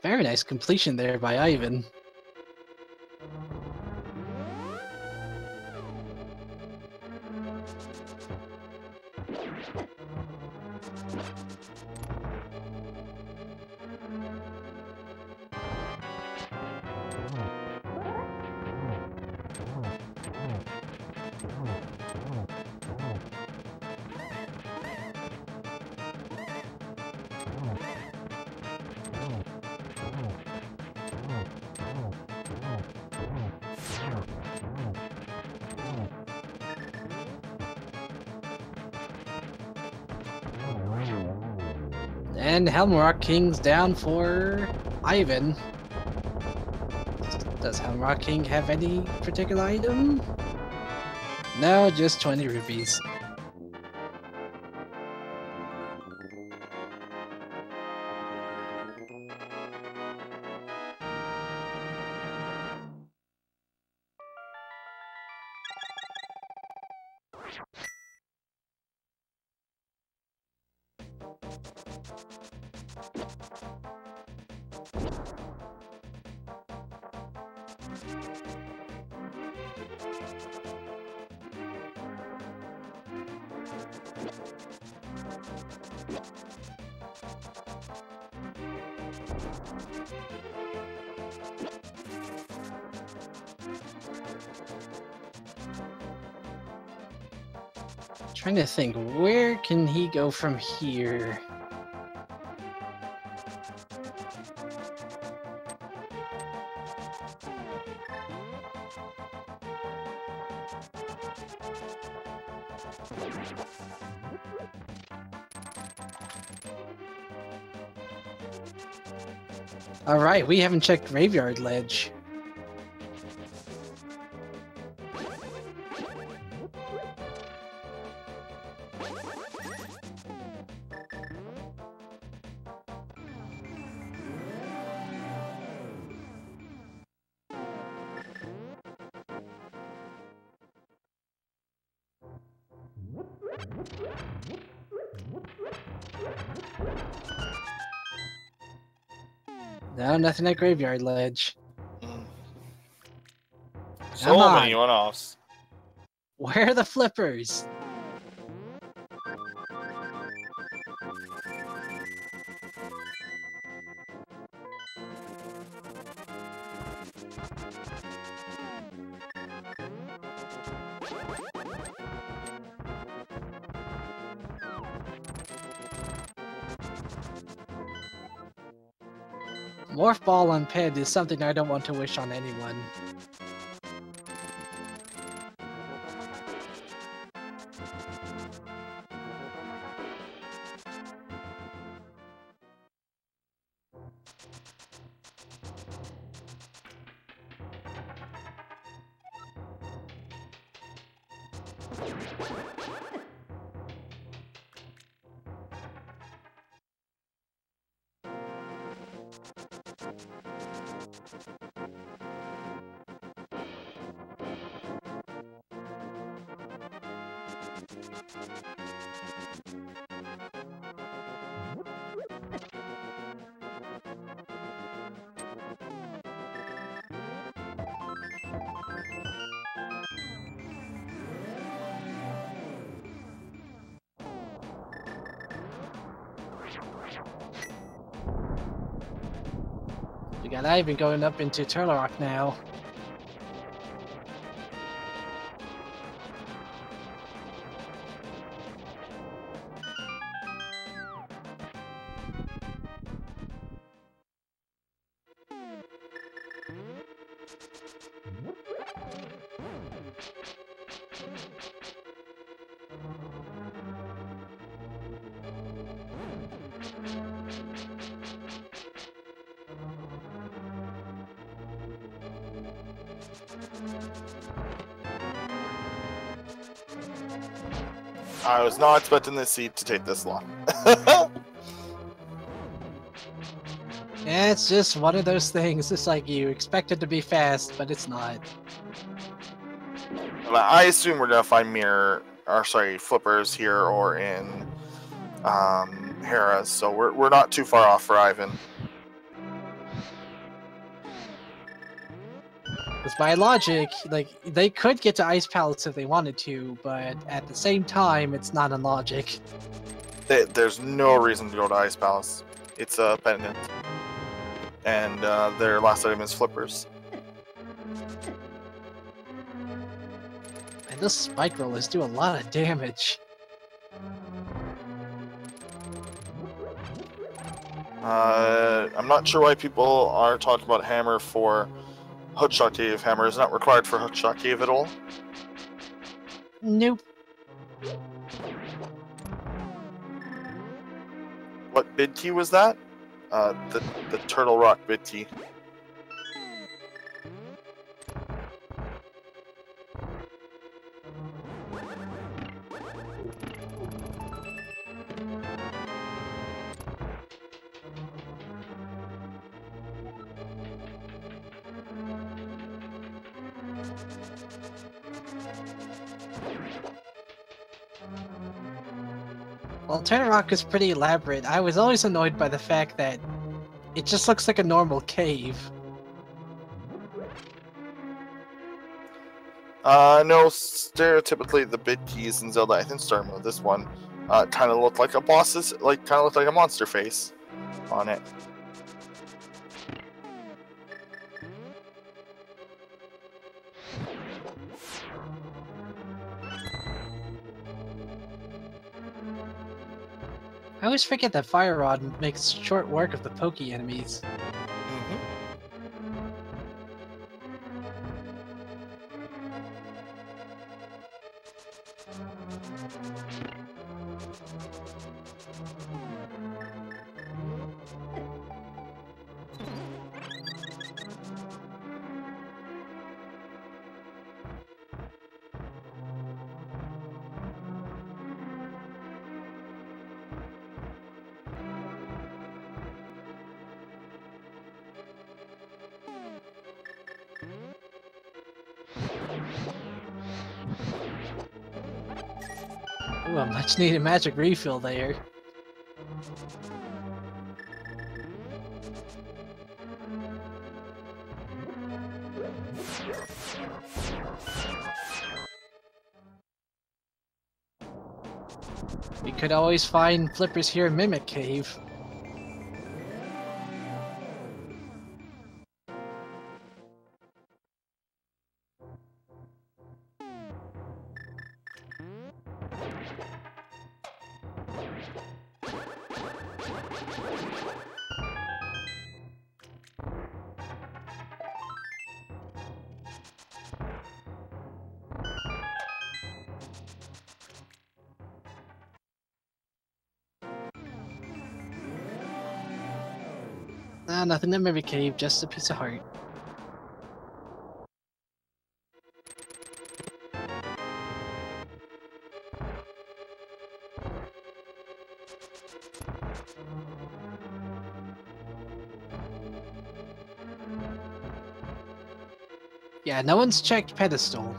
Very nice completion there by Ivan. And Helmrock King's down for Ivan. Does Helmrock King have any particular item? No, just 20 rupees. Trying to think, where can he go from here? Alright, we haven't checked Graveyard Ledge. No, nothing at Graveyard Ledge. So many one-offs. Where are the flippers? Morph Ball on Ped is something I don't want to wish on anyone. We got Ivan going up into Turtle Rock now. I was not expecting this seed to take this long. Yeah, it's just one of those things. It's like you expect it to be fast, but it's not. I assume we're gonna find flippers here or in Hera, so we're not too far off for Ivan. Because by logic, like, they could get to Ice Palace if they wanted to, but at the same time, it's not in logic. There's no reason to go to Ice Palace. It's a pendant. And their last item is flippers. And those spike rollers do a lot of damage. I'm not sure why people are talking about hammer for Hookshot Cave. Hammer is not required for Hookshot Cave at all. Nope. What bid key was that? The Turtle Rock bid key. Well, Turtle Rock is pretty elaborate. I was always annoyed by the fact that it just looks like a normal cave. No, stereotypically the bid keys in Zelda, I think Star Mode, this one, kind of looked like a boss's, kind of looked like a monster face on it. I always forget that Fire Rod makes short work of the pokey enemies. Ooh, a much needed magic refill there. We could always find flippers here in Mimic Cave. Nah, nothing in Mimic Cave, just a piece of heart. Yeah, no one's checked pedestal.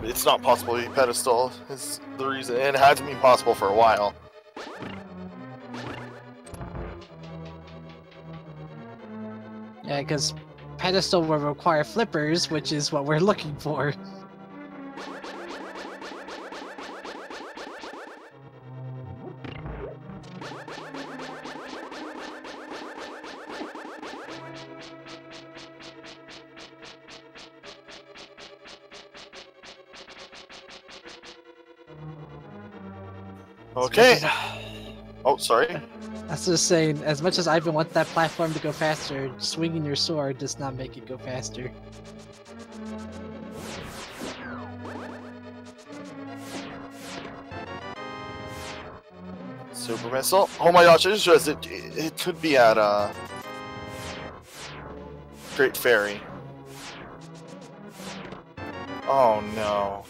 It's not possible to be pedestal, is the reason. It hasn't been possible for a while. Yeah, because pedestal will require flippers, which is what we're looking for. Okay. Oh, sorry. That's just saying, as much as I even want that platform to go faster, swinging your sword does not make it go faster. Super missile. Oh my gosh, I just realized it could be at Great Fairy. Oh no.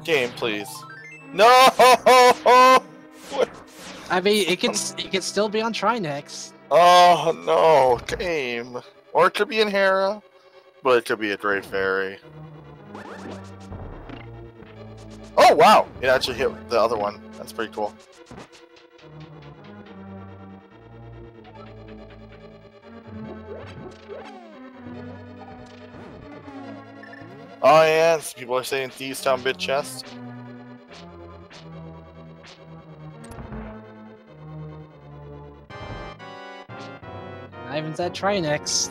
Game, please. No! I mean, it can still be on Trinexx. Oh no, game. Or it could be in Hera, but it could be a Great Fairy. Oh wow! It actually hit the other one. That's pretty cool. Oh yes, people are saying Thieves Town bit chest. Ivan's at Trinexx.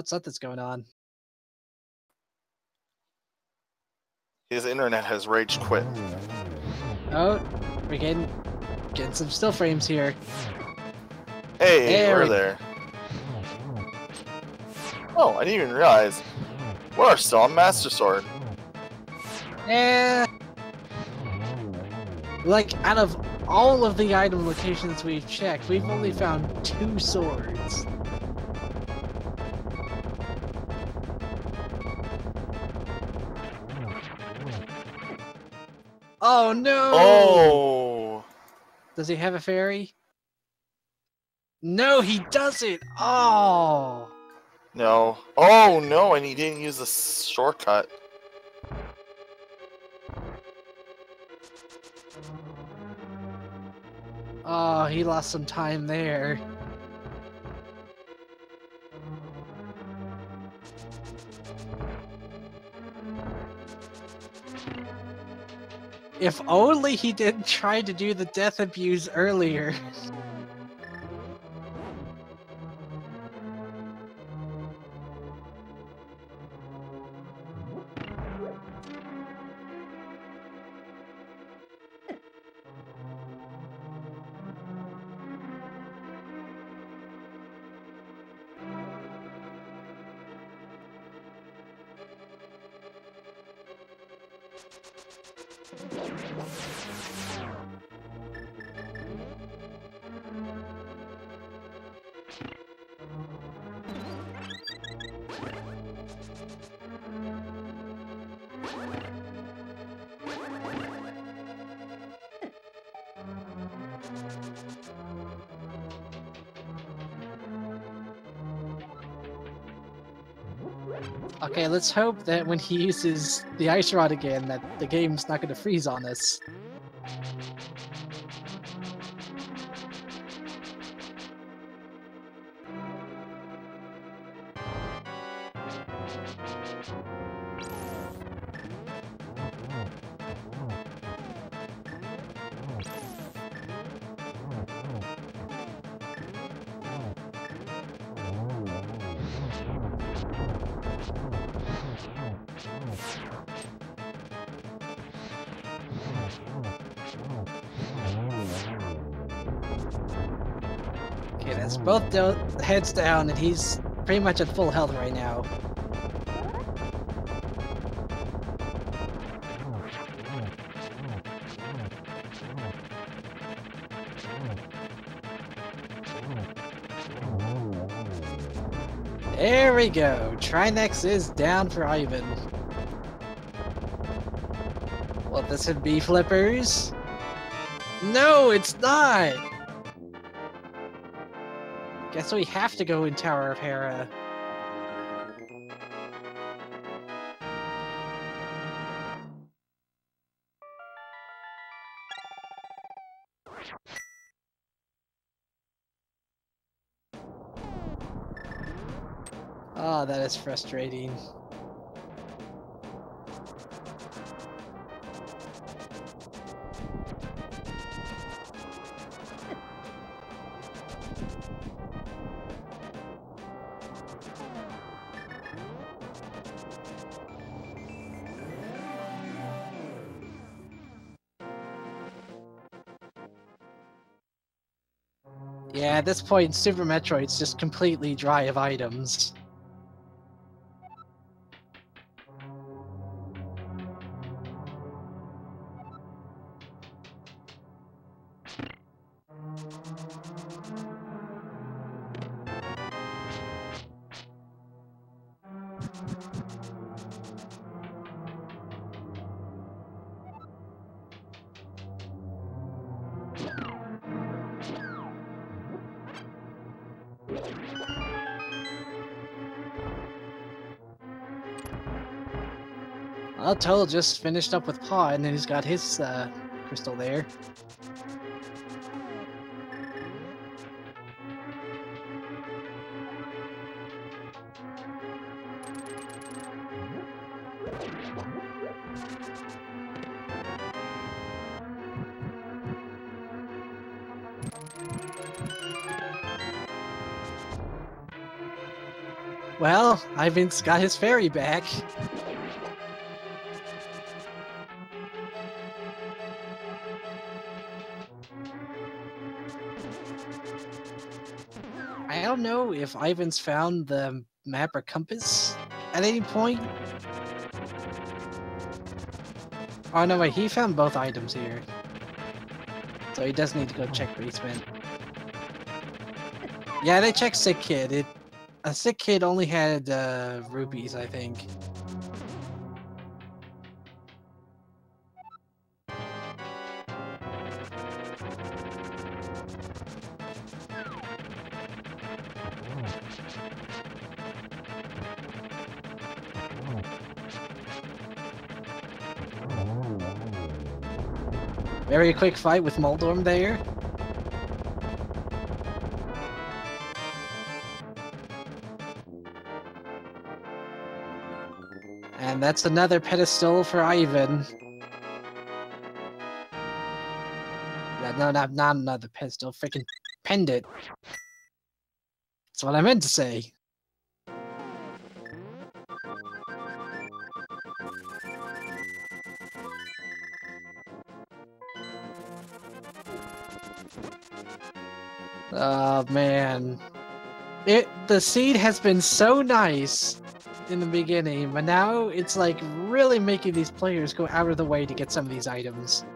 Something's going on. His internet has rage quit. Oh, we're getting some still frames here. Hey, we're there. Oh, I didn't even realize. We're still on Master Sword. Yeah. Like, out of all of the item locations we've checked, we've only found 2 swords. Oh no! Oh! Does he have a fairy? No, he doesn't! Oh! No. Oh no, and he didn't use the shortcut. Oh, he lost some time there. If only he didn't try to do the death abuse earlier. Okay, let's hope that when he uses the ice rod again, that the game's not going to freeze on us. Okay, that's both heads down, and he's pretty much at full health right now. There we go. Trinexx is down for Ivan. Will this be flippers? No, it's not! Guess we have to go in Tower of Hera. Oh, that is frustrating. Yeah, at this point, Super Metroid's just completely dry of items. Well, Toll just finished up with Paw, and then he's got his crystal there. Well, Ivan's got his fairy back. I don't know if Ivan's found the map or compass at any point. Oh no, wait, he found both items here. So he does need to go check basement. Yeah, they checked Sick Kid. A Sick Kid only had rupees, I think. Very quick fight with Moldorm there. And that's another pedestal for Ivan. No, not another pedestal, freaking pendant. That's what I meant to say. Oh man. The seed has been so nice in the beginning, but now it's like really making these players go out of the way to get some of these items.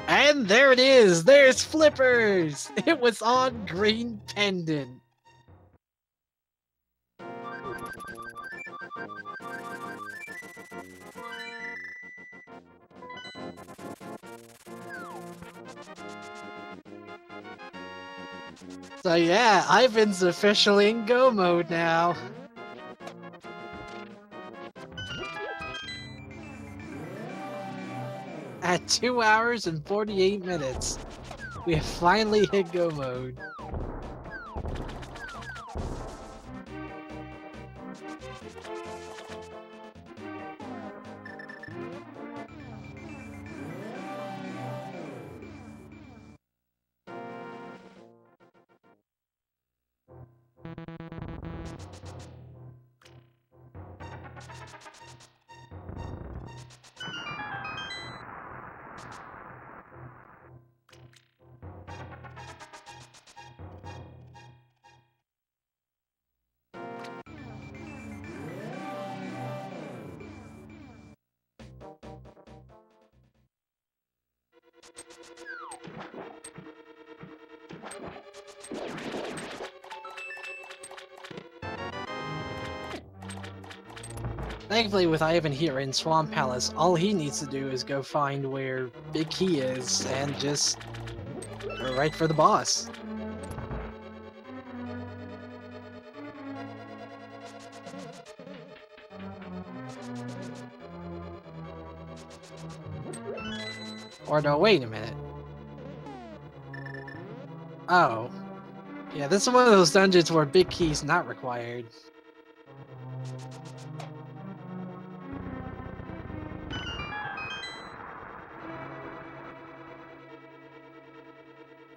And there it is! There's Flippers! It was on green pendant. So yeah, Ivan's officially in Go Mode now. At 2 hours and 48 minutes, we have finally hit Go Mode. Thankfully, with Ivan here in Swamp Palace, all he needs to do is go find where Big Key is and just go right for the boss. Or no, wait a minute. Oh. Yeah, this is one of those dungeons where Big Key's not required.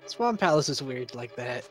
Swamp Palace is weird like that.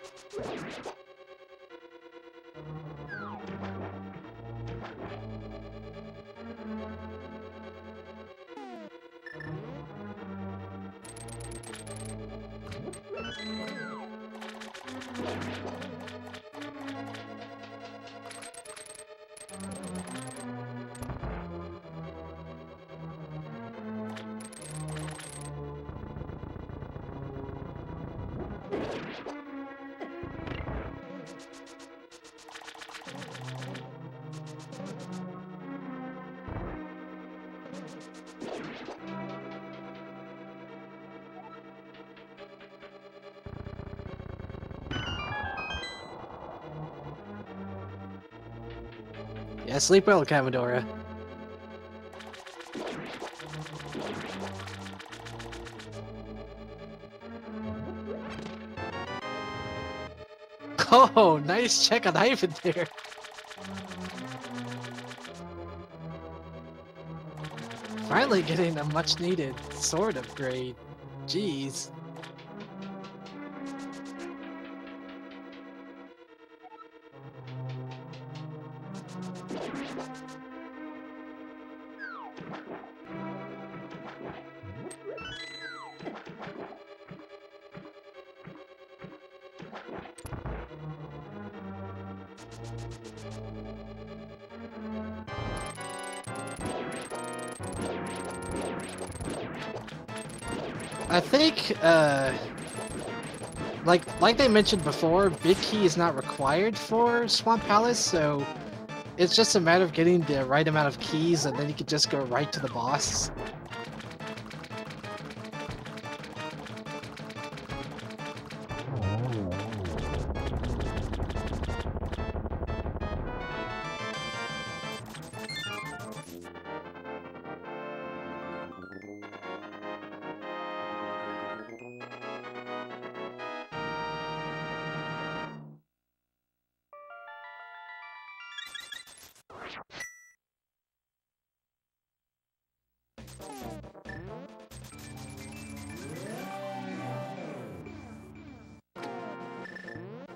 Yeah, sleep well, Commodora. Oh, nice check on Ivan there. Finally getting a much needed sword upgrade. Jeez. I think, like they mentioned before, Big Key is not required for Swamp Palace, so it's just a matter of getting the right amount of keys, and then you can just go right to the boss.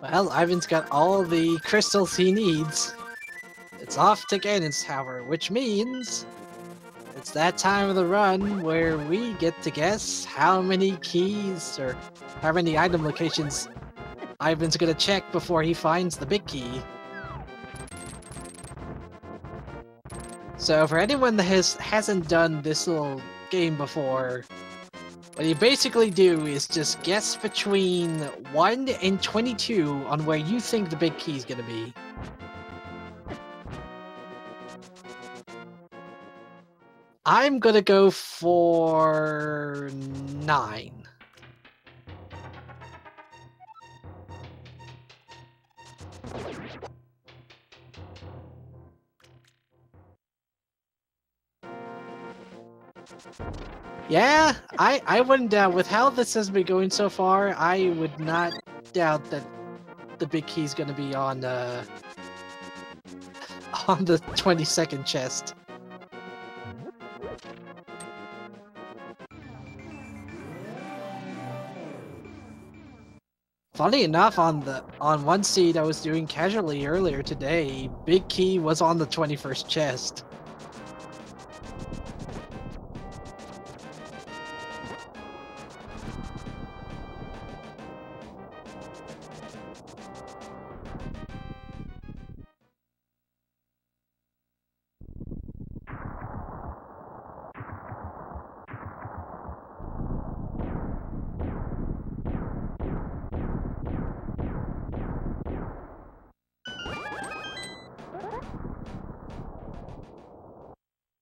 Well, Ivan's got all the crystals he needs. It's off to Ganon's tower, which means it's that time of the run where we get to guess how many keys or how many item locations Ivan's gonna check before he finds the big key. So for anyone that hasn't done this little game before, what you basically do is just guess between 1 and 22 on where you think the big key is gonna be. I'm gonna go for 9. Yeah, I wouldn't doubt, with how this has been going so far, I would not doubt that the big key is gonna be on the 22nd chest. Funny enough, on one seed I was doing casually earlier today, big key was on the 21st chest.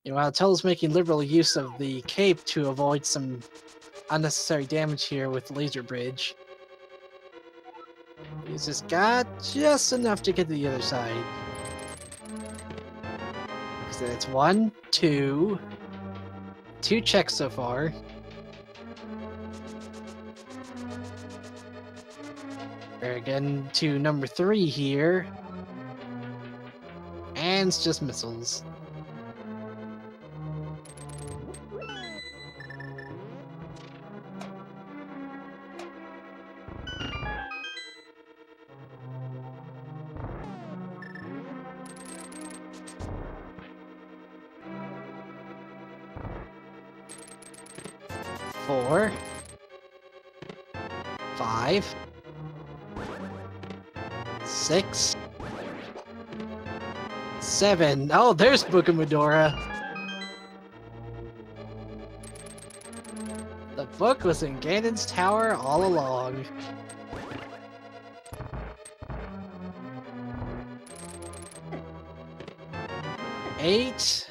Meanwhile, Tell's making liberal use of the cape to avoid some unnecessary damage here with Laser Bridge. He's just got just enough to get to the other side. So it's 1, 2 checks so far. We're getting to number 3 here. And it's just missiles. Four, 5, 6, 7. Oh, there's Book of Medora. The book was in Ganon's tower all along. Eight.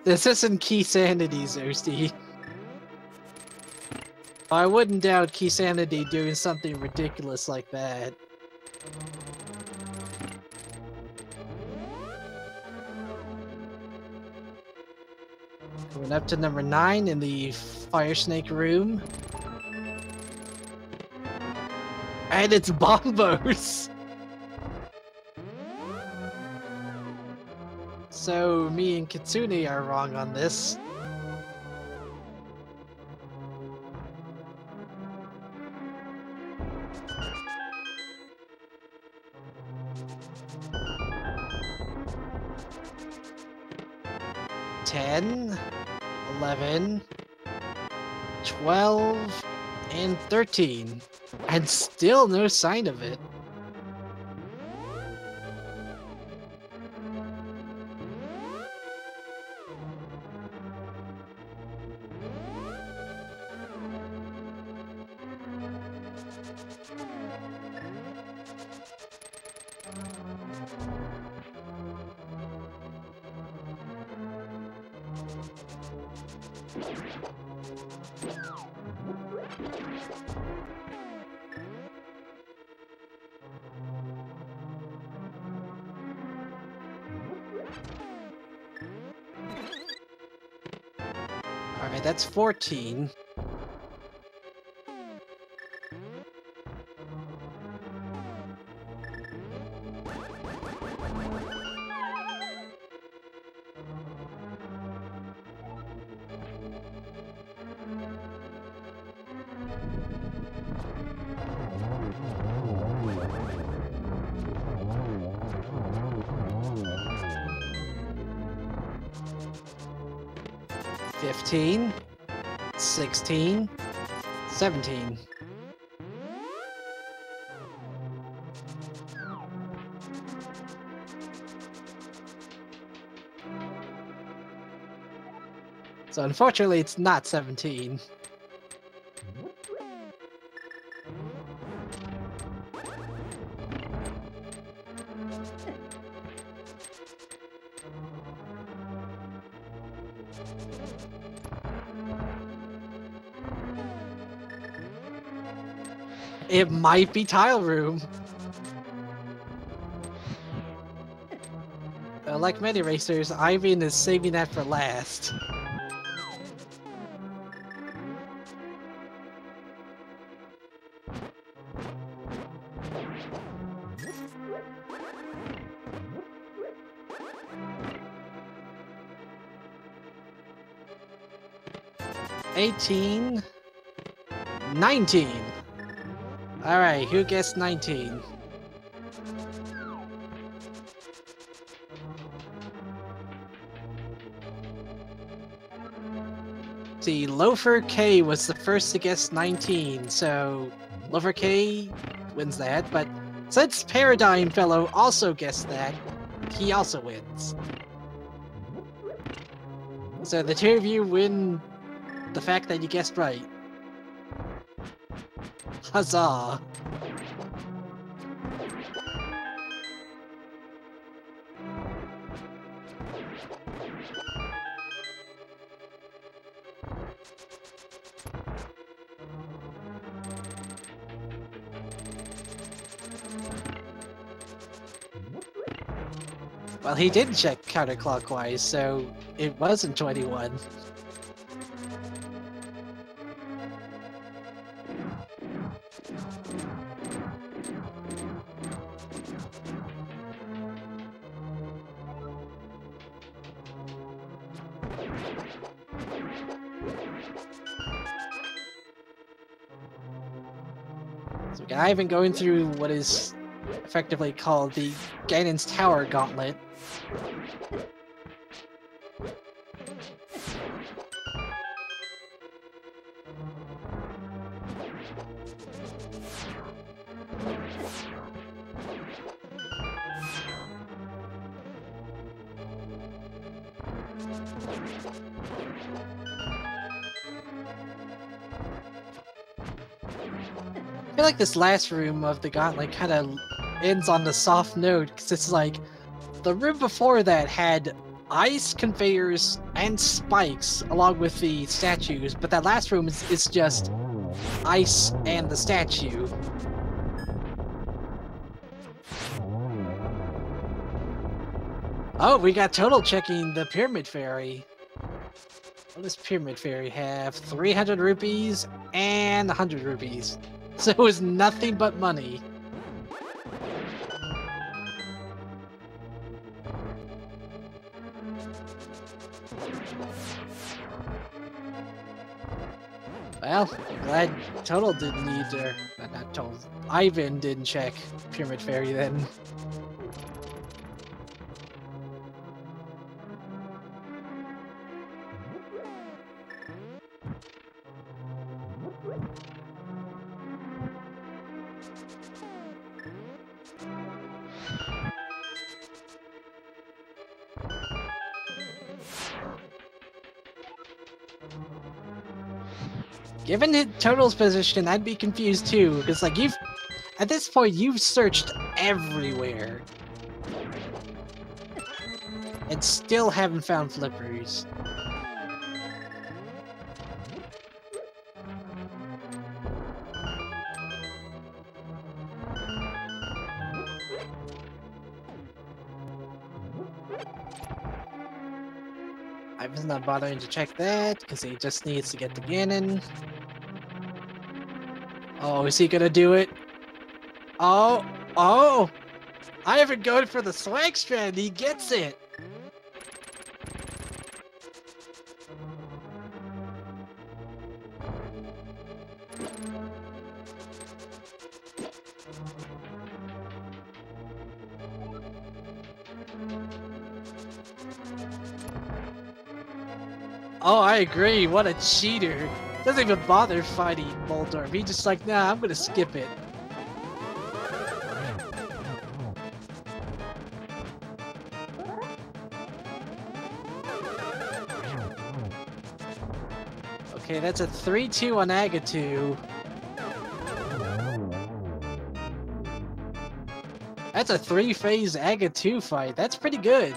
This isn't Key Sanity, Zersty. I wouldn't doubt Key Sanity doing something ridiculous like that. Going up to number 9 in the Fire Snake room. And it's Bombos! So me and Kitsune are wrong on this. $10, $11, $12, and $13. And still no sign of it. Alright, that's 14. $15, $16, $17. So unfortunately, it's not 17. It might be Tile Room. Like many racers, Ivan is saving that for last. $18, $19. Alright, who guessed 19? See, Loafer K was the first to guess 19, so Loafer K wins that, but since Paradigm Fellow also guessed that, he also wins. So the two of you win the fact that you guessed right. Huzzah! Well, he did check counterclockwise, so it wasn't 21. So we got Ivan going through what is effectively called the Ganon's Tower Gauntlet. I feel like this last room of the Gauntlet kind of ends on the soft note, because it's like the room before that had ice, conveyors, and spikes along with the statues, but that last room is just ice and the statue. Oh, we got Total checking the Pyramid Fairy. What does Pyramid Fairy have? 300 rupees and 100 rupees. So it was nothing but money. Well, glad Total didn't need to, not Total, Ivan didn't check Pyramid Fairy then. Given Total's position, I'd be confused too, because like at this point you've searched everywhere. And still haven't found flippers. Ivan's not bothering to check that, because he just needs to get to Ganon. Oh, is he gonna do it? Oh! Oh! Ivan going for the swag strand, he gets it! Oh, I agree. What a cheater. Doesn't even bother fighting Moldorf. He's just like, nah, I'm gonna skip it. Okay, that's a 3-2 on Agatu. That's a 3-phase Agatu fight. That's pretty good.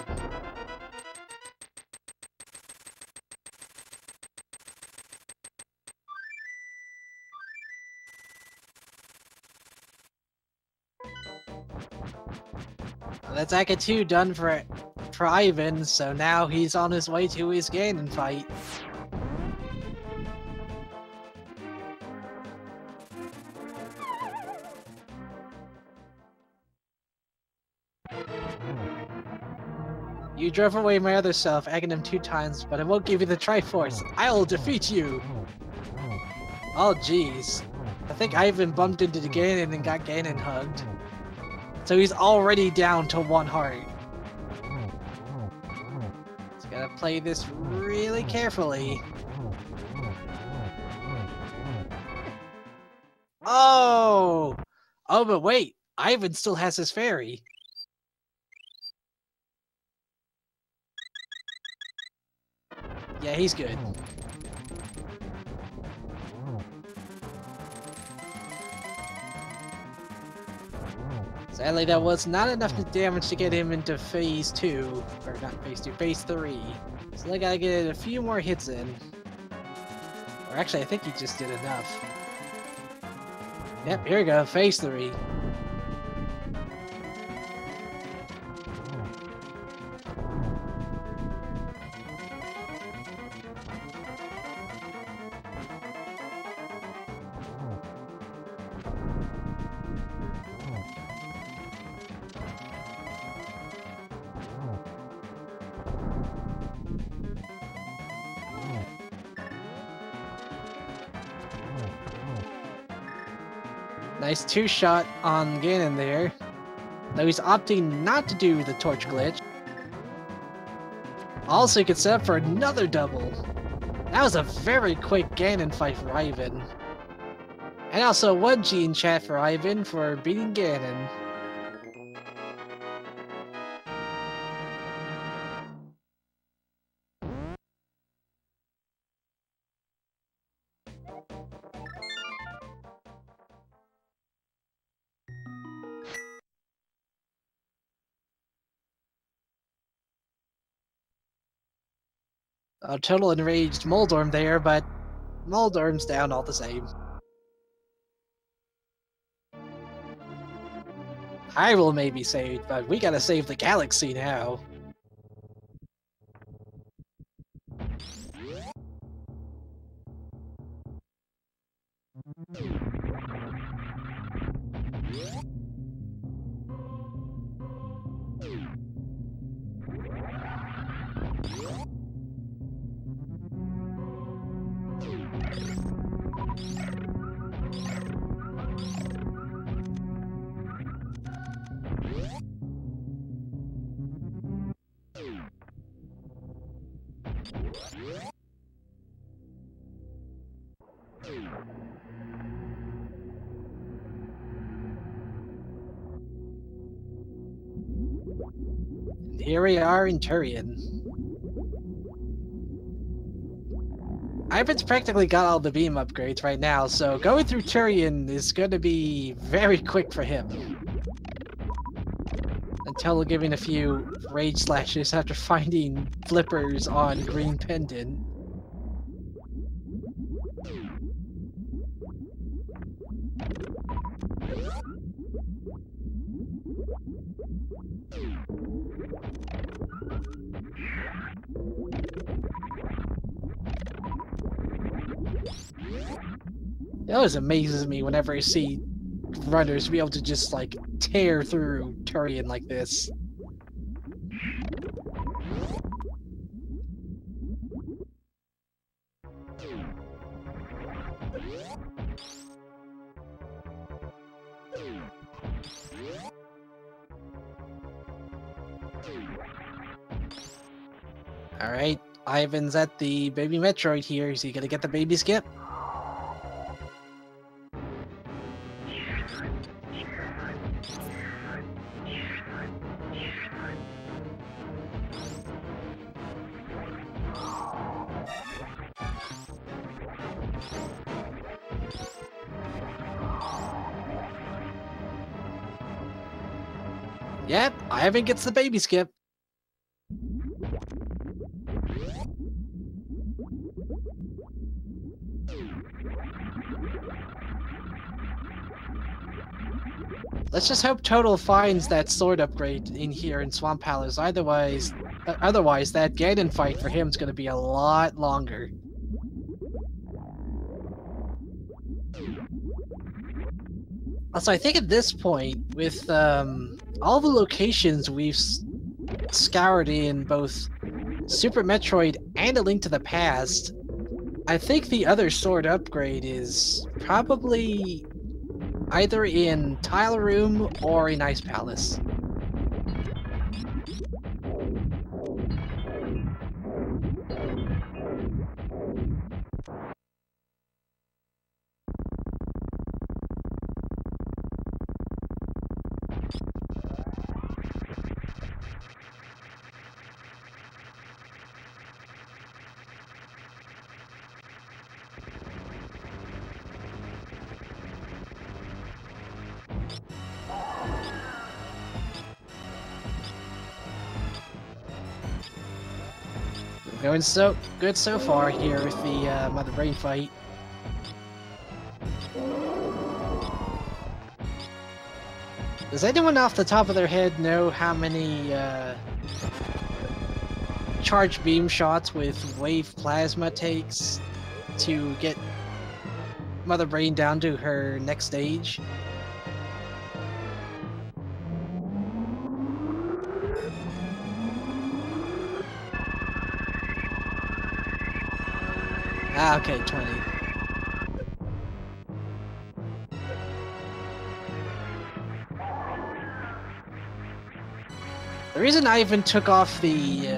That's Agatu done for Ivan, so now he's on his way to his Ganon fight. You drove away my other self, egging him 2 times, but I won't give you the Triforce. I'll defeat you! Oh jeez. I think Ivan bumped into the Ganon and got Ganon hugged. So he's already down to 1 heart. Just gotta play this really carefully. Oh! Oh, but wait! Ivan still has his fairy. Yeah, he's good. Sadly, that was not enough damage to get him into phase 2. Or not phase 2, phase 3. So I gotta get a few more hits in. Or actually, I think he just did enough. Yep, here we go, phase 3. Nice 2-shot on Ganon there. Though he's opting not to do the torch glitch. Also, he could set up for another double. That was a very quick Ganon fight for Ivan. And also 1G in chat for Ivan for beating Ganon. Total enraged Moldorm there, but Moldorm's down all the same. Hyrule may be saved, but we gotta save the galaxy now. Here we are in Tourian. Ivan's practically got all the beam upgrades right now, so going through Tourian is going to be very quick for him. Until giving a few rage slashes after finding flippers on Green Pendant. It always amazes me whenever I see runners be able to just like tear through Tourian like this. Alright, Ivan's at the baby Metroid here. Is he gonna get the baby skip? Yep, Ivan gets the baby skip. Let's just hope Total finds that sword upgrade in here in Swamp Palace. Otherwise that Ganon fight for him is going to be a lot longer. Also, I think at this point, with all the locations we've scoured in both Super Metroid and A Link to the Past, I think the other sword upgrade is probably either in Tile Room or in Ice Palace. Going so good so far here with the Mother Brain fight. Does anyone off the top of their head know how many charged beam shots with wave plasma takes to get Mother Brain down to her next stage? Ah, okay, 20. The reason Ivan took off the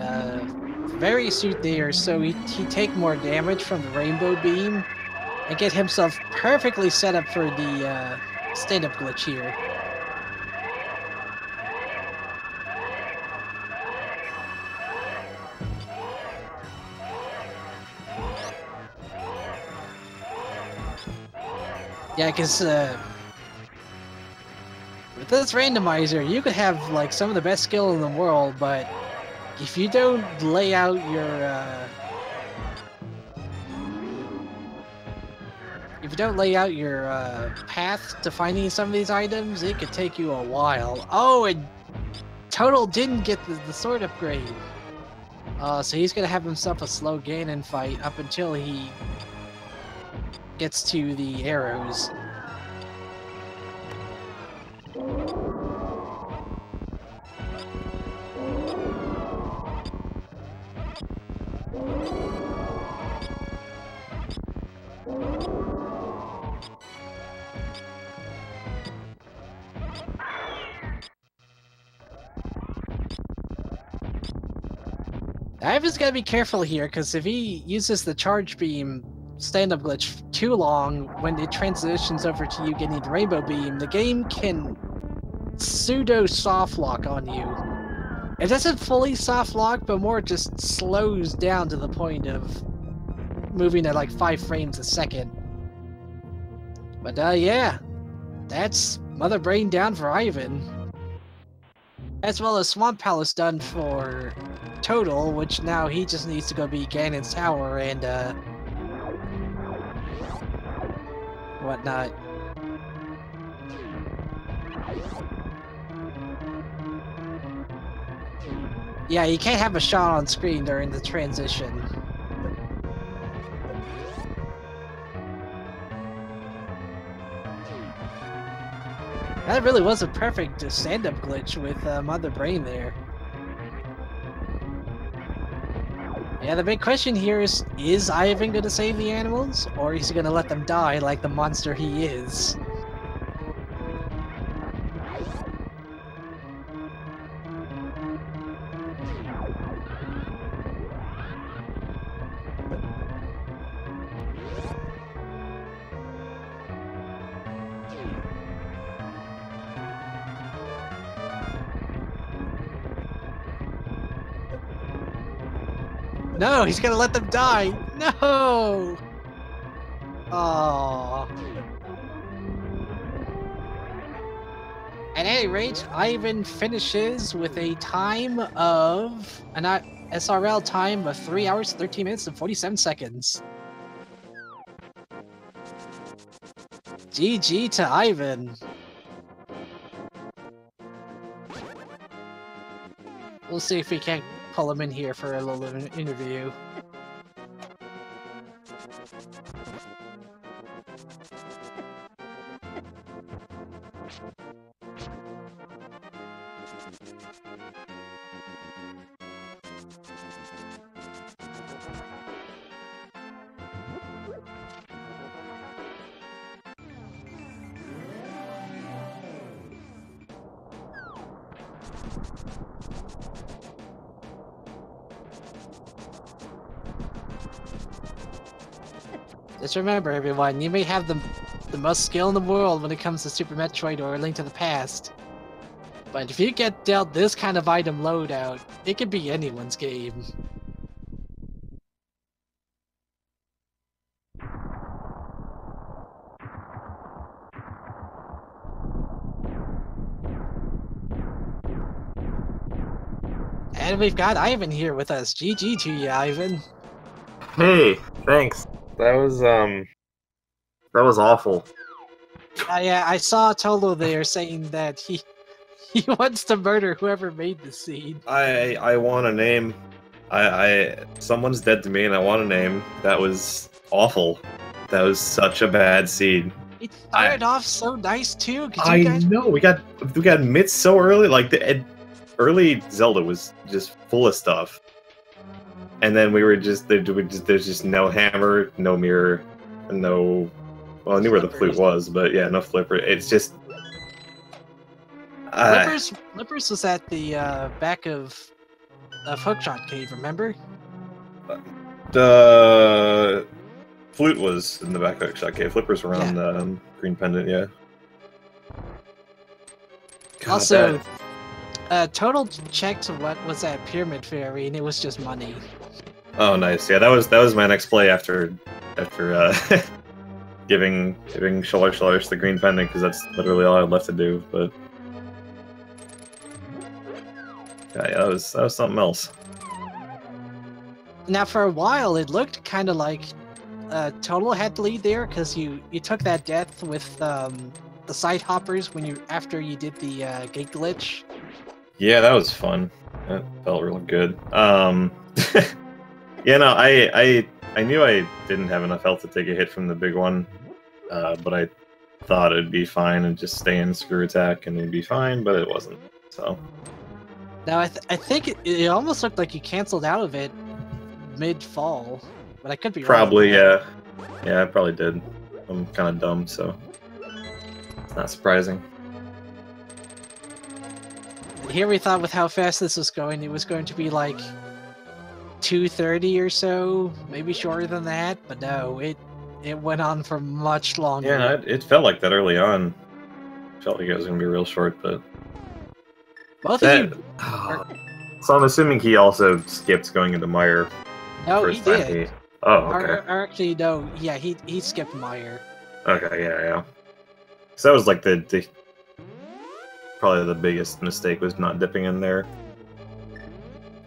very suit there is so he'd take more damage from the rainbow beam and get himself perfectly set up for the stand-up glitch here. Yeah, because with this randomizer, you could have like some of the best skill in the world, but if you don't lay out your path to finding some of these items, it could take you a while. Oh, and Total didn't get the sword upgrade. So he's gonna have himself a slow Ganon fight up until he gets to the arrows. Ivan's gotta be careful here, because if he uses the charge beam stand-up glitch too long, when it transitions over to you getting the rainbow beam, the game can pseudo soft lock on you. It doesn't fully soft lock, but more just slows down to the point of moving at like 5 frames a second. But yeah, that's Mother Brain down for Ivan. As well as Swamp Palace done for Total, which now he just needs to go beat Ganon's Tower and whatnot. Yeah, you can't have a shot on screen during the transition. That really was a perfect stand-up glitch with Mother Brain there. Yeah, the big question here is Ivan gonna save the animals, or is he gonna let them die like the monster he is? No, he's gonna let them die! No! Aww. At any rate, Ivan finishes with a time of... an SRL time of 3 hours, 13 minutes, and 47 seconds. GG to Ivan. We'll see if we can't pull him in here for a little interview. Just remember, everyone, you may have the most skill in the world when it comes to Super Metroid or A Link to the Past. But if you get dealt this kind of item loadout, it could be anyone's game. And we've got Ivan here with us. GG to you, Ivan. Hey, thanks. That was awful. Yeah, I saw Tolo there saying that he wants to murder whoever made the seed. I want a name. Someone's dead to me and I want a name. That was awful. That was such a bad seed. It started off so nice too. I know we got mitts so early. Like early Zelda was just full of stuff. And then we were just there's just no hammer, no mirror, no. Well, I knew where the flute was, but yeah, no flipper. It's just. Flippers was at the back of Hookshot Cave. Remember? The flute was in the back of Hookshot Cave. Flippers were on the green pendant. Yeah. God, also, Total checked what was that Pyramid Fairy, and it was just money. Oh, nice. Yeah, that was my next play after giving Shalarish the green pendant, because that's literally all I had left to do. But yeah, that was something else. Now, for a while, it looked kind of like Total had the lead there, because you took that death with the side hoppers after you did the gate glitch. Yeah, that was fun. That felt real good. Yeah, no, I knew I didn't have enough health to take a hit from the big one, but I thought it'd be fine and just stay in screw attack and it'd be fine, but it wasn't. So. Now I think it almost looked like you canceled out of it mid-fall, but I could be probably, wrong. Yeah, I probably did. I'm kind of dumb, so it's not surprising. Here we thought with how fast this was going, it was going to be like 2:30 or so, maybe shorter than that, but no, it went on for much longer. Yeah, it felt like that early on. Felt like it was gonna be real short, but both of you. So I'm assuming he also skipped going into Mire. No, he did. Oh, okay. Or actually, no. Yeah, he skipped Mire. Okay, yeah. So that was like the probably the biggest mistake was not dipping in there.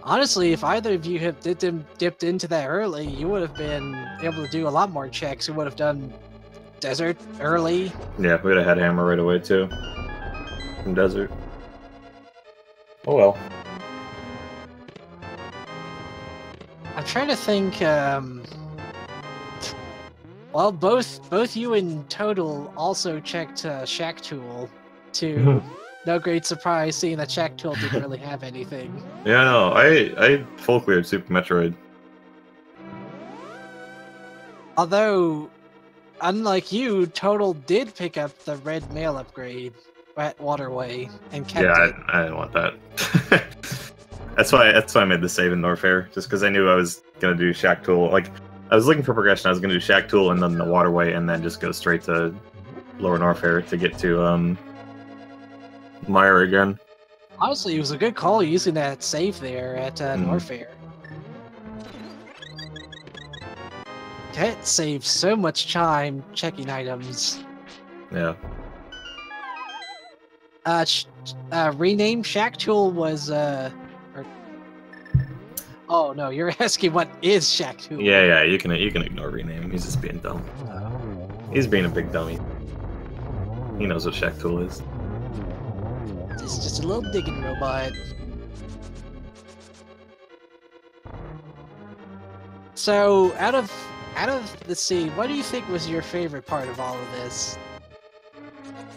Honestly, if either of you had dipped into that early, you would have been able to do a lot more checks. You would have done desert early. Yeah, we would have had hammer right away too. From desert. Oh well. I'm trying to think. Well, both you and Total also checked Shack Tool, to no great surprise, seeing that Shack Tool didn't really have anything. Yeah, no, I full cleared Super Metroid. Although, unlike you, Total did pick up the red mail upgrade at Waterway and kept it. I didn't want that. That's why I made the save in Norfair, just because I knew I was gonna do Shack Tool. Like, I was looking for progression. I was gonna do Shack Tool and then the Waterway, and then just go straight to Lower Norfair to get to Mire again. Honestly, it was a good call using that save there at Norfair. That saves so much time checking items. Yeah. Rename Shack Tool was oh no, you're asking what is Shack Tool? Yeah, you can ignore rename. He's just being dumb. He's being a big dummy. He knows what Shack Tool is. It's just a little digging robot. So out of let's see, what do you think was your favorite part of all of this?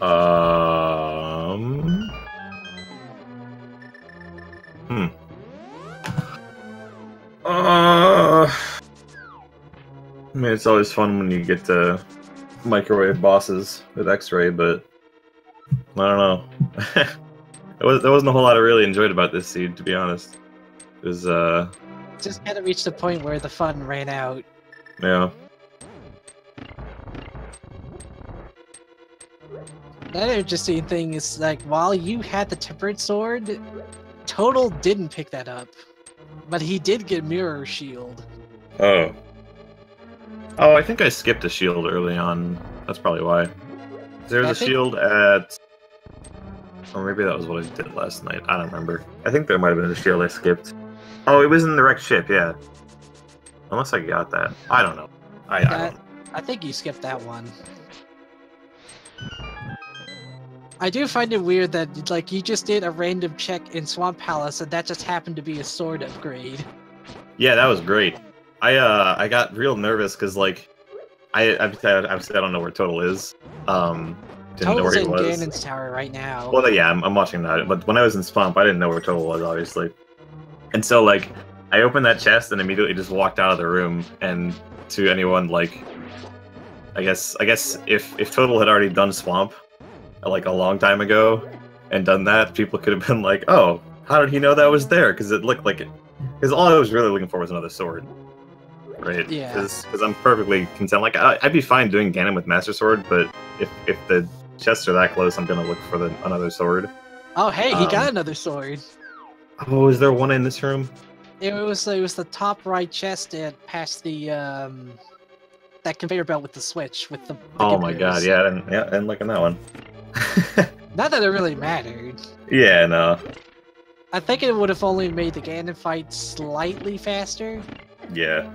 I mean, it's always fun when you get to microwave bosses with X-Ray, but I don't know. There wasn't a whole lot I really enjoyed about this seed, to be honest. It was just kind of reached the point where the fun ran out. Yeah. Another interesting thing is, like, while you had the tempered sword, Total didn't pick that up, but he did get Mirror Shield. Oh, I think I skipped a shield early on. That's probably why. There's a shield at... Or maybe that was what I did last night. I don't remember. I think there might have been a shield I skipped. Oh, it was in the wrecked ship, yeah. Unless I got that. I don't know. I don't know. I think you skipped that one. I do find it weird that, like, you just did a random check in Swamp Palace and that just happened to be a sword upgrade. Yeah, that was great. I got real nervous because, like, obviously I don't know where Total is. Didn't know where he was. in Ganon's tower right now. Well, yeah, I'm watching that. But when I was in Swamp, I didn't know where Total was, obviously. And so, like, I opened that chest and immediately just walked out of the room. And to anyone, like, I guess if Total had already done Swamp, like, a long time ago, and done that, people could have been like, oh, how did he know that was there? Because it looked like it. Because all I was really looking for was another sword. Right? Yeah. Because I'm perfectly content. Like, I'd be fine doing Ganon with Master Sword, but if the chests are that close, I'm gonna look for another sword. Oh, hey, he got another sword. Oh, is there one in this room? It was the top right chest past the that conveyor belt with the switch with the oh my god, yeah, I didn't look in that one. Not that it really mattered. Yeah, no. I think it would have only made the Ganon fight slightly faster. Yeah.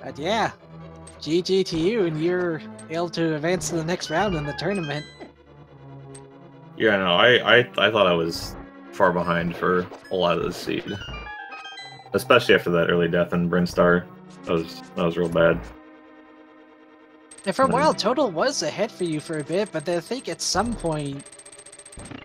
But yeah, GG to you, and you're able to advance to the next round in the tournament. Yeah, no, I thought I was far behind for a lot of the seed. Especially after that early death in Brinstar. That was real bad. And for a while, Total was ahead for you for a bit, but I think at some point,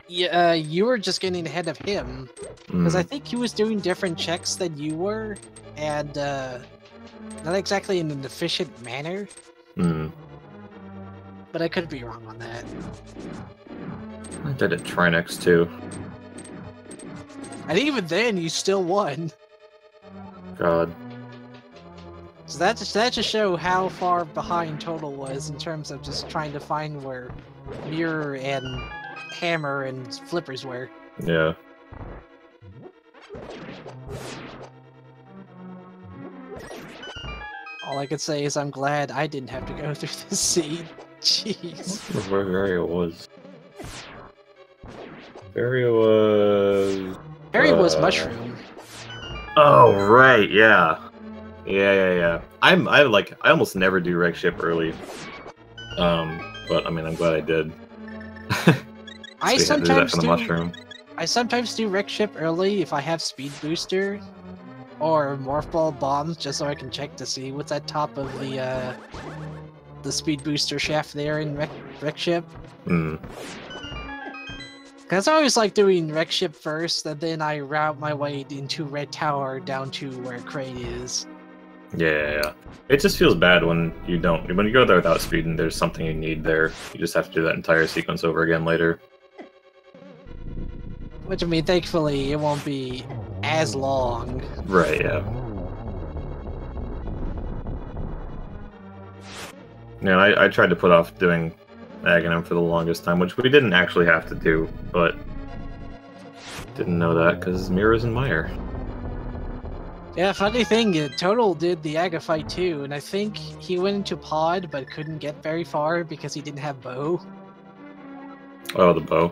you were just getting ahead of him. Because I think he was doing different checks than you were, and not exactly in an efficient manner. But I could be wrong on that. I did it Trinexx too. And even then, you still won. God. So that just show how far behind Total was in terms of just trying to find where Mirror and Hammer and Flippers were. Yeah. All I could say is I'm glad I didn't have to go through this seed. Jeez. Where Varia was. Varia was... Varia was Mushroom. Oh, right, yeah. Yeah. I almost never do wreck ship early. But I mean, I'm glad I did. I So sometimes do mushroom. I sometimes do wreck ship early if I have speed booster or morph ball bombs, just so I can check to see what's at top of the speed booster shaft there in wreck ship. Because I always like doing wreck ship first, and then I route my way into Red Tower down to where Crane is. Yeah. It just feels bad when you don't. When you go there without speed and there's something you need there, you just have to do that entire sequence over again later. Which, I mean, thankfully, it won't be as long. Right, yeah. Yeah, I tried to put off doing Aghanim for the longest time, which we didn't actually have to do, but didn't know that because Mirrors and Mire. Yeah, funny thing, Total did the Aga fight too, and I think he went into Pod but couldn't get very far because he didn't have bow. Oh, the bow.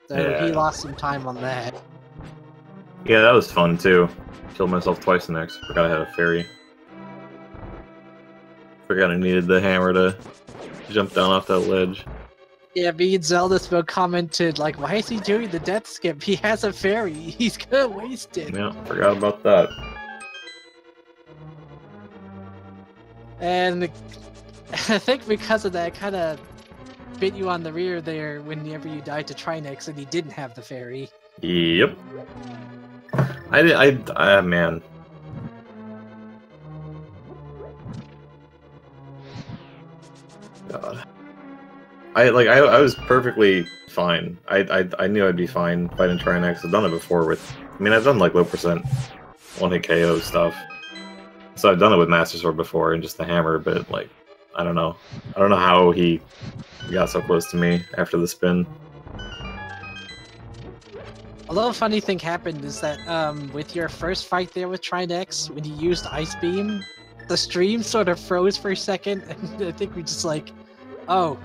So he lost some time on that. Yeah, that was fun too. Killed myself twice next. Forgot I had a fairy. Forgot I needed the hammer to jump down off that ledge. Yeah, me and Zelda spoke commented, like, why is he doing the death skip? He has a fairy. He's gonna waste it. Yeah, forgot about that. And I think because of that, kind of bit you on the rear there whenever you died to Trinexx and he didn't have the fairy. Yep. Man. God. I was perfectly fine. I knew I'd be fine fighting Trinexx. I've done it before with... I mean, I've done, like, low percent one-hit KO stuff. So I've done it with Master Sword before and just the hammer, but, like, I don't know. I don't know how he got so close to me after the spin. Although a funny thing happened is that with your first fight there with Trinexx, when you used Ice Beam, the stream sort of froze for a second, and I think we just like, oh,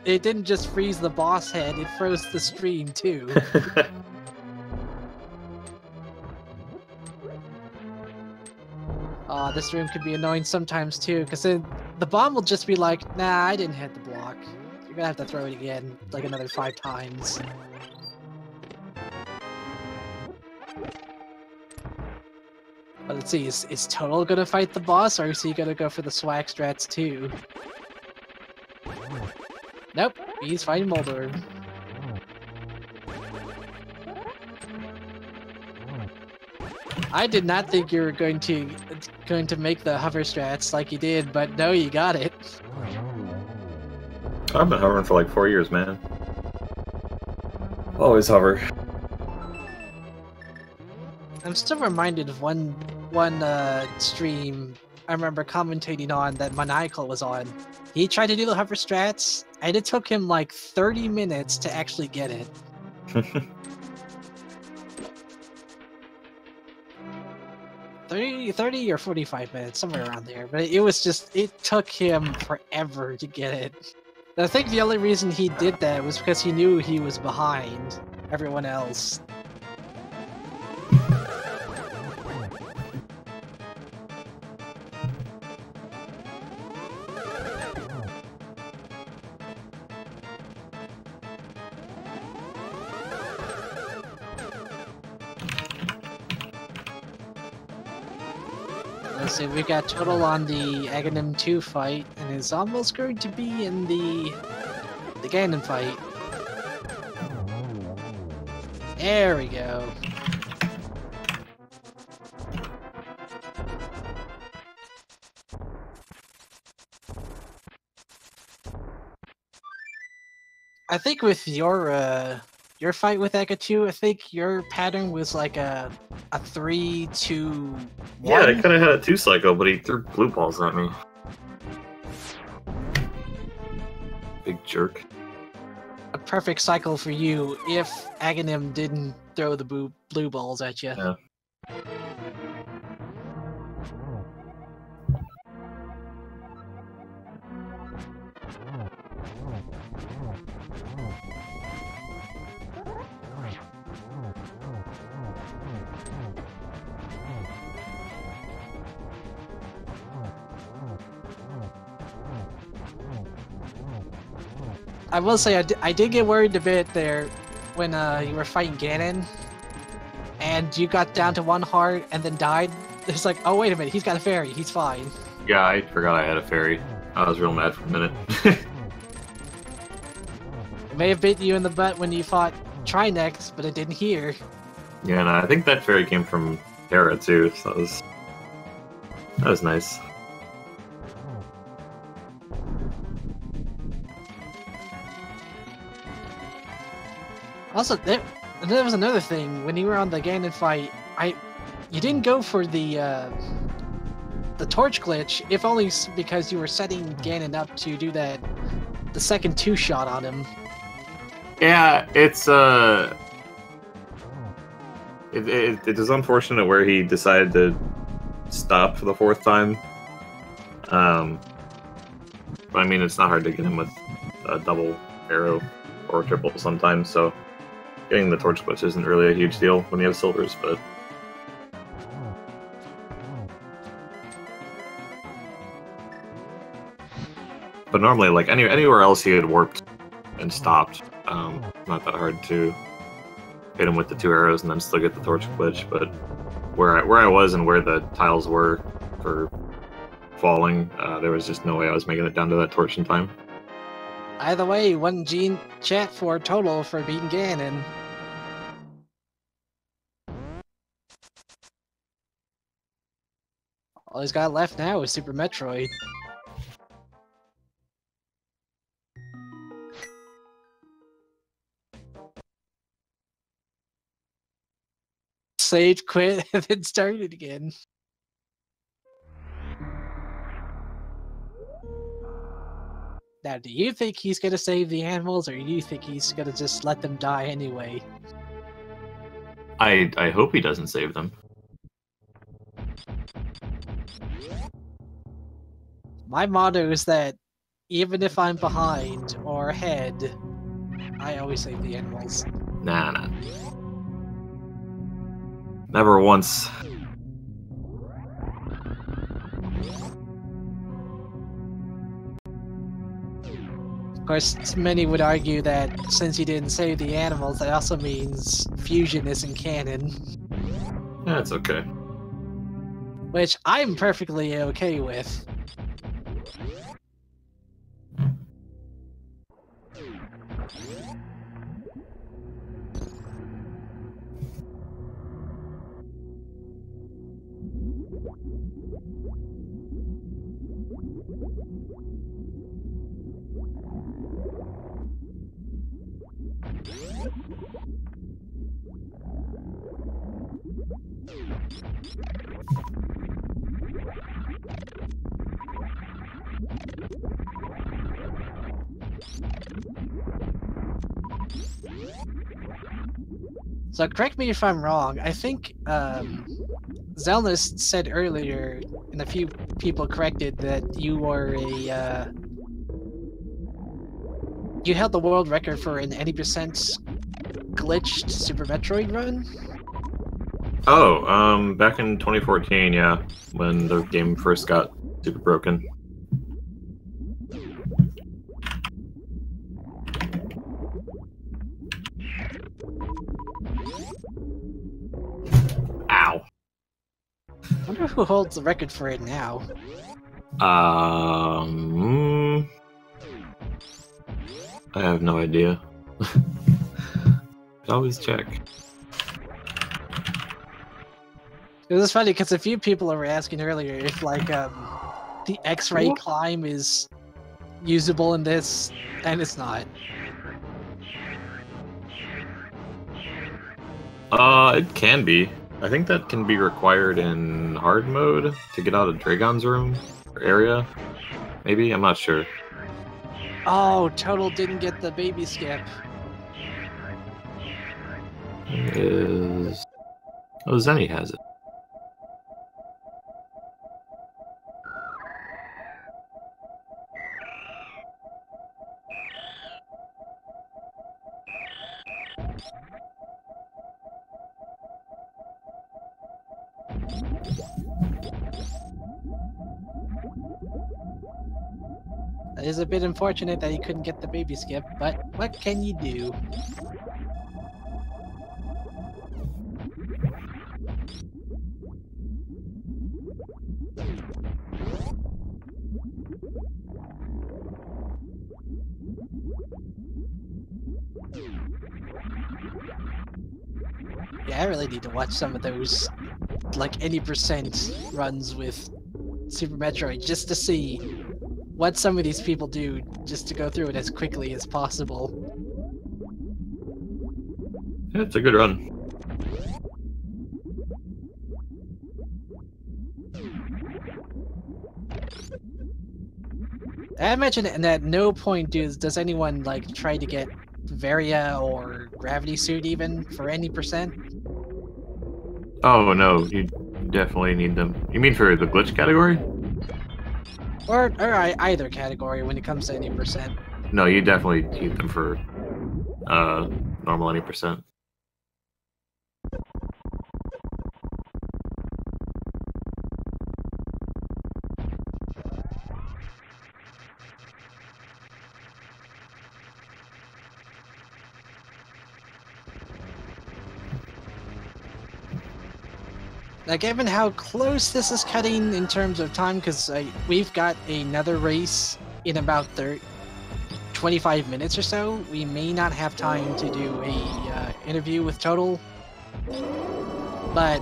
it didn't just freeze the boss head, it froze the stream too. This room could be annoying sometimes too, because then the bomb will just be like, nah, I didn't hit the block. You're gonna have to throw it again, like another 5 times. But let's see, is Total gonna fight the boss, or is he gonna go for the swag strats too? Nope, he's fighting Molder. I did not think you were going to make the hover strats like you did, but no, you got it. I've been hovering for like 4 years, man. Always hover. I'm still reminded of one stream I remember commentating on that Maniacal was on. He tried to do the hover strats, and it took him like 30 minutes to actually get it. 30 or 45 minutes, somewhere around there. But it was just, it took him forever to get it. I think the only reason he did that was because he knew he was behind everyone else. Let's see, we've got total on the Aghanim 2 fight, and it's almost going to be in the Ganon fight. There we go. I think with your fight with Eka 2, I think your pattern was like a 3, 2, 1. Yeah, I kind of had a 2 cycle, but he threw blue balls at me. Big jerk. A perfect cycle for you if Aghanim didn't throw the blue balls at you. Yeah. I will say I did get worried a bit there when you were fighting Ganon and you got down to 1 heart and then died. It's like, oh wait a minute, he's got a fairy, he's fine. Yeah, I forgot I had a fairy. I was real mad for a minute. It may have bit you in the butt when you fought Trinexx, but it didn't hear. Yeah, and I think that fairy came from Hera too, so that was nice. Also, there was another thing. When you were on the Ganon fight, you didn't go for the torch glitch, if only because you were setting Ganon up to do the second 2-shot on him. Yeah, it is unfortunate where he decided to stop for the 4th time. But I mean, it's not hard to get him with a double arrow or triple sometimes, so getting the torch glitch isn't really a huge deal when you have silvers, but... But normally, like, anywhere else he had warped and stopped, not that hard to hit him with the 2 arrows and then still get the torch glitch, but where I was and where the tiles were for falling, there was just no way I was making it down to that torch in time. Either way, 1 Gene chat for total for beating Ganon. All he's got left now is Super Metroid. Saved, quit, and then started again. Now, do you think he's gonna save the animals, or do you think he's gonna just let them die anyway? I hope he doesn't save them. My motto is that even if I'm behind or ahead, I always save the animals. Nah. Never once. Of course, many would argue that since you didn't save the animals, that also means fusion isn't canon. That's okay. Which I'm perfectly okay with. So correct me if I'm wrong, I think Zelnus said earlier, and a few people corrected, that you were a... you held the world record for an 80% glitched Super Metroid run? Oh, back in 2014, yeah, when the game first got super broken. I'm wonder who holds the record for it now. I have no idea. Could always check. It was funny because a few people were asking earlier if like the X-ray climb is usable in this, and it's not. It can be. I think that can be required in hard mode to get out of Dragon's room or area. Maybe, I'm not sure. Oh, Total didn't get the baby skip. Oh, Zenny has it. It is a bit unfortunate that he couldn't get the baby skip, but what can you do? Yeah, I really need to watch some of those, like, any percent runs with Super Metroid just to see what some of these people do just to go through it as quickly as possible. Yeah, it's a good run. I imagine that at no point does anyone like try to get Varia or Gravity Suit even for any percent? Oh no, you definitely need them. You mean for the glitch category? Or either category when it comes to any percent. No, you definitely need them for normal any percent. Now, given how close this is cutting in terms of time, because we've got another race in about 25 minutes or so, we may not have time to do a interview with Total, but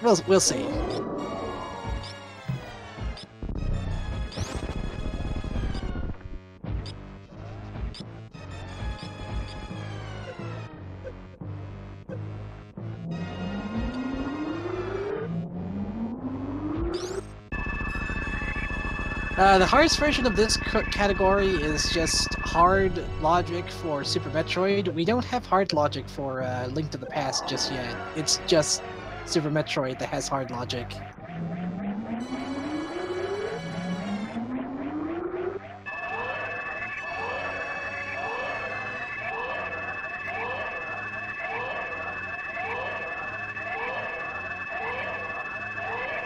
we'll see. The hardest version of this category is just hard logic for Super Metroid. We don't have hard logic for Link to the Past just yet. It's just Super Metroid that has hard logic.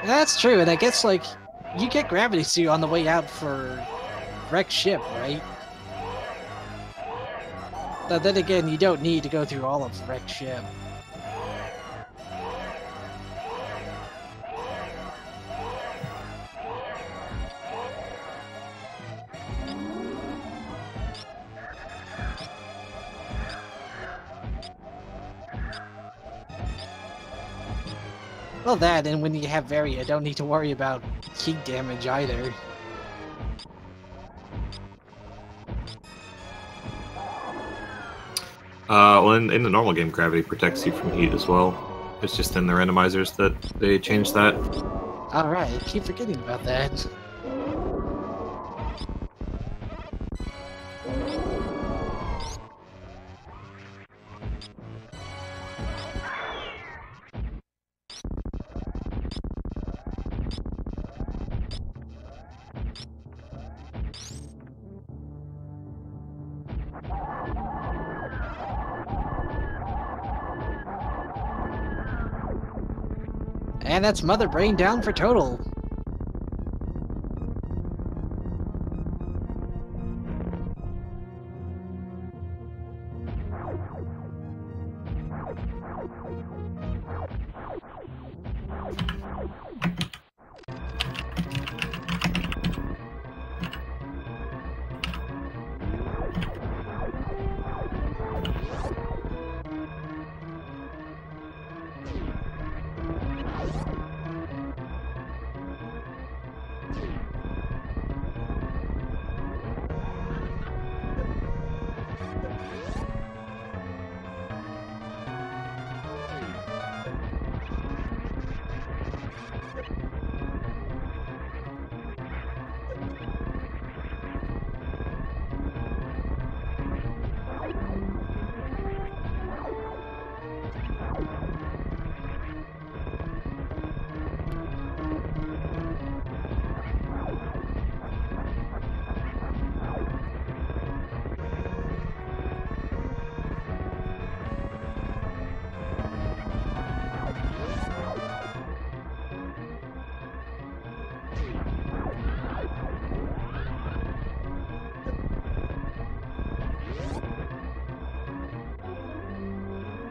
That's true, and I guess like you get Gravity Suit on the way out for wrecked ship, right? But then again, you don't need to go through all of wrecked ship. Well, that, and when you have Varia, don't need to worry about heat damage either. Well, in the normal game, gravity protects you from heat as well. It's just in the randomizers that they changed that. Alright, keep forgetting about that. And that's Mother Brain down for Total.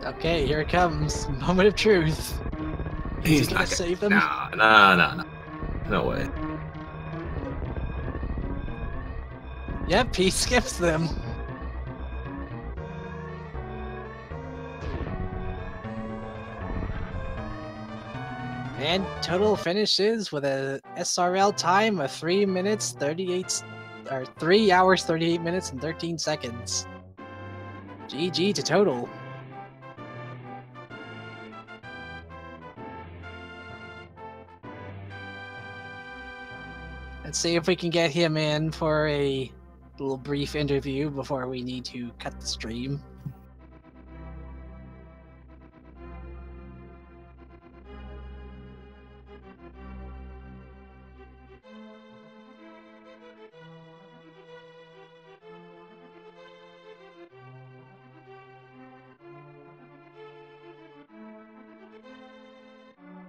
Okay, here it comes. Moment of truth. He's gonna not save them. No. No way. Yep, he skips them. And total finishes with a SRL time of 3 minutes 38 or 3 hours 38 minutes and 13 seconds. GG to total. Let's see if we can get him in for a little brief interview before we need to cut the stream.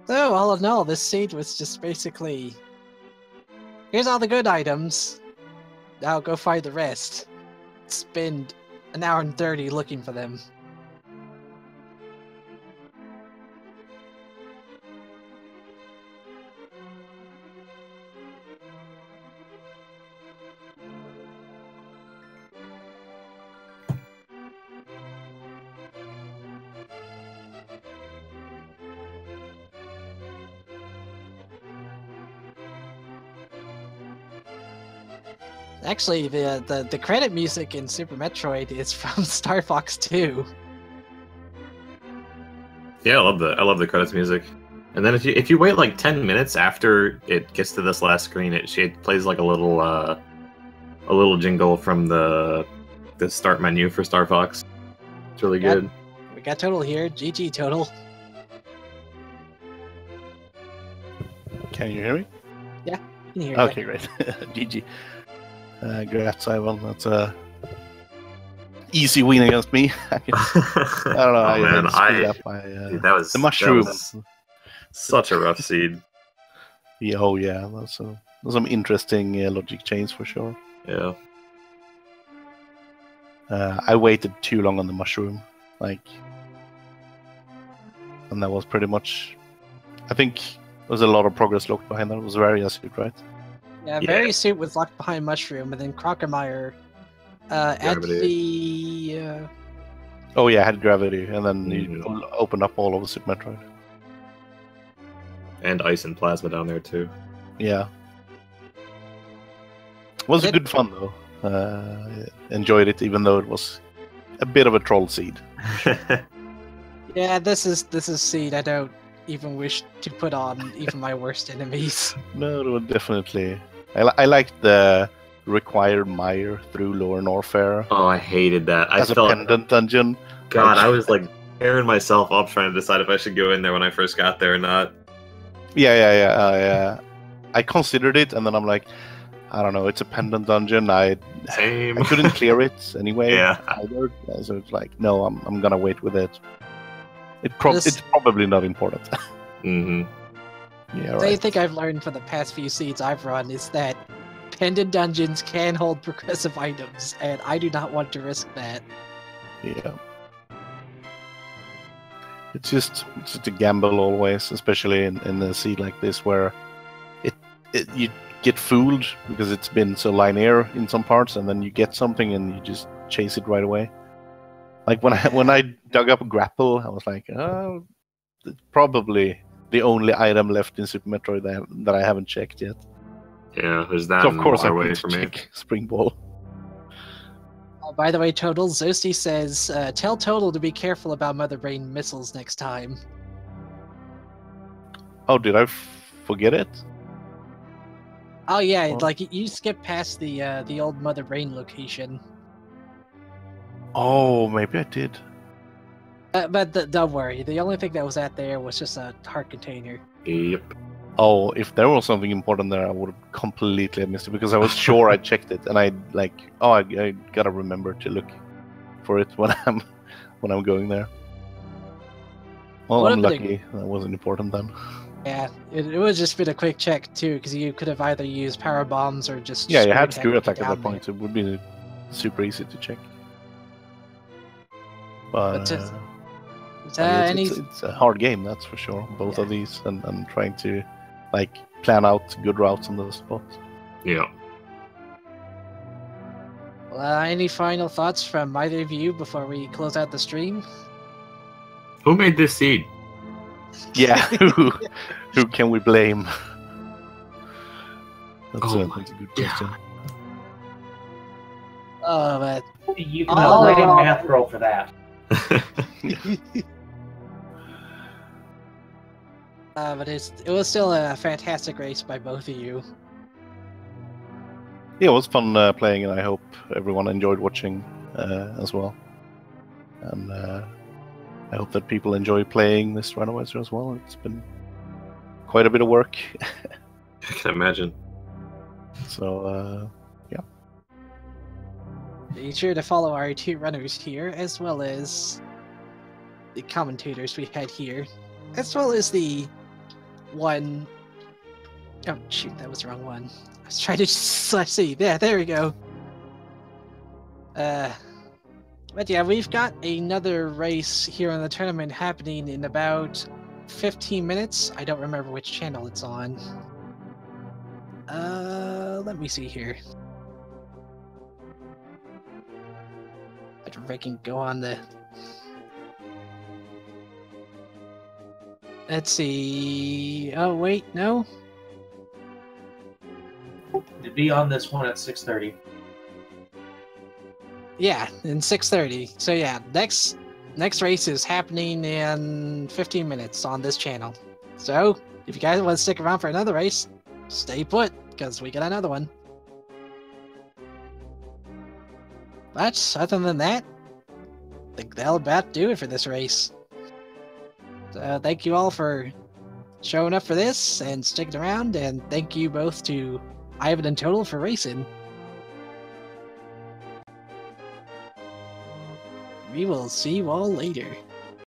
So, all in all, this seed was just basically... Here's all the good items. Now go find the rest. Spend an hour and 30 looking for them. Actually, the credit music in Super Metroid is from Star Fox 2. Yeah, I love the credits music. And then if you wait like 10 minutes after it gets to this last screen, it plays like a little jingle from the start menu for Star Fox. It's really good. We got total here. GG total. Can you hear me? Yeah, you can hear Okay, great. GG. Congrats, Ivan. That's a easy win against me. I don't know. That was the mushroom. That was such a rough seed. Yeah, oh yeah, those some interesting logic chains for sure. Yeah. I waited too long on the mushroom, and that was pretty much. I think there was a lot of progress locked behind that. It was very acid, right? Yeah, very suit was locked behind mushroom, and then Crocomire at the. Oh yeah, had gravity, and then you opened up all over Super Metroid. And ice and plasma down there too. Yeah. It was a good fun though. Enjoyed it, even though it was a bit of a troll seed. Yeah, this is seed I don't even wish to put on even my worst enemies. No, it was definitely. I liked the required Mire through Lower Norfair. Oh, I hated that. As a pendant dungeon. God, I was like tearing myself up trying to decide if I should go in there when I first got there or not. Yeah. I considered it, and then I'm like, I don't know, it's a pendant dungeon. I couldn't clear it anyway. Yeah. Either. So it's like, no, I'm gonna wait with it. It's probably not important. Mm-hmm. Yeah, right. I think I've learned from the past few seeds I've run is that pendant dungeons can hold progressive items, and I do not want to risk that. Yeah. It's just a gamble always, especially in a seed like this where you get fooled because it's been so linear in some parts, and then you get something and you just chase it right away. Like when I dug up a Grapple, I was like, oh, it's probably the only item left in Super Metroid that I haven't checked yet. Yeah, there's that. So of course I wait for me. Spring Ball. By the way, Total, Zosti says, tell Total to be careful about Mother Brain missiles next time. Oh, did I forget it? Oh yeah, like you skip past the old Mother Brain location. Oh, maybe I did. But don't worry, the only thing that was out there was just a heart container. Yep. Oh, if there was something important there, I would have completely missed it because I was sure I checked it, and I gotta remember to look for it when I'm going there. Well, I'm lucky that wasn't important then. Yeah, it would just been a quick check too, because you could have either used power bombs or just you had screw attack at that point, so it would be super easy to check. But It's a hard game, that's for sure. Both of these, and trying to like plan out good routes on those spots. Yeah. Any final thoughts from either of you before we close out the stream? Who made this seed? Yeah, who can we blame? That's a good question. Oh, but You can blame Mathro for that. but it was still a fantastic race by both of you. Yeah, it was fun playing, and I hope everyone enjoyed watching as well. And I hope that people enjoy playing this Randomizer as well. It's been quite a bit of work. I can imagine. So, yeah. Be sure to follow our 2 runners here, as well as the commentators we had here, as well as the one... Oh, shoot, that was the wrong one. I was trying to see. There we go. But yeah, we've got another race here in the tournament happening in about 15 minutes. I don't remember which channel it's on. Let me see here. I don't know if I can go on the... Let's see... Oh, wait, no? To be on this one at 6:30. Yeah, in 6:30. So yeah, next race is happening in 15 minutes on this channel. So if you guys want to stick around for another race, stay put, because we got another one. But other than that, I think that'll about do it for this race. So thank you all for showing up for this and sticking around, and thank you both to Ivan and Total for racing. We will see you all later.